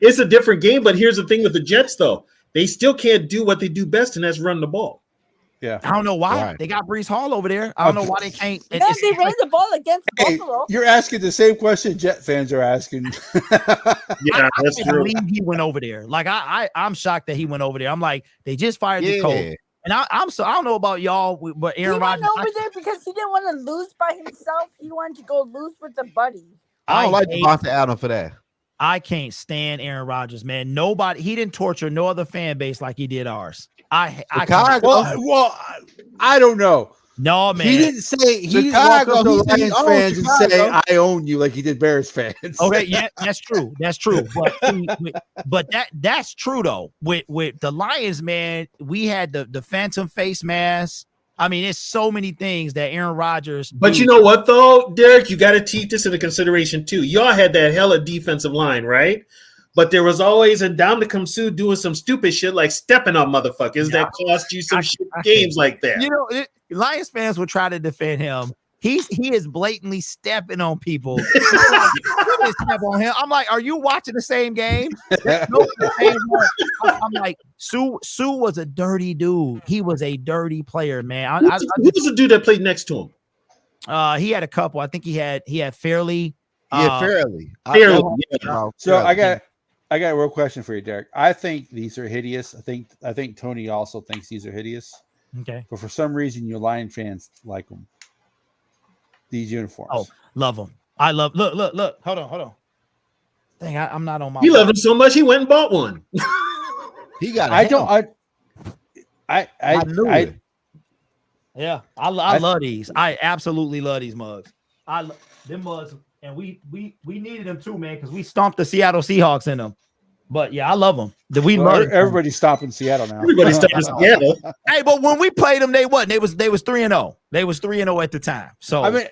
It's a different game, but here's the thing with the Jets, though. They still can't do what they do best, and that's run the ball. Yeah. I don't know why. Right. They got Breece Hall over there. I don't know why they can't. They ran the ball against Buffalo. You're asking the same question Jet fans are asking. Yeah, that's true. I believe he went over there. Like I'm shocked that he went over there. I'm like, they just fired the coach. And I don't know about y'all, but Aaron Rodgers went over there because he didn't want to lose by himself. He wanted to go lose with the buddy. I don't like Devontae Adams for that. I can't stand Aaron Rodgers, man. He didn't torture no other fan base like he did ours. I don't know. No, man. He didn't walk up to Lions fans and say, I own you like he did Bears fans. Okay, yeah, that's true. That's true. But that's true, though. With the Lions, man, we had the phantom face mask. I mean, it's so many things that Aaron Rodgers. But you know what, though, Derek? You got to take this into consideration, too. Y'all had that hella defensive line, right? But there was always a Ndamukong Suh doing some stupid shit like stepping on motherfuckers that cost you some games like that. You know, Lions fans would try to defend him. He is blatantly stepping on people. Step on him. I'm like, are you watching the same game? I'm like, Suh was a dirty dude. He was a dirty player, man. Who was the dude that played next to him? He had a couple. I think he had Fairley. Fairley. So I got a real question for you, Derek. I think these are hideous. I think Tony also thinks these are hideous. Okay. But for some reason, your Lion fans like them. These uniforms. Oh, love them. I love. Look. Hold on. Dang, I'm not on my. He loved them so much he went and bought one. He got. I knew it. Yeah, I love these. I absolutely love these mugs. Them mugs, and we needed them too, man, because we stomped the Seattle Seahawks in them. But yeah, I love them. Everybody's stopping Seattle now. Everybody's stopping Seattle. Hey, but when we played them, they wasn't. They was 3-0. They was 3-0 at the time. So I mean,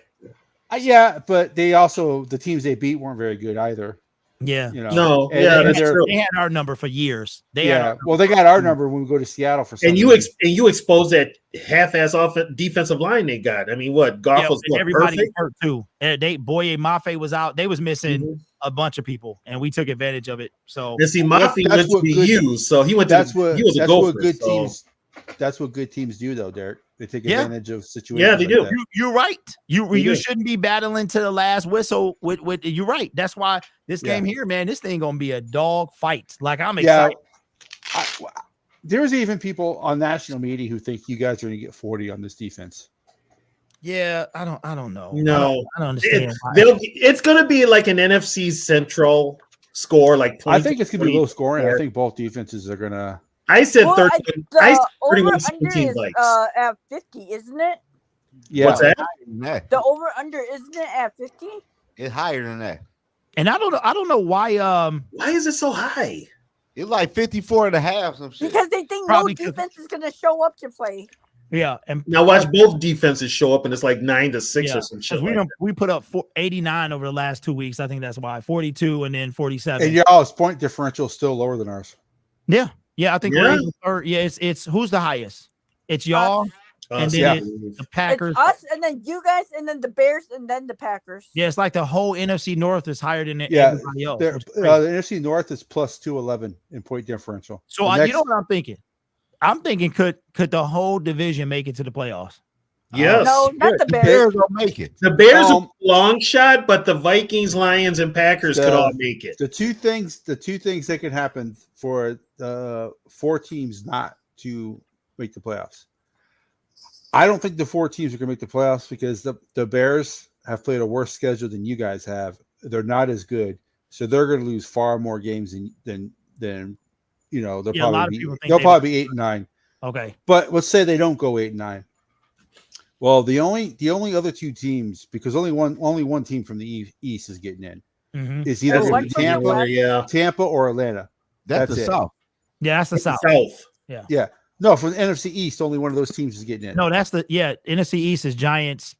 yeah, but they also the teams they beat weren't very good either. Yeah. You know, No, and, yeah, and that's they're- true. They had our number for years. They had our number. well, they got our number when we go to Seattle for some And you reason. you expose that half-ass defensive line they got. I mean, what Goff Yeah, was and what, everybody was perfect? hurt too. And Boye Mafe was out. They was missing Mhm. a bunch of people, and we took advantage of it. So And see, Well, Mafi that's went to what be good- used, so he went to That's he what was a that's gopher. what good so. teams. That's what good teams do, though, Derek. They take Yeah. advantage of situations. Yeah, they like do. that. you're right. You do. shouldn't be battling to the last whistle. With you're right. That's why this game here, man, this thing gonna be a dog fight. Like I'm Yeah, excited. there's even people on national media who think you guys are going to get 40 on this defense. Yeah, I don't know. No, I don't understand. why. it's going to be like an NFC Central score, like 20. I think it's going to be low scoring. I think both defenses are going to. I said Well, 31. I said the over 31 under 17 is Vikes. at 50, isn't it? Yeah. What's that? The over under isn't it at 50? It's higher than that. And I don't know why. Why is it so high? It's like 54 and a half, some shit. Because they think Probably no 'cause- defense is going to show up to play. Yeah, and Now watch both defenses show up, and it's like 9-6 or some shit. we put up 89 over the last 2 weeks. I think that's why 42 and then 47. And y'all's point differential is still lower than ours. Yeah, I think Yeah. we're even third. Yeah, it's who's the highest? It's y'all, and then yeah. it's the Packers. It's us, and then you guys, and then the Bears, and then the Packers. Yeah, it's like the whole NFC North is higher than Yeah, everybody else. The which is crazy. NFC North is plus 211 in point differential. So The you next- know what I'm thinking? I'm thinking could the whole division make it to the playoffs? Yes. No, not the The Bears. Bears don't make it. The Bears are Um, a long shot, but the Vikings, Lions, and Packers could the- all make it. the two things that could happen for the four teams not to make the playoffs. I don't think the four teams are going to make the playoffs because the Bears have played a worse schedule than you guys have. They're not as good, so they're going to lose far more games than you know. They'll Yeah, a lot probably of people be, think they'll they probably be 8 and 9. Okay. But let's say they don't go 8 and 9. Well, the only other two teams, because only one team from the East is getting in, Mhm. is either Oh, going to be one from the Tampa or Atlanta. That's That's the it. South. Yeah, that's the South. South. No, from the NFC East, only one of those teams is getting in. No, that's the NFC East is Giants,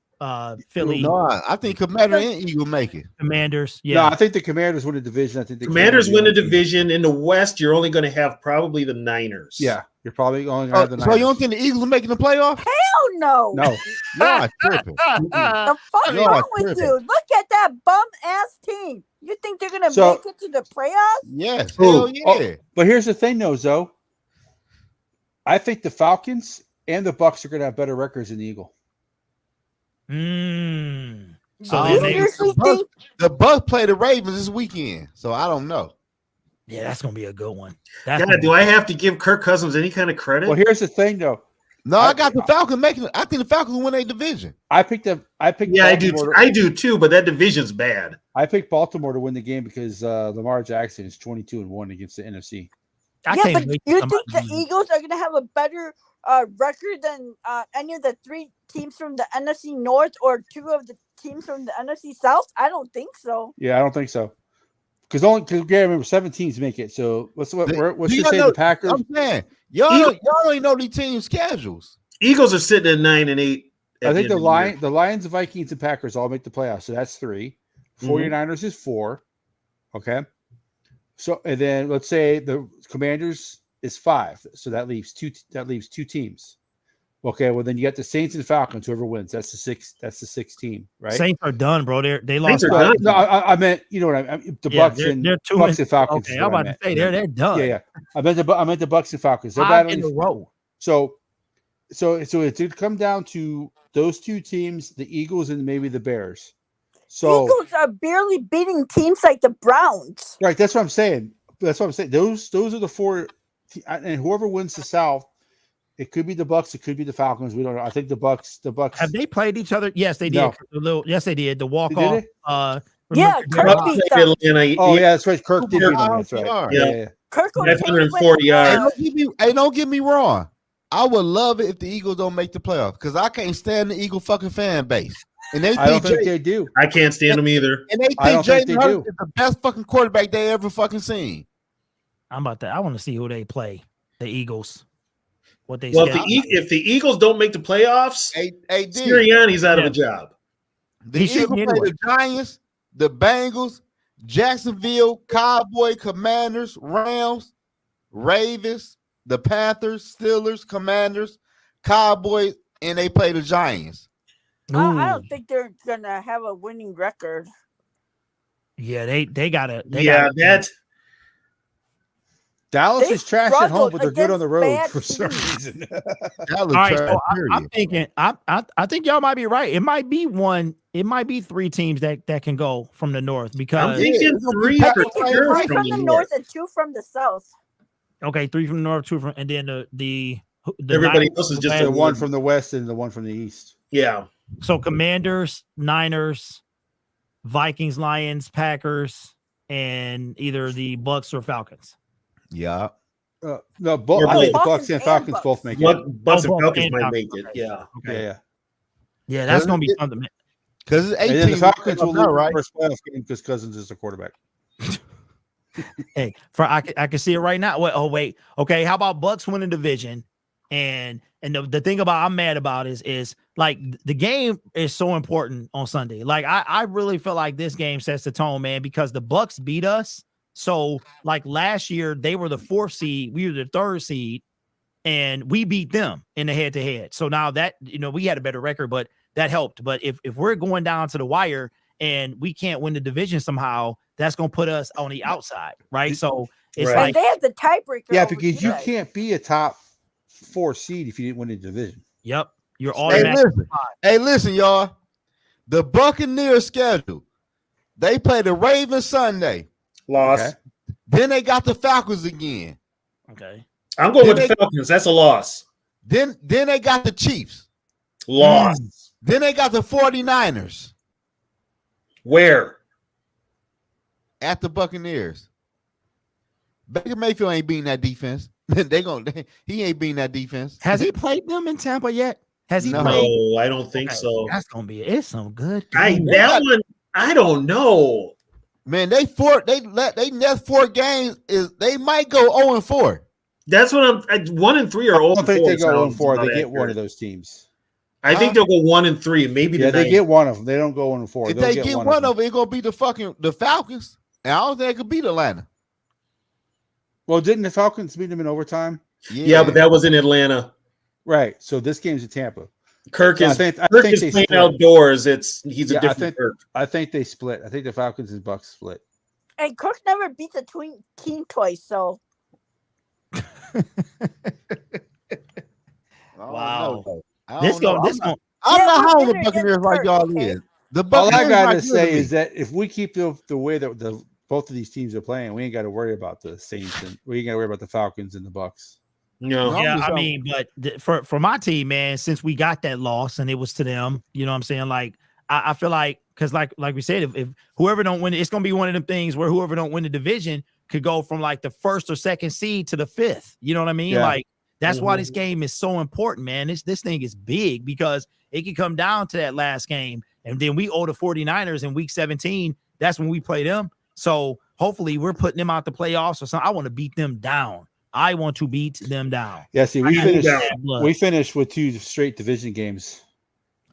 Philly, No, I think Commander and Eagle make it. Commanders. No, Yeah, I think the Commanders win the division. I think the Commanders win the only team. division. In the West, you're only going to have probably the Niners. Yeah, you're probably only going to have the So you don't Niners. think the Eagles are making the playoff? Hell no. No, Y'all tripping. The fuck Y'all wrong with tripping. you? Look at that bum ass team. You think they're gonna So- make it to the playoffs? Yes. Who? Hell yeah. Oh, but here's the thing, though, Zoe. I think the Falcons and the Bucks are going to have better records than the Eagle. So I then don't they, know. the Bucks, the Bucks play the Ravens this weekend, so I don't know. yeah, that's gonna be a good one. That's God, gonna do I have to give Kirk Cousins any kind of credit? Well, here's the thing, though. No, I got the Falcons making it. I think the Falcons win a division. I picked yeah, Baltimore I do too, but that division's bad. I picked Baltimore to win the game because Lamar Jackson is 22-1 against the NFC. I Yeah, can't but wait you to think come the out. Eagles are gonna have a better record than any of the three teams from the NFC North or two of the teams from the NFC South? I don't think so. Yeah, I don't think so. Because remember 7 teams make it. So let's Do just y'all say know- the Packers. I'm saying y'all don't even know these teams' schedules. Eagles are sitting at 9 and 8. I think the Lions, Vikings, and Packers all make the playoffs. So that's 3. 49ers is 4. Okay. So and then let's say the Commanders is 5. So that leaves 2. That leaves 2 teams. Okay. Well, then you got the Saints and Falcons. Whoever wins, that's the 6th. That's the 6th team, right? Saints are done, bro. They lost. are No, done. no, I meant the Yeah, Bucks they're and 2 Bucks and Falcons. Okay, is I'm what I about to meant. say they're done. Yeah. I meant the Bucks and Falcons. They're 5 in battling. a row. So it did come down to those 2 teams, the Eagles and maybe the Bears. So Eagles are barely beating teams like the Browns. right, that's what I'm saying. Those are the 4, and whoever wins the South, it could be the Bucks, it could be the Falcons. We don't know. I think the Bucks. Have they played each other? Yes, they did. No. Yes, they did. The walk Did off. they? Yeah, Kirk beat them. Oh yeah, that's right. Kirk did Yeah, beat them. That's right. yeah. Yeah. Kirk was 540 yards. Don't get me wrong. I would love it if the Eagles don't make the playoffs because I can't stand the Eagle fucking fan base. And they I don't think think they do. I can't stand them either. and they I think don't think Jalen they Hurts do. is the best fucking quarterback they ever fucking seen. I want to see who they play. The Eagles. What they Well, schedule. if the Eagles don't make the playoffs, Hey, Sirianni's out of a job. The He should Eagles be play anyway. the Giants, the Bengals, Jacksonville, Cowboy, Commanders, Rams, Ravens, the Panthers, Steelers, Commanders, Cowboys, and they play the Giants. I don't think they're gonna have a winning record. Yeah, they gotta. That Dallas They is trash at home, struggled but they're good on the road against for some bad reason. All right, so I'm thinking. I think y'all might be right. It might be one. It might be 3 teams that can go from the north because I'm thinking 3 I for think it's sure 3 from the north and 2 from the south. Okay, 3 from the north, 2 from, and then the everybody Niners, else is just the one from the west and the one from the east. Yeah. So Commanders, Niners, Vikings, Lions, Packers, and either the Bucks or Falcons. Yeah. No, both. I think the Bucks and Falcons both make it. Bucks and Bucks Falcons and might Falcons, make it. okay. Yeah. Yeah. Yeah, that's gonna be something. Because it's 18. And then the Falcons will lose right? the first playoff game because Cousins is the quarterback. Hey, I can see it right now. Wait. Okay, how about Bucks win the division? And the thing about I'm mad about is like the game is so important on Sunday. Like I really feel like this game sets the tone, man, because the Bucks beat us. So like last year they were the 4th seed, we were the 3rd seed, and we beat them in the head-to-head. So now that we had a better record, but that helped. But if we're going down to the wire and we can't win the division somehow, that's gonna put us on the outside, right? So it's And they have the tiebreaker. Yeah, over because you you guys. can't be a top 4 seed if you didn't win the division. Yep, you're Hey, automatic. listen, y'all. The Buccaneers schedule. They play the Ravens Sunday. Loss. Okay. Then they got the Falcons again. Okay. I'm going with the Falcons. That's a loss. Then they got the Chiefs. Loss. Then they got the 49ers. Where? At the Buccaneers. Baker Mayfield ain't beating that defense. He ain't beating that defense. Has he played them in Tampa yet? Has he No. played? No, I don't think so. That's gonna be it's some good. That one, I don't know. Man, they next 4 games is they might go 0-4. That's what I'm 1 and 3 or 0 I don't think they go 0-4. They get accurate. one of those teams. I think they'll go 1 and 3. Maybe Yeah, the they ninth. get one of them. They don't go 1-4. If They'll they get one of them, it's gonna be the Falcons. And I don't think it could beat Atlanta. Well, didn't the Falcons beat them in overtime? Yeah, but that was in Atlanta. Right. So this game's in Tampa. Kirk So is I Kirk think is they playing split. outdoors. He's a different Kirk. I think they split. I think the Falcons and Bucks split. And Kirk never beats a team twice, so Wow. I'm This not one. how we're the bitter Buccaneers against like Kirk, y'all okay? is. The All I Buccaneers got not to good say me. is that if we keep the way that both of these teams are playing, we ain't got to worry about the Saints and we ain't got to worry about the Falcons and the Bucks. No. Yeah, I mean, but for my team, man, since we got that loss and it was to them, you know what I'm saying? Like, I feel like because like we said, if whoever don't win, it's gonna be one of them things where whoever don't win the division could go from like the 1st or 2nd seed to the 5th. You know what I mean? Yeah. Like that's why this game is so important, man. This thing is big because it can come down to that last game, and then we owe the 49ers in week 17. That's when we play them. So hopefully we're putting them out the playoffs or something. I want to beat them down. I want to beat them down. Yeah, see, I got bad blood. we finished with 2 straight division games.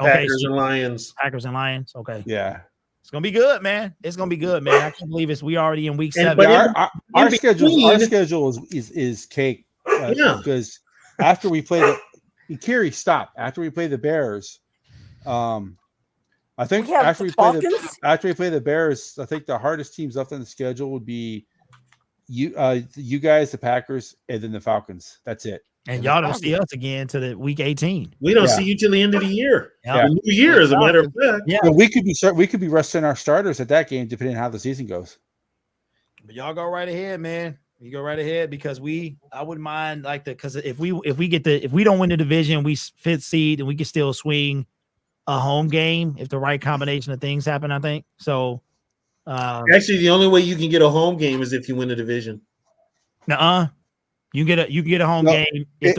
Okay, Packers so and Lions. Packers and Lions. Okay. Yeah. It's gonna be good, man. It's gonna be good, man. I can't believe we already in week 7. but Yeah, our in schedule is cake. Yeah. Because after we play after we play the Bears, I think We have after the we play Falcons? the Bears, I think the hardest teams left on the schedule would be you guys, the Packers, and then the Falcons. That's it. And y'all don't see us again to the week 18. We don't Yeah. see you till the end of the year. Yeah. The new year, as a matter of fact. Yeah. So we could be resting our starters at that game, depending on how the season goes. But y'all go right ahead, man. You go right ahead because I wouldn't mind because if we don't win the division, we 5th seed and we can still swing a home game if the right combination of things happen, I think. So Actually, the only way you can get a home game is if you win the division. you get a home game if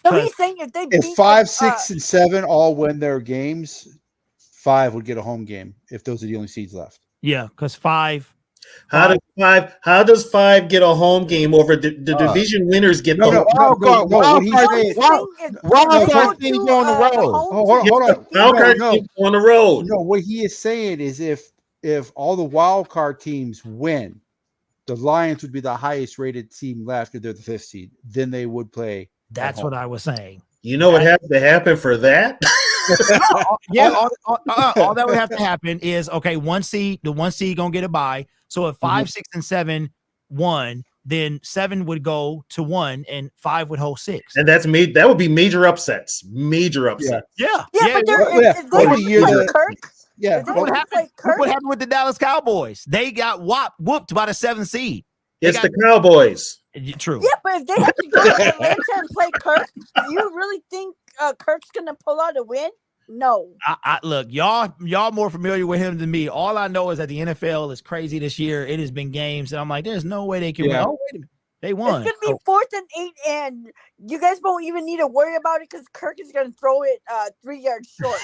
so he's saying if they If beat 5, 6, and 7 all win their games, 5 would get a home game if those are the only seeds left. yeah, because 5. How does 5 get a home game over the division winners get the Wild card teams on the road. Hold on. wild card teams on the road? No, what he is saying is if if all the wild card teams win, the Lions would be the highest rated team left if they're the 5th seed. Then they would play. That's what I was saying. You know what has to happen for that? All that would have to happen is the 1 seed gonna get a bye. So if 5, 6, and 7 won, then 7 would go to 1 and 5 would hold 6. And that would be major upsets. Major upsets. Yeah. But if they have to play Kirk, yeah. What happened with the Dallas Cowboys? They got whooped by the 7th seed. It's the Cowboys. True. Yeah, but if they have to go to Atlanta and play Kirk, do you really think Kirk's gonna pull out a win? No. I look, y'all more familiar with him than me. All I know is that the NFL is crazy this year. It has been games, and I'm like, there's no way they can win. Oh, wait a minute. They won. It's gonna be 4th and 8, and you guys won't even need to worry about it because Kirk is gonna throw it 3 yards short.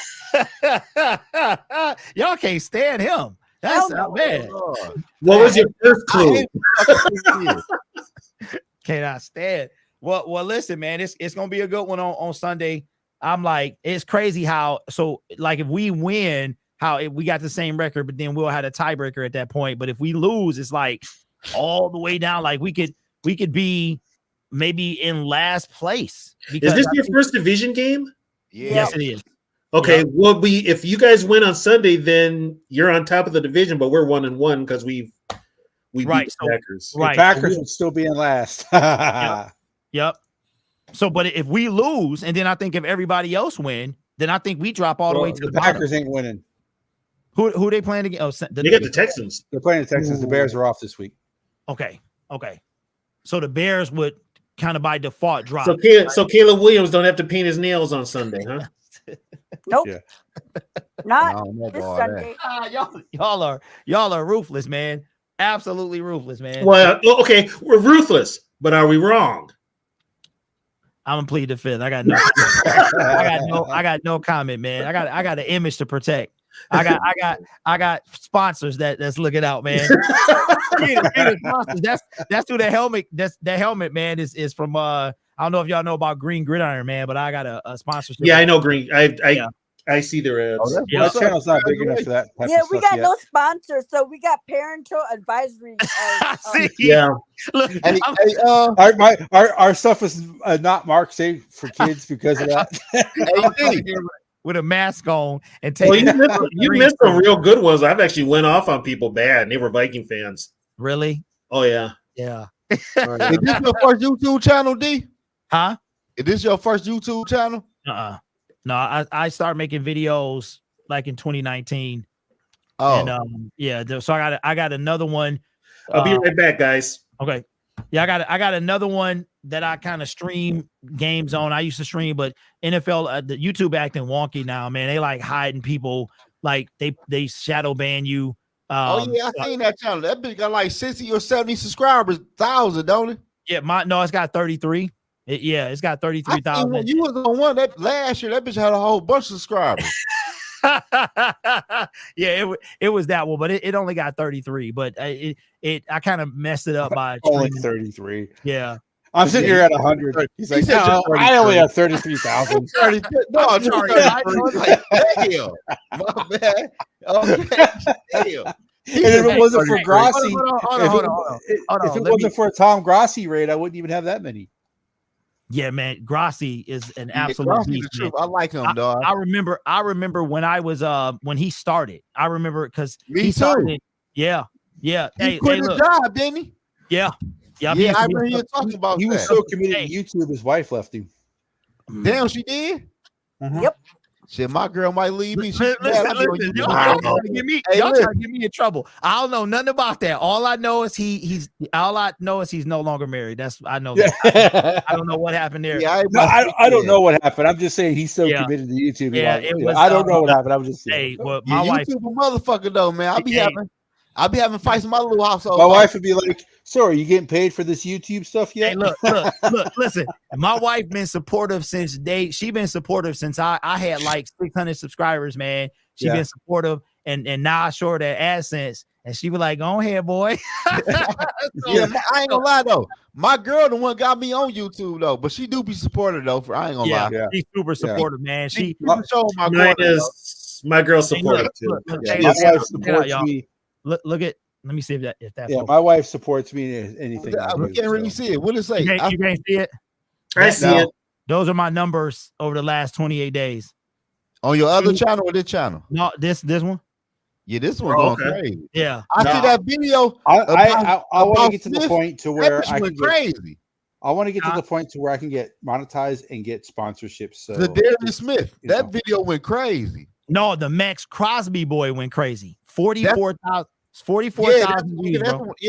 Y'all can't stand him. That's not bad. What was your first clue? Cannot stand. Well, listen, man, it's gonna be a good one on Sunday. I'm like, it's crazy how if we win, we got the same record, but then we'll have a tiebreaker at that point. But if we lose, it's like all the way down. Like we could be maybe in last place. Is this your first division game? Yeah. Yes, it is. Okay, if you guys win on Sunday, then you're on top of the division, but we're 1-1 because we beat the Packers. The Packers would still be in last. Yep. So, but if we lose, and then I think if everybody else win, then I think we drop all the way to the Packers bottom. ain't winning. Who they playing against? Oh, they got the Texans. They're playing the Texans. The Bears are off this week. Okay. So the Bears would kind of by default drop. So Caleb Williams don't have to paint his nails on Sunday, huh? Nope. Yeah. Not this Sunday. Y'all are ruthless, man. Absolutely ruthless, man. Well, okay, we're ruthless, but are we wrong? I'm gonna plead the fifth. I got no comment, man. I got an image to protect. I got sponsors that's looking out, man. That's who the helmet. That helmet, man, is from. I don't know if y'all know about Green Gridiron, man, but I got a sponsorship. Yeah, I know Green. I see their ads. My channel's not big enough for that. Yeah, we got no sponsors, so we got parental advisory. Yeah. Look, our stuff is not marked safe for kids because of that. With a mask on and take. Well, you missed some real good ones. I've actually went off on people bad, and they were Viking fans. Really? Oh yeah. Yeah. Is this your first YouTube channel, D? Huh? Is this your first YouTube channel? No, I started making videos like in 2019. Oh, and so I got another one. I'll be right back, guys. Okay. Yeah, I got another one that I kind of stream games on. I used to stream, but NFL, the YouTube acting wonky now, man. They like hiding people, like they shadow ban you. I seen that channel. That bitch got like 60 or 70 subscribers, 1,000, don't it? Yeah, it's got 33. It's got 33,000. You was on one that last year. That bitch had a whole bunch of subscribers. Yeah, it was that one, but it only got 33. But I kind of messed it up by only 33. Yeah, I'm sitting here at 100. He's like, no, I only have 33,000. No, I'm sorry. Like, damn, my bad. Okay, damn. And if it wasn't for Grossi, if it wasn't for a Tom Grossi raid, I wouldn't even have that many. Yeah, man, Grossi is an absolute beast, man. I like him, dog. I remember when I was when he started. I remember because he started. Yeah. He quit his job, didn't he? Yeah. I remember you talking about. He was so committed to YouTube, his wife left him. Damn, she did. Yep. Shit, my girl might leave me. Listen, y'all trying to get me in trouble. I don't know nothing about that. All I know is he's no longer married. I know that. I don't know what happened there. Yeah, I don't know what happened. I'm just saying he's so committed to YouTube. Yeah, it was. I don't know what happened. I'm just saying. Hey, well, my wife, YouTube a motherfucker though, man. I'll be having fights in my little household. My wife would be like, "So, are you getting paid for this YouTube stuff yet?" Hey, look, listen. My wife been supportive since she been supportive since I had like 600 subscribers, man. She been supportive, and now I show her that AdSense, and she was like, "Go ahead, boy." I ain't gonna lie though. My girl, the one got me on YouTube though, but she do be supportive though. I ain't gonna lie. She's super supportive, man. She mine is Yes, my girl supported too. My wife supports me. Look at. Let me see if that. Yeah, my wife supports me in anything. I can't really see it. What does it say? You can't see it. I see it. Those are my numbers over the last 28 days. On your other channel or this channel? No, this one. Yeah, this one going crazy. Yeah, I see that video. I want to get to the point to where I can crazy. I want to get to the point to where I can get monetized and get sponsorships. So the Darius Smith, that video went crazy. No, the Max Crosby boy went crazy. 44,000 views.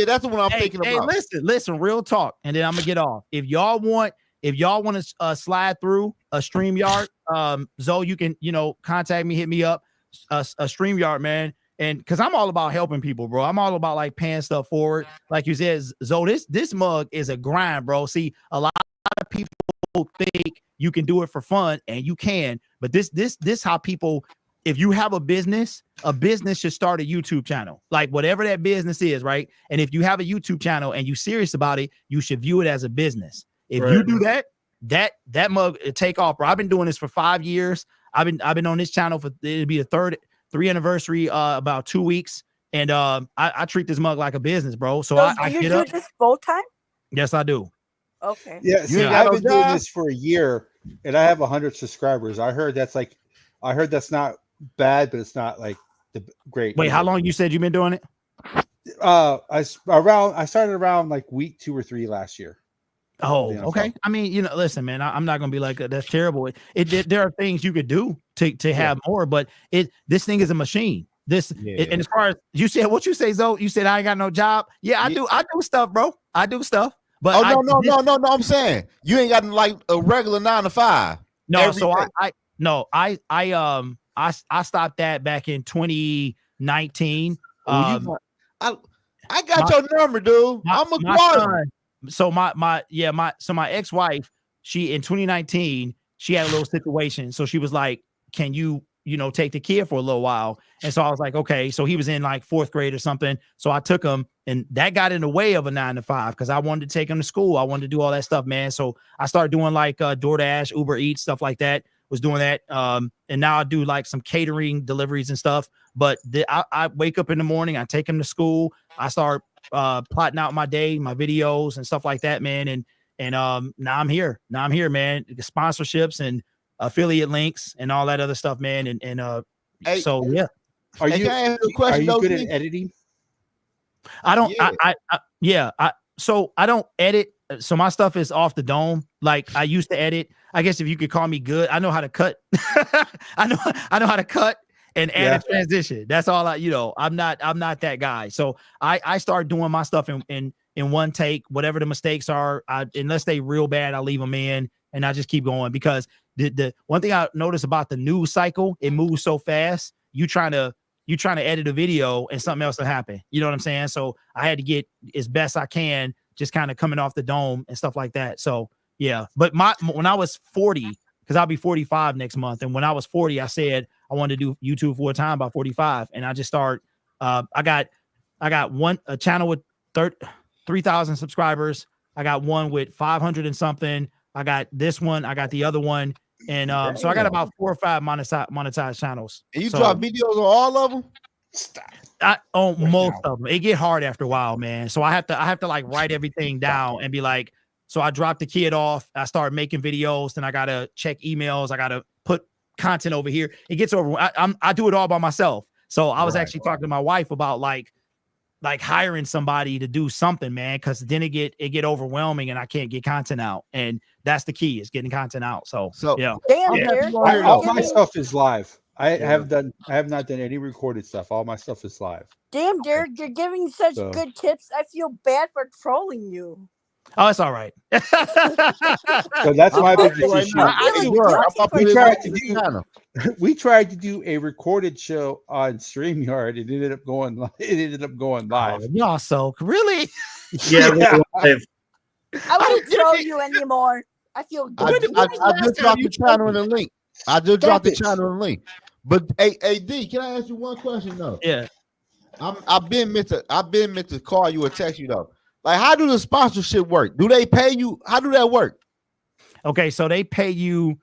That's the one I'm thinking about. Hey, listen, real talk, and then I'm gonna get off. If y'all want to slide through a StreamYard, Zoe, you can contact me, hit me up, a StreamYard, man. And because I'm all about helping people, bro. I'm all about like paying stuff forward. Like you said, Zoe, this mug is a grind, bro. See, a lot of people think you can do it for fun, and you can, but this how people. If you have a business should start a YouTube channel, like whatever that business is, right? And if you have a YouTube channel and you serious about it, you should view it as a business. If you do that mug take off, bro. I've been doing this for 5 years. I've been on this channel for it'll be the 3rd anniversary about 2 weeks, and I treat this mug like a business, bro. So I you get do up. this full time? Yes, I do. Okay. Yeah, see, I've been doing this for a year, and I have 100 subscribers. I heard that's not bad, but it's not like the great. Wait, how long you said you've been doing it? I started around like week 2 or 3 last year. Oh, okay. I mean, listen, man, I'm not gonna be like that's terrible. There are things you could do to have more, but this thing is a machine. And as far as you said, what you say, Zoe, you said I ain't got no job. Yeah, I do stuff, bro. I do stuff. But no. I'm saying you ain't got like a regular 9 to 5. No, so I stopped that back in 2019. I got your number, dude. I'm a son. So my ex-wife, she in 2019, she had a little situation. So she was like, can you take the kid for a little while? And so I was like, okay. So he was in like 4th grade or something. So I took him, and that got in the way of a 9 to 5 because I wanted to take him to school. I wanted to do all that stuff, man. So I started doing like DoorDash, Uber Eats, stuff like that. Was doing that. And now I do like some catering deliveries and stuff. But I wake up in the morning, I take him to school. I start plotting out my day, my videos and stuff like that, man. And now I'm here. Man. Sponsorships and affiliate links and all that other stuff, man. So yeah. Are you good at editing? I don't. Yeah. So I don't edit. So my stuff is off the dome. Like I used to edit. I guess if you could call me good, I know how to cut. I know how to cut and add a transition. That's all I'm not that guy. So I start doing my stuff in one take, whatever the mistakes are. Unless they real bad, I leave them in and I just keep going because the one thing I notice about the news cycle, it moves so fast. You trying to edit a video and something else will happen. You know what I'm saying? So I had to get as best I can, just kind of coming off the dome and stuff like that. So yeah, but when I was 40, because I'll be 45 next month, and when I was 40, I said I wanted to do YouTube full time by 45, and I just started. I got a channel with 3,000 subscribers. I got one with 500 and something. I got this one. I got the other one, and so I got about 4 or 5 monetized channels. And you drop videos on all of them? On most of them. It get hard after a while, man. So I have to like write everything down and be like. So I dropped the kid off. I started making videos. Then I gotta check emails. I gotta put content over here. It gets over. I do it all by myself. So I was actually talking to my wife about like hiring somebody to do something, man, because then it get overwhelming and I can't get content out. And that's the key, is getting content out. So yeah. Damn, all my stuff is live. I have not done any recorded stuff. All my stuff is live. Damn, Derek, you're giving such good tips. I feel bad for trolling you. Oh, it's all right. So that's my biggest issue. We tried to do a recorded show on StreamYard. It ended up going live. Y'all so really? Yeah. I won't troll you anymore. I feel good. I just dropped the channel in the link. But hey, D, can I ask you one question though? Yeah. I've been meant to call you or text you though. Like, how do the sponsorship work? Do they pay you? How do that work? Okay, so they pay you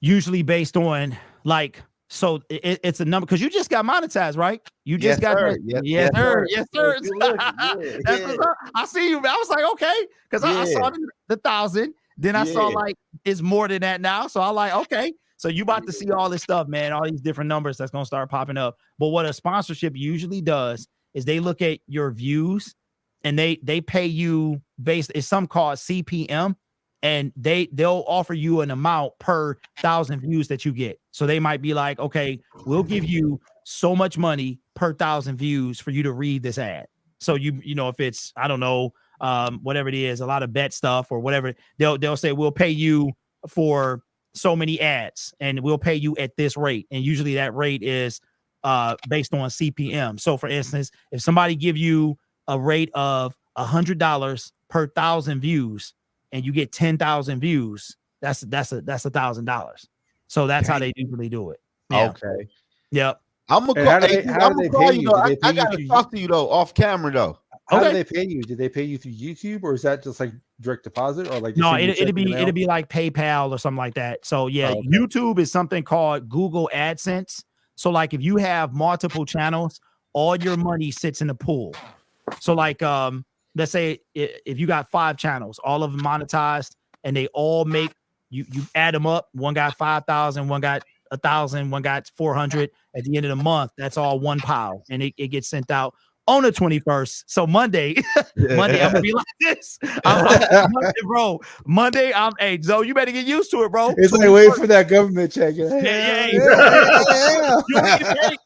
usually based on like So it's a number because you just got monetized, right? You just got sir. that. Yes, sir. Yes, sir. If you look, yeah, That's what's up. I see you. Man. I was like, okay, because I saw the 1,000. Then I saw like it's more than that now. So I like, okay. So you about to see all this stuff, man, all these different numbers that's gonna start popping up. But what a sponsorship usually does is they look at your views and they pay you based, it's some called CPM, and they'll offer you an amount per 1,000 views that you get. So they might be like, okay, we'll give you so much money per 1,000 views for you to read this ad. So you know, if it's, I don't know, whatever it is, a lot of bet stuff or whatever, they'll say we'll pay you for so many ads and we'll pay you at this rate. And usually that rate is based on CPM. So for instance, if somebody give you a rate of $100 per 1,000 views and you get 10,000 views, that's $1,000. So that's how they usually do it. Yeah. Okay. Yep. I'm gonna call, you. Though. I gotta talk to you though off camera though. How do they pay you? Did they pay you through YouTube or is that just like direct deposit or like? No, it'd be like PayPal or something like that. So yeah, YouTube is something called Google AdSense. So like if you have multiple channels, all your money sits in the pool. So like let's say if you got 5 channels, all of them monetized, and they all make you add them up. One got 5,000, one got 1,000, one got 400. At the end of the month, that's all one pile, and it gets sent out on the 21st. So Monday, Monday, I'm gonna be like this. Monday, hey, Zoe, you better get used to it, bro. It's like wait for that government check.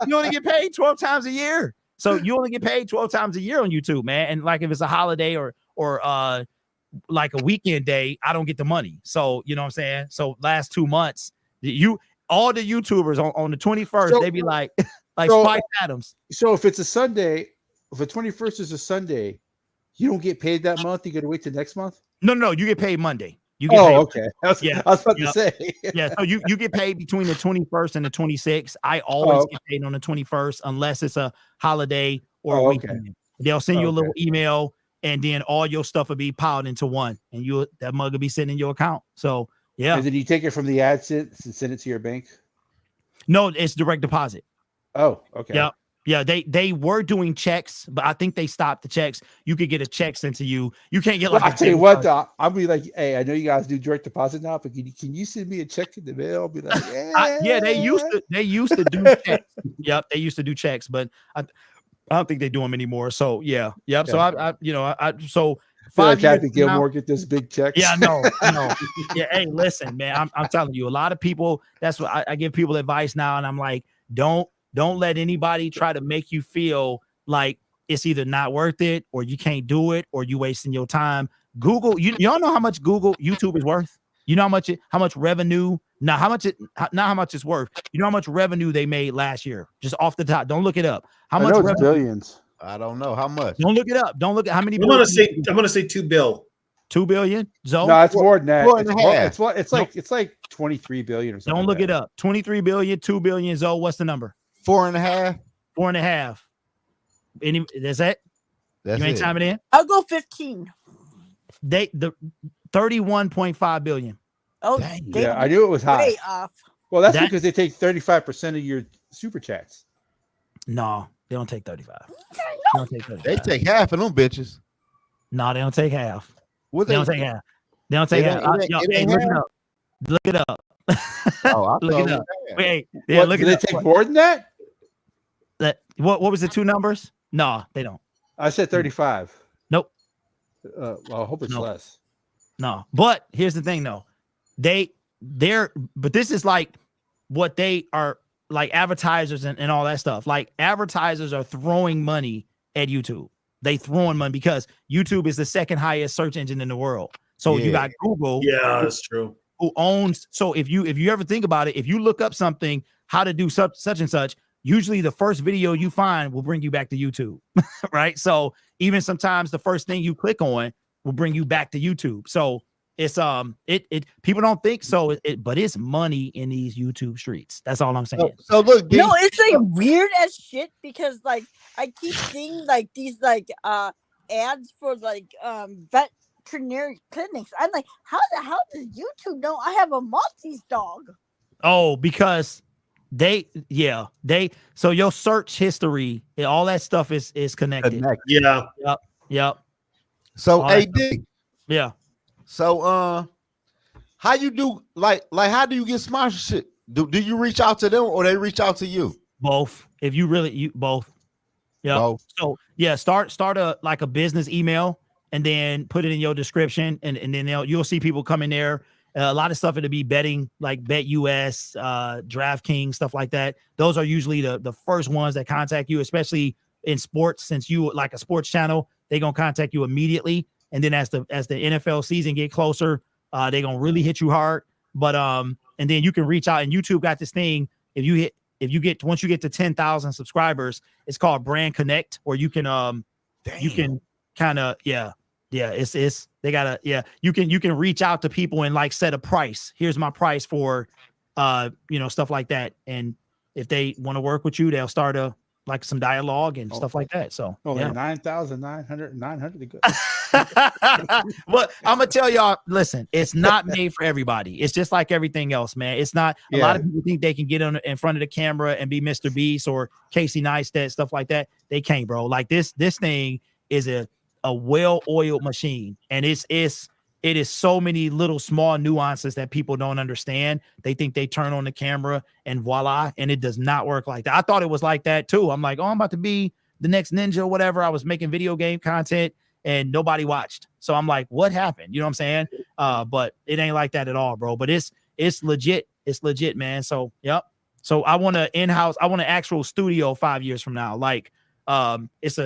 You only get paid 12 times a year. So you only get paid 12 times a year on YouTube, man. And like if it's a holiday or like a weekend day, I don't get the money. So you know what I'm saying? So last 2 months, all the YouTubers on the 21st, they be like Spike Adams. So if it's a Sunday, if the 21st is a Sunday, you don't get paid that month. You got to wait till next month. No, you get paid Monday. You get paid. Okay. I was about to say. Yeah, so you get paid between the 21st and the 26th. I always get paid on the 21st unless it's a holiday or a weekend. They'll send you a little email, and then all your stuff will be piled into one, and that mug will be sitting in your account. So yeah. And then you take it from the AdSense and send it to your bank? No, it's direct deposit. Oh, okay. Yeah. Yeah, they were doing checks, but I think they stopped the checks. You could get a check sent to you. You can't get like. I'll tell you what, I'll be like, hey, I know you guys do direct deposit now, but can you send me a check in the mail? I'll be like, yeah, they used to do checks. Yep, they used to do checks, but I don't think they do them anymore. So yeah, yep. So I so. I feel like Happy Gilmore get this big check. Yeah, no. Yeah, hey, listen, man. I'm telling you, a lot of people. That's what I give people advice now, and I'm like, don't let anybody try to make you feel like it's either not worth it or you can't do it or you wasting your time. Google, y'all know how much YouTube is worth? You know how much revenue, not how much it's worth. You know how much revenue they made last year? Just off the top. Don't look it up. How much revenue? Billions. I don't know how much. Don't look it up. Don't look at how many. I'm gonna say $2 billion. 2 billion. Zoe? No, it's more than that. It's like 23 billion or something. Don't look it up. 23 billion, 2 billion. Zoe, what's the number? 4.5. 4.5. That's it? You ain't timing in? I'll go 15. The 31.5 billion. Oh, yeah, I knew it was high. Way off. Well, that's because they take 35% of your super chats. No, they don't take 35. They take half of them bitches. No, they don't take half. What they don't take half. They don't take half. Look it up. Oh, look it up. Wait, yeah, look at it. They take more than that? What was the 2 numbers? No, they don't. I said 35. Nope. Well, I hope it's less. No, but here's the thing though. But this is like what they are like advertisers and all that stuff. Like advertisers are throwing money at YouTube. They throwing money because YouTube is the second highest search engine in the world. So you got Google. Yeah, that's true. Who owns? So if you ever think about it, if you look up something, how to do such and such, usually the first video you find will bring you back to YouTube, right? So even sometimes the first thing you click on will bring you back to YouTube. So it's people don't think so, but it's money in these YouTube streets. That's all I'm saying. So look, no, it's like weird as shit because like I keep seeing like these like ads for like veterinary clinics. I'm like, how the hell does YouTube know I have a Maltese dog? Oh, because So your search history, all that stuff is connected. Yeah. Yep. So All that AD. Yeah. So how you do like how do you get sponsorship? Do you reach out to them or they reach out to you? Both. If you really both. Yeah. Both. So yeah, start a business email and then put it in your description and then you'll see people come in there. A lot of stuff it'll be betting like BetUS, DraftKings, stuff like that. Those are usually the first ones that contact you, especially in sports. Since you like a sports channel, they're gonna contact you immediately. And then as the NFL season get closer, they're gonna really hit you hard. But and then you can reach out, and YouTube got this thing. Once you get to 10,000 subscribers, it's called Brand Connect, where you can you can kind of it's they gotta you can reach out to people and like set a price. Here's my price for stuff like that. And if they want to work with you, they'll start some dialogue and stuff like that. So 9,900 good. But I'm gonna tell y'all, listen, it's not made for everybody. It's just like everything else, man. It's not a lot of people think they can get in front of the camera and be Mr. Beast or Casey Neistat, stuff like that. They can't, bro. Like this thing is a well-oiled machine, and it is so many little small nuances that people don't understand. They think they turn on the camera and voila, and it does not work like that. I thought it was like that too. I'm like, I'm about to be the next ninja or whatever. I was making video game content and nobody watched. So I'm like, what happened? You know what I'm saying? But it ain't like that at all, bro. But it's legit. It's legit, man. So, yep. So I want an actual studio 5 years from now. Like, it's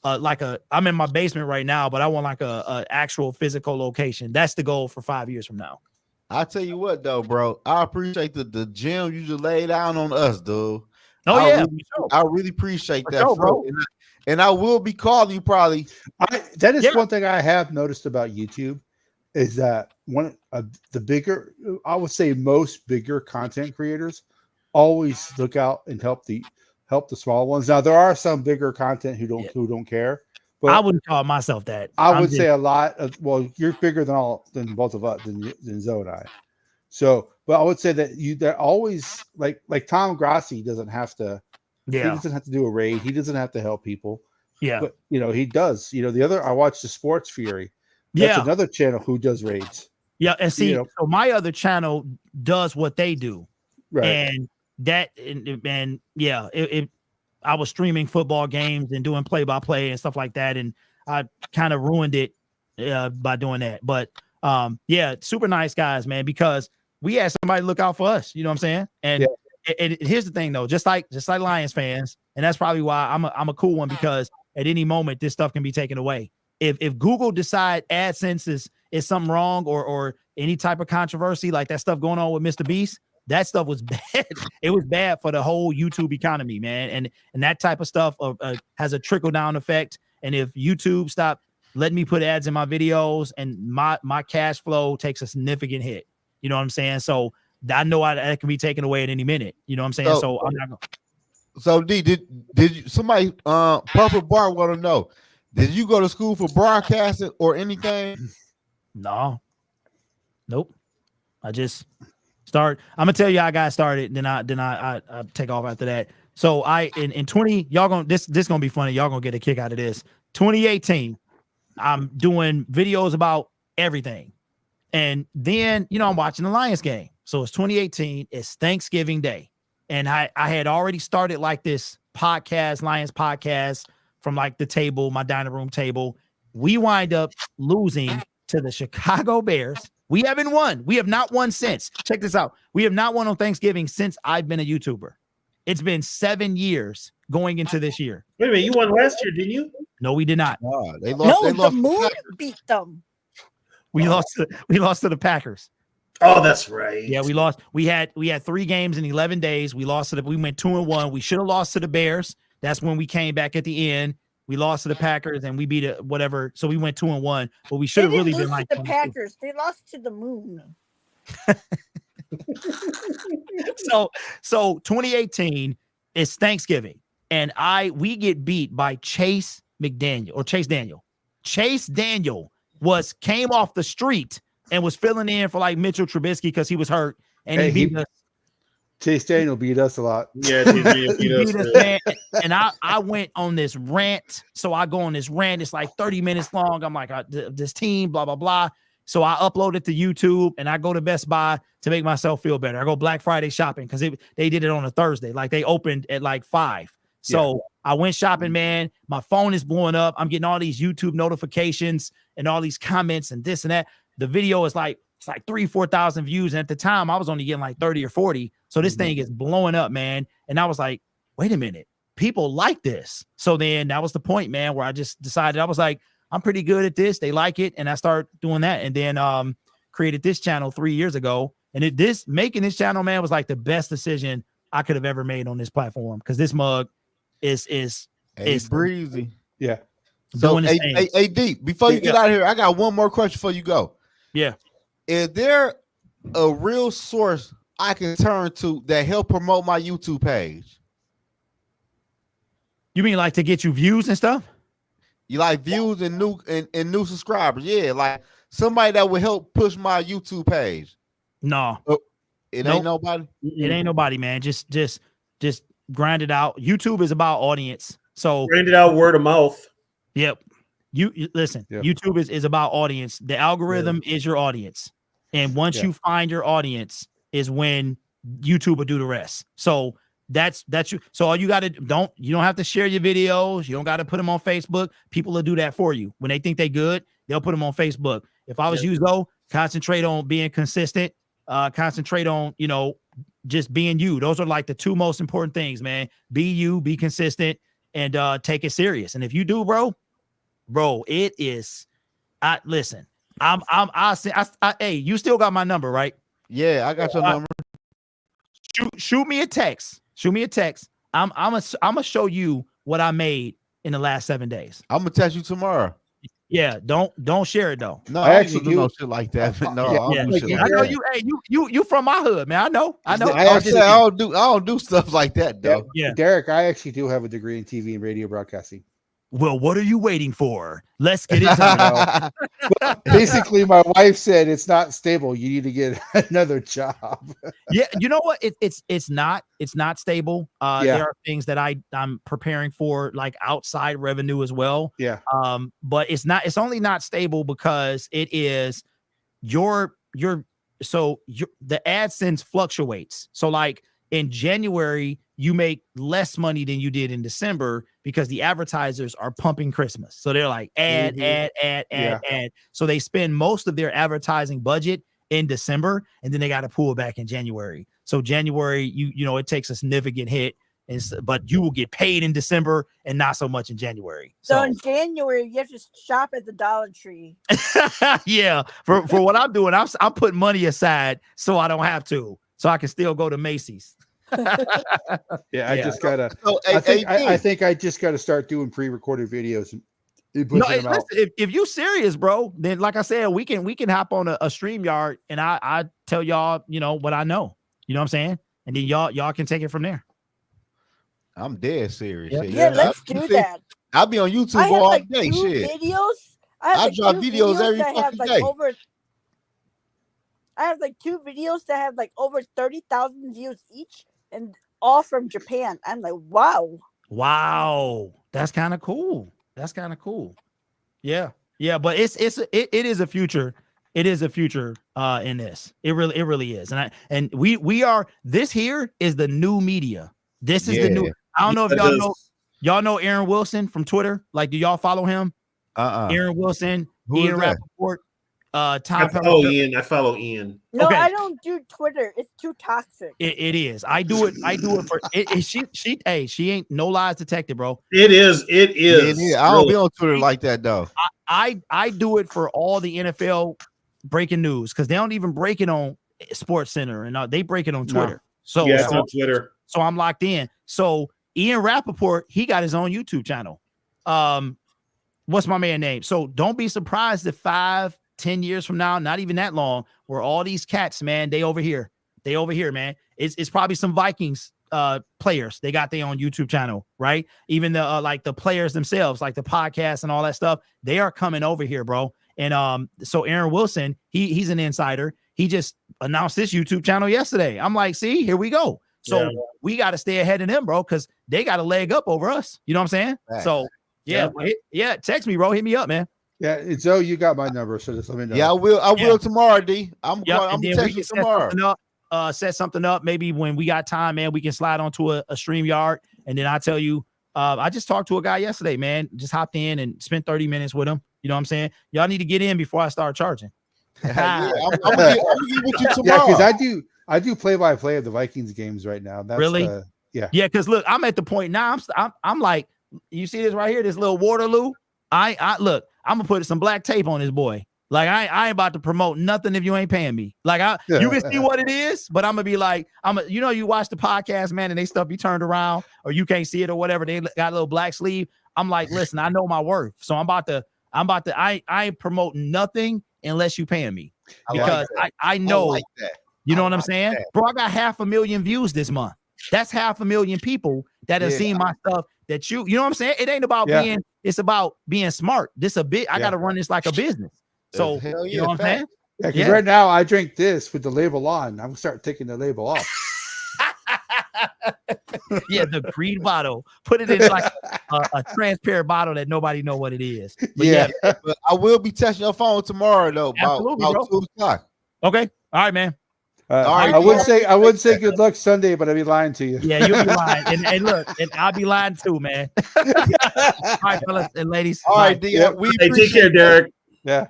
I'm in my basement right now, but I want like a actual physical location. That's the goal for 5 years from now. I tell you what though, bro, I appreciate the gem you just laid down on us, dude. I really appreciate that, sure, bro. And I will be calling you probably. That is one thing I have noticed about YouTube is that one of the bigger, I would say most bigger content creators always look out and help the small ones. Now there are some bigger content who don't care. But I wouldn't call myself that. I would say a lot of, well, you're bigger than both of us, than Zoe and I. So, but I would say that they're always like Tom Grassi doesn't have to. He doesn't have to do a raid. He doesn't have to help people. Yeah. But he does. I watch the Sports Fury. That's another channel who does raids. Yeah, and see, so my other channel does what they do. Right. And that I was streaming football games and doing play-by-play and stuff like that, and I kind of ruined it by doing that. But super nice guys, man, because we had somebody look out for us. You know what I'm saying? And here's the thing, though, just like Lions fans, and that's probably why I'm a cool one, because at any moment this stuff can be taken away. If Google decide AdSense is something wrong or any type of controversy like that stuff going on with Mr. Beast, that stuff was bad. It was bad for the whole YouTube economy, man. And that type of stuff has a trickle down effect. And if YouTube stop letting me put ads in my videos, and my cash flow takes a significant hit, you know what I'm saying? So I know that can be taken away at any minute. You know what I'm saying? So I'm not gonna. So D, did you, somebody Purple Bar want to know, did you go to school for broadcasting or anything? No. Nope. I just start. I'm gonna tell you how I got started. Then I take off after that. So in 20, y'all gonna this gonna be funny. Y'all gonna get a kick out of this. 2018, I'm doing videos about everything, and then I'm watching the Lions game. So it's 2018. It's Thanksgiving Day, and I had already started like this podcast, Lions podcast, from like the table, my dining room table. We wind up losing to the Chicago Bears. We haven't won. We have not won since. Check this out. We have not won on Thanksgiving since I've been a YouTuber. It's been 7 years going into this year. Wait a minute, you won last year, didn't you? No, we did not. They lost. The Moon beat them. We lost to the Packers. Oh, that's right. Yeah, we lost. We had 3 games in 11 days. We lost to we went 2-1. We should have lost to the Bears. That's when we came back at the end. We lost to the Packers and we beat it, whatever. So we went 2-1, but we should have really been like the Packers. They lost to the Moon. So 2018 is Thanksgiving, and we get beat by Chase Daniel. Chase Daniel came off the street and was filling in for like Mitchell Trubisky because he was hurt, and he beat us. Chase Daniel beat us a lot. Yeah, He beat us, man. And I went on this rant. So I go on this rant. It's like 30 minutes long. I'm like, this team, blah, blah, blah. So I upload it to YouTube and I go to Best Buy to make myself feel better. I go Black Friday shopping because they did it on a Thursday. Like they opened at like 5. So I went shopping, man. My phone is blowing up. I'm getting all these YouTube notifications and all these comments and this and that. The video is like, it's like 3,000-4,000 views. And at the time I was only getting like 30 or 40. So this thing is blowing up, man. And I was like, wait a minute, people like this. So then that was the point, man, where I just decided, I was like, I'm pretty good at this. They like it. And I started doing that. And then created this channel 3 years ago. And making this channel, man, was like the best decision I could have ever made on this platform. Because this mug is breezy. Yeah. So hey, D, before you get out of here, I got one more question before you go. Yeah. Is there a real source I can turn to that help promote my YouTube page? You mean like to get you views and stuff? You like views and new subscribers? Yeah, like somebody that would help push my YouTube page. No, it ain't nobody. It ain't nobody, man. Just grind it out. YouTube is about audience. So grind it out word of mouth. Yep. You listen. Yep. YouTube is about audience. The algorithm is your audience, and once you find your audience, is when YouTube will do the rest. So that's you. So all you got to you don't have to share your videos. You don't got to put them on Facebook. People will do that for you. When they think they good, they'll put them on Facebook. If I was you though, concentrate on being consistent. Concentrate on, just being you. Those are like the 2 most important things, man. Be you, be consistent, and take it serious. And if you do, bro, it is. Listen. Hey, you still got my number, right? Yeah, I got your number. Shoot me a text. Shoot me a text. I'm gonna show you what I made in the last 7 days. I'm gonna text you tomorrow. Yeah, don't share it though. No, I actually do no shit like that. But no, I know you. Hey, you from my hood, man. I know. I don't do stuff like that though. Yeah, Derek, I actually do have a degree in TV and radio broadcasting. Well, what are you waiting for? Let's get it done. Basically, my wife said it's not stable. You need to get another job. Yeah, you know what? It's not stable. There are things that I'm preparing for, like outside revenue as well. Yeah. But it's only not stable because it is the AdSense fluctuates. So like in January, you make less money than you did in December because the advertisers are pumping Christmas. So they're like ad. So they spend most of their advertising budget in December, and then they got to pull it back in January. So January, it takes a significant hit, but you will get paid in December and not so much in January. So in January, you have to shop at the Dollar Tree. Yeah, for what I'm doing, I'm putting money aside so I don't have to, so I can still go to Macy's. I just gotta. I think I just gotta start doing pre-recorded videos. Listen, if you serious, bro, then like I said, we can hop on a StreamYard and I tell y'all, what I know. You know what I'm saying? And then y'all can take it from there. I'm dead serious. Yeah, let's do that. I'll be on YouTube all day. Videos. I drop videos every fucking day. I have like 2 videos that have like over 30,000 views each, and all from Japan. I'm like, wow. That's kind of cool. Yeah. But it is a future. It is a future in this. It really is. And we are. This here is the new media. This is the new. I don't know if y'all know Aaron Wilson from Twitter. Like, do y'all follow him? Aaron Wilson, Ian Rappaport. I follow Ian. No, okay. I don't do Twitter. It's too toxic. It is. I do it for it. She ain't no lies detected, bro. It is. I don't be on Twitter like that though. I do it for all the NFL breaking news because they don't even break it on Sports Center and they break it on Twitter. No. So it's on Twitter. So I'm locked in. So Ian Rappaport, he got his own YouTube channel. What's my man name? So don't be surprised if 5-10 years from now, not even that long, where all these cats, man, they over here, man. It's probably some Vikings players. They got their own YouTube channel, right? Even the like the players themselves, like the podcasts and all that stuff, they are coming over here, bro. And so Aaron Wilson, he's an insider. He just announced this YouTube channel yesterday. I'm like, see, here we go. So we got to stay ahead of them, bro, because they got a leg up over us. You know what I'm saying? Right. So yeah, text me, bro. Hit me up, man. Yeah, Zoe, you got my number, so just let me know. Yeah, I will tomorrow, D. I'm and then text we you can tomorrow. Set something up. Maybe when we got time, man, we can slide onto a StreamYard. And then I tell you, I just talked to a guy yesterday, man. Just hopped in and spent 30 minutes with him. You know what I'm saying? Y'all need to get in before I start charging. Yeah, I'm gonna get with you tomorrow. Yeah, because I do play-by-play of the Vikings games right now. That's really? Yeah. Because look, I'm at the point now. I'm like, you see this right here, this little Waterloo. I look, I'm gonna put some black tape on this boy. Like I ain't about to promote nothing if you ain't paying me. Like you can see what it is, but I'm gonna be like, you watch the podcast, man, and they stuff be turned around or you can't see it or whatever. They got a little black sleeve. I'm like, listen, I know my worth, so I'm about to. I ain't promoting nothing unless you paying me because I know. like that. You know what I'm saying, bro? I got 500,000 views this month. That's 500,000 people that have seen my stuff. That you know what I'm saying? It ain't about being. It's about being smart. This a bit. I got to run this like a business. So you know what I'm saying? Yeah, because right now I drink this with the label on. I'm gonna start taking the label off. Yeah, the green bottle. Put it in like a transparent bottle that nobody know what it is. But but I will be testing your phone tomorrow though. About 2 o'clock. Okay. All right, man. I would say good luck Sunday, but I'd be lying to you. Yeah, you'll be lying. And look, and I'll be lying too, man. All right, fellas and ladies. All right, D. Take care, Derek. Yeah.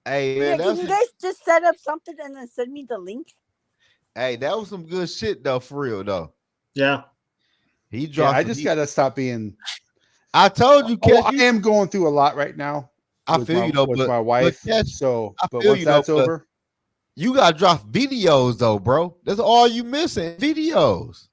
Hey, man, can you guys just set up something and then send me the link? Hey, that was some good shit though, for real though. Yeah. He dropped. I just gotta stop being. I told you, I am going through a lot right now. I feel you though, with my wife. But once that's over, you gotta drop videos though, bro. That's all you missing. Videos.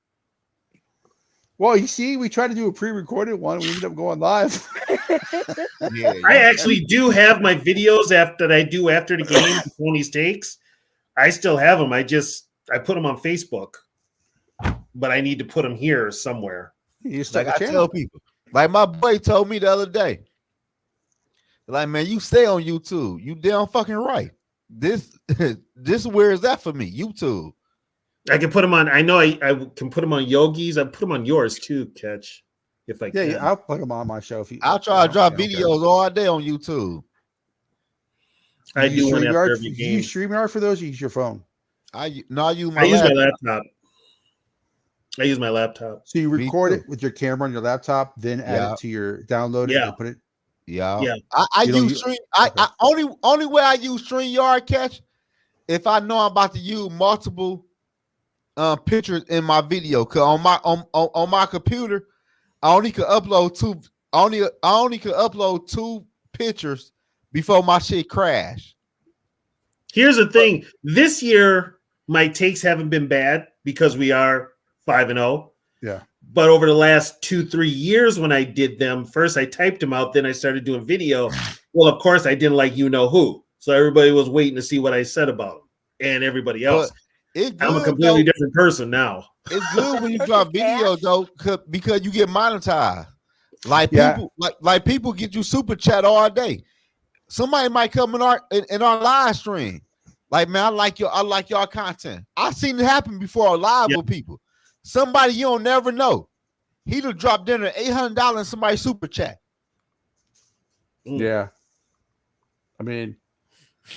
Well, you see, we tried to do a pre-recorded one. We ended up going live. I actually do have my videos that I do after the game, Tony's takes. I still have them. I put them on Facebook, but I need to put them here somewhere. You like I tell people, like my boy told me the other day, like, man, you stay on YouTube. You damn fucking right. This where is that for me? YouTube. I can put them on. I know I can put them on Yogi's. I put them on yours too, Catch. If I can. Yeah, I'll put them on my show. I'll try to drop videos all day on YouTube. I do one after every game. Do you StreamYard for those or use your phone? I use my laptop. I use my laptop. So you record it with your camera on your laptop, then add it to your download it and put it. Yeah. I use Stream. I only way I use StreamYard, Catch, if I know I'm about to use multiple pictures in my video. Cause on my computer, I only could upload two. I only could upload 2 pictures before my shit crash. Here's the thing: this year my takes haven't been bad because we are 5-0. Yeah. But over the last 2-3 years, when I did them, first I typed them out, then I started doing video. Well, of course, I didn't like you know who, so everybody was waiting to see what I said about them and everybody else. I'm a completely different person now. It's good when you drop video though, because you get monetized. Like people, like people get you super chat all day. Somebody might come in our live stream. Like, man, I like y'all content. I've seen it happen before live with people. Somebody you don't never know. He'd have dropped in $800 in somebody's super chat. Yeah. I mean,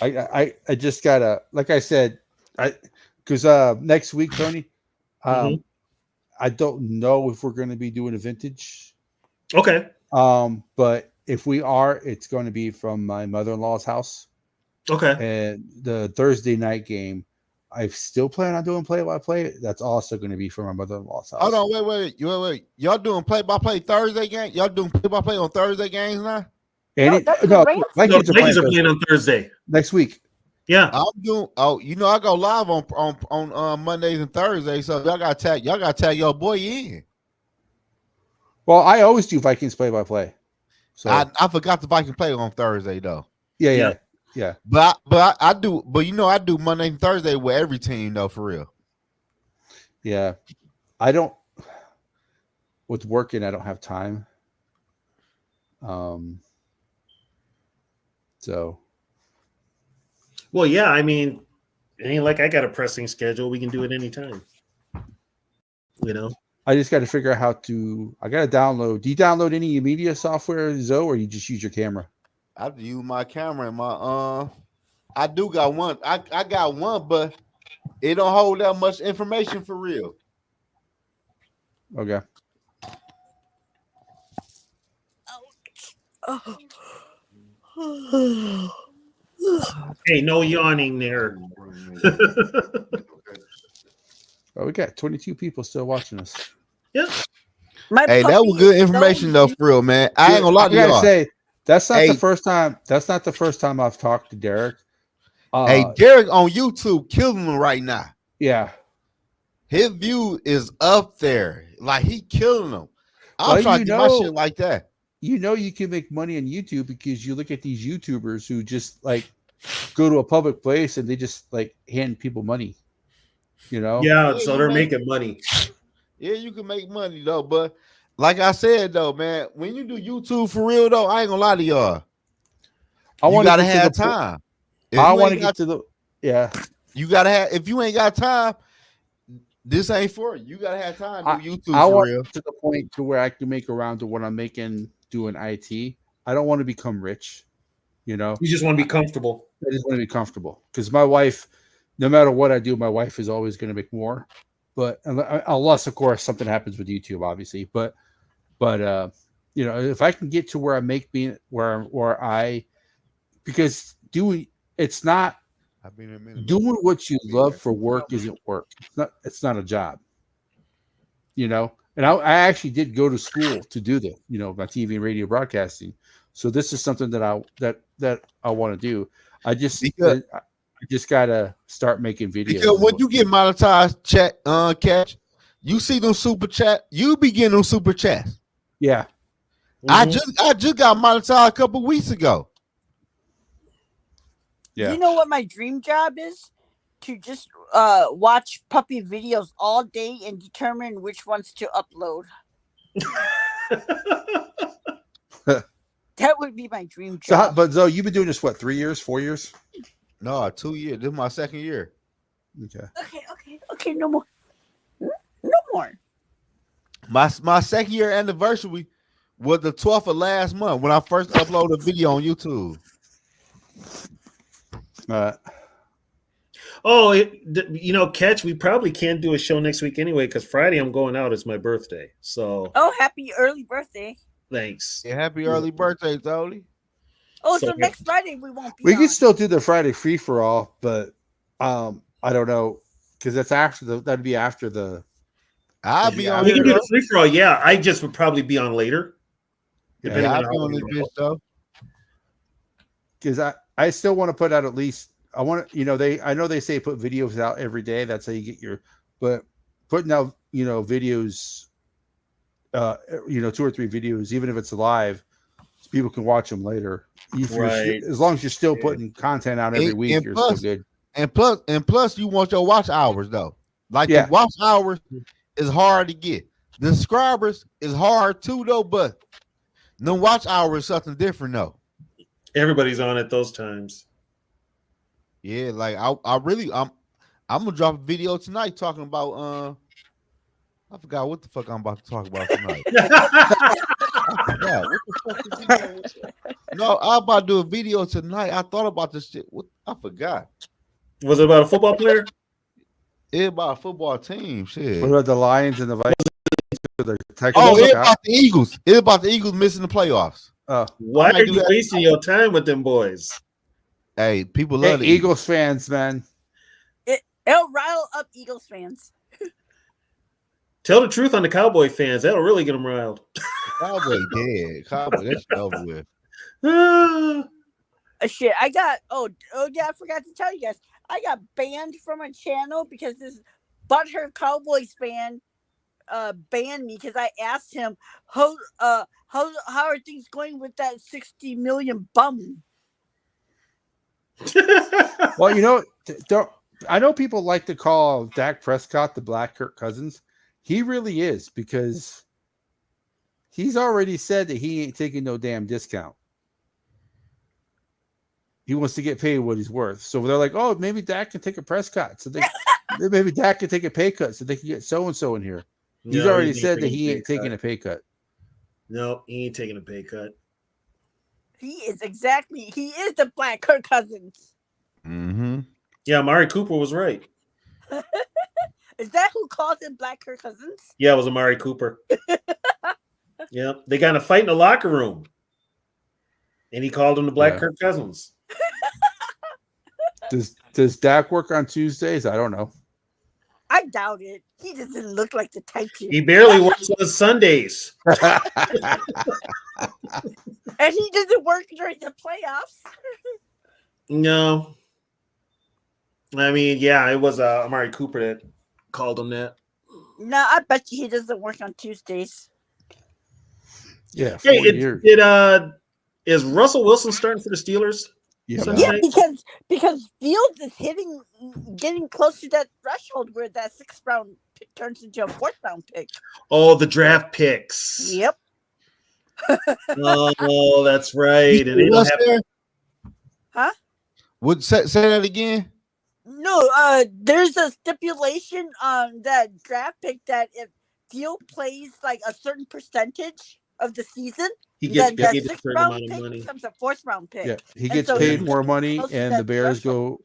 I just gotta, like I said, because next week, Tony, I don't know if we're going to be doing a vintage. Okay. But if we are, it's going to be from my mother-in-law's house. Okay. And the Thursday night game, I still plan on doing play-by-play. That's also going to be from my mother-in-law's house. Hold on, wait. Y'all doing play-by-play Thursday game? Y'all doing play-by-play on Thursday games now? Vikings are playing on Thursday next week. Yeah, I'm doing. Oh, you know, I go live on Mondays and Thursdays, so y'all got to tag your boy in. Well, I always do Vikings play-by-play. So I forgot the Vikings play on Thursday though. Yeah. But I do. But you know, I do Monday and Thursday with every team though, for real. Yeah, I don't. With working, I don't have time. So. Well, yeah. I mean, it ain't like I got a pressing schedule. We can do it anytime. You know, I just got to figure out how to. I got to download. Do you download any media software, Zoe, or you just use your camera? I use my camera and my I do got one. I got one, but it don't hold that much information for real. Okay. hey, no yawning there. Oh, we got 22 people still watching us. Yeah. Hey, that was good information though, for real, man. I ain't gonna lie to I gotta y'all. say, that's not the first time. That's not the first time I've talked to Derek. Hey, Derek on YouTube killing him right now. Yeah, his view is up there. Like he killing them. I'm trying to do my shit like that. You know, you can make money on YouTube because you look at these YouTubers who just like go to a public place and they just like hand people money. You know? Yeah, so they're making money. Yeah, you can make money though, but like I said though, man, when you do YouTube for real though, I ain't gonna lie to y'all. You gotta have time. I want to get to the You gotta have. If you ain't got time, this ain't for you. You gotta have time to do YouTube I for want real. to the point to where I can make around to what I'm making doing IT. I don't want to become rich. You know, you just want to be comfortable. I just want to be comfortable because my wife, no matter what I do, my wife is always going to make more. But unless, of course, something happens with YouTube, obviously. But you know, if I can get to where I make being where I because doing it's not doing what you love for work isn't work. It's not a job. You know, and I actually did go to school to do the, you know, my TV and radio broadcasting. So this is something that I want to do. I just gotta start making videos. Because when you get monetized, catch, you see them super chat. You be getting them super chats. Yeah, I just got monetized a couple weeks ago. Yeah. You know what my dream job is? To just watch puppy videos all day and determine which ones to upload. That would be my dream job. But Zoe, you've been doing this what, 3 years, 4 years? No, 2 years. This is my second year. Okay. No more. No more. My second year anniversary was the 12th of last month when I first uploaded a video on YouTube. You know, Catch, we probably can't do a show next week anyway because Friday I'm going out. It's my birthday. So. Oh, happy early birthday! Thanks. Yeah, happy early birthday, Tony. Oh, so next Friday we won't be. We can still do the Friday free for all, but I don't know because that's that'd be after the. I'll be on. We can do the free for all. Yeah, I just would probably be on later. Yeah, I'll be on this bitch though. Because I still want to put out at least. I want to, you know, I know they say put videos out every day. That's how you get but putting out, you know, videos, you know, 2 or 3 videos, even if it's live, so people can watch them later. Right. As long as you're still putting content out every week, you're still good. And plus, you want your watch hours though. Like the watch hours is hard to get. The subscribers is hard too though, but the watch hour is something different though. Everybody's on at those times. Yeah, like I'm gonna drop a video tonight talking about I forgot what the fuck I'm about to talk about tonight. I forgot what the fuck the video was. No, I'm about to do a video tonight. I thought about this shit. I forgot. Was it about a football player? It's about a football team. Shit. What about the Lions and the Vikings? It's about the Eagles. It's about the Eagles missing the playoffs. Why are you wasting your time with them boys? Hey, people love the Eagles fans, man. It'll rile up Eagles fans. Tell the truth on the Cowboy fans. That'll really get them riled. Cowboy dead. Cowboy, that's over with. Shit, I got. Oh yeah, I forgot to tell you guys. I got banned from a channel because this butthurt Cowboys fan banned me because I asked him how are things going with that 60 million bum. Well, you know, I know people like to call Dak Prescott the Black Kirk Cousins. He really is, because he's already said that he ain't taking no damn discount. He wants to get paid what he's worth. So they're like, oh, maybe Dak can take a Prescott. So maybe Dak can take a pay cut so they can get so-and-so in here. He's already said that he ain't taking a pay cut. No, he ain't taking a pay cut. He is the Black Kirk Cousins. Mm-hmm. Yeah, Amari Cooper was right. Is that who called him Black Kirk Cousins? Yeah, it was Amari Cooper. Yeah, they got in a fight in the locker room, and he called him the Black Kirk Cousins. Does Dak work on Tuesdays? I don't know. I doubt it. He doesn't look like the type to. He barely works on Sundays. And he doesn't work during the playoffs. No. I mean, yeah, it was Amari Cooper that called him that. No, I bet you he doesn't work on Tuesdays. Yeah. Hey, is Russell Wilson starting for the Steelers? Yeah, because Fields is getting close to that threshold where that 6th round pick turns into a 4th round pick. Oh, the draft picks. Yep. Oh, that's right. And they don't have... Huh? Would say that again? No, there's a stipulation on that draft pick that if Field plays like a certain percentage of the season, he gets that paid a 6th certain round amount of pick money. becomes a 4th round pick. Yeah, he gets paid more money, and the Bears go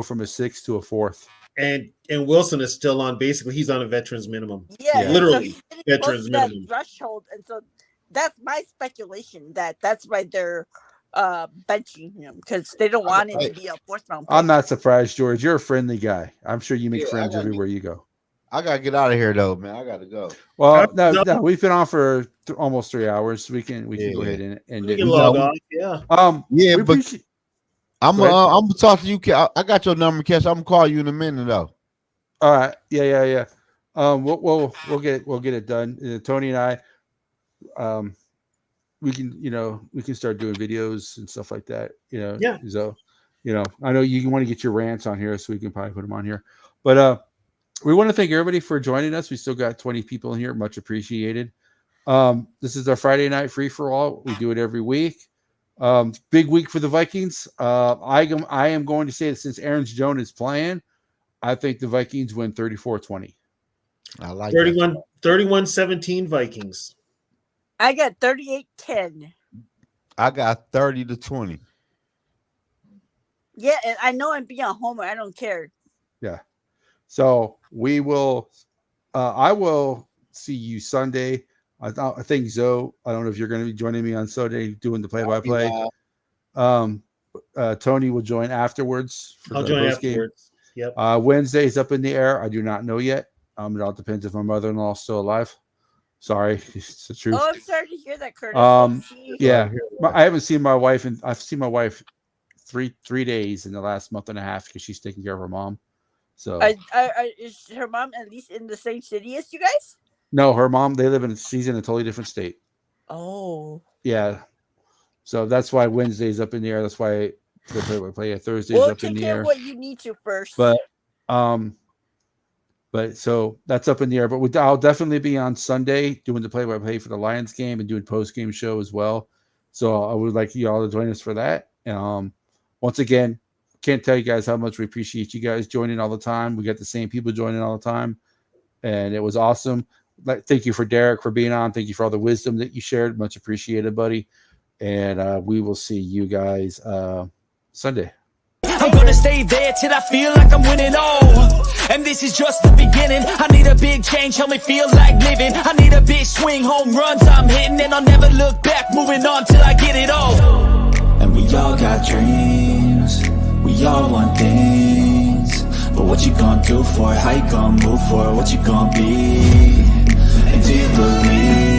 from a 6th to a 4th. And Wilson is still on. Basically, he's on a veteran's minimum. Yeah, literally so veteran's minimum threshold, and so that's my speculation that's why they're benching him because they don't want him to be a 4th round pick. I'm not surprised, George. You're a friendly guy. I'm sure you make friends everywhere you go. I gotta get out of here though, man. I gotta go. Well, no, we've been on for almost 3 hours. We can go ahead and we can log off. Yeah. But I'm gonna talk to you. I got your number, Cash. I'm gonna call you in a minute though. All right. Yeah. We'll get it done. Tony and I, we can start doing videos and stuff like that. Yeah. So, I know you want to get your rants on here, so we can probably put them on here. But we want to thank everybody for joining us. We still got 20 people in here. Much appreciated. This is our Friday night free for all. We do it every week. Big week for the Vikings. I am going to say that since Aaron Jones is playing, I think the Vikings win 34-20. I like 31-17 Vikings. I got 38-10. I got 30-20. Yeah, and I know I'm being a homer. I don't care. Yeah. So we will. I will see you Sunday. I think Zoe. I don't know if you're going to be joining me on Sunday doing the play-by-play. Tony will join afterwards. I'll join afterwards. Yep. Wednesday is up in the air. I do not know yet. It all depends if my mother-in-law is still alive. Sorry, it's the truth. Oh, I'm sorry to hear that, Curtis. Yeah, I haven't seen my wife, and I've seen my wife 3 days in the last month and a half because she's taking care of her mom. So, is her mom at least in the same city as you guys? No, her mom. She's in a totally different state. Oh. Yeah. So that's why Wednesday's up in the air. That's why the play Thursday's up in the air. What you need to first. But so that's up in the air. But I'll definitely be on Sunday doing the play-by-play for the Lions game and doing post-game show as well. So I would like you all to join us for that. Once again, can't tell you guys how much we appreciate you guys joining all the time. We got the same people joining all the time, and it was awesome. Thank you for Derek for being on. Thank you for all the wisdom that you shared. Much appreciated, buddy. And we will see you guys Sunday. I'm gonna stay there till I feel like I'm winning all. And this is just the beginning. I need a big change, help me feel like living. I need a big swing, home runs I'm hitting, and I'll never look back, moving on till I get it all. And we all got dreams, we all want things. But what you gonna do for it? How you gonna move for it? What you gonna be? And do you believe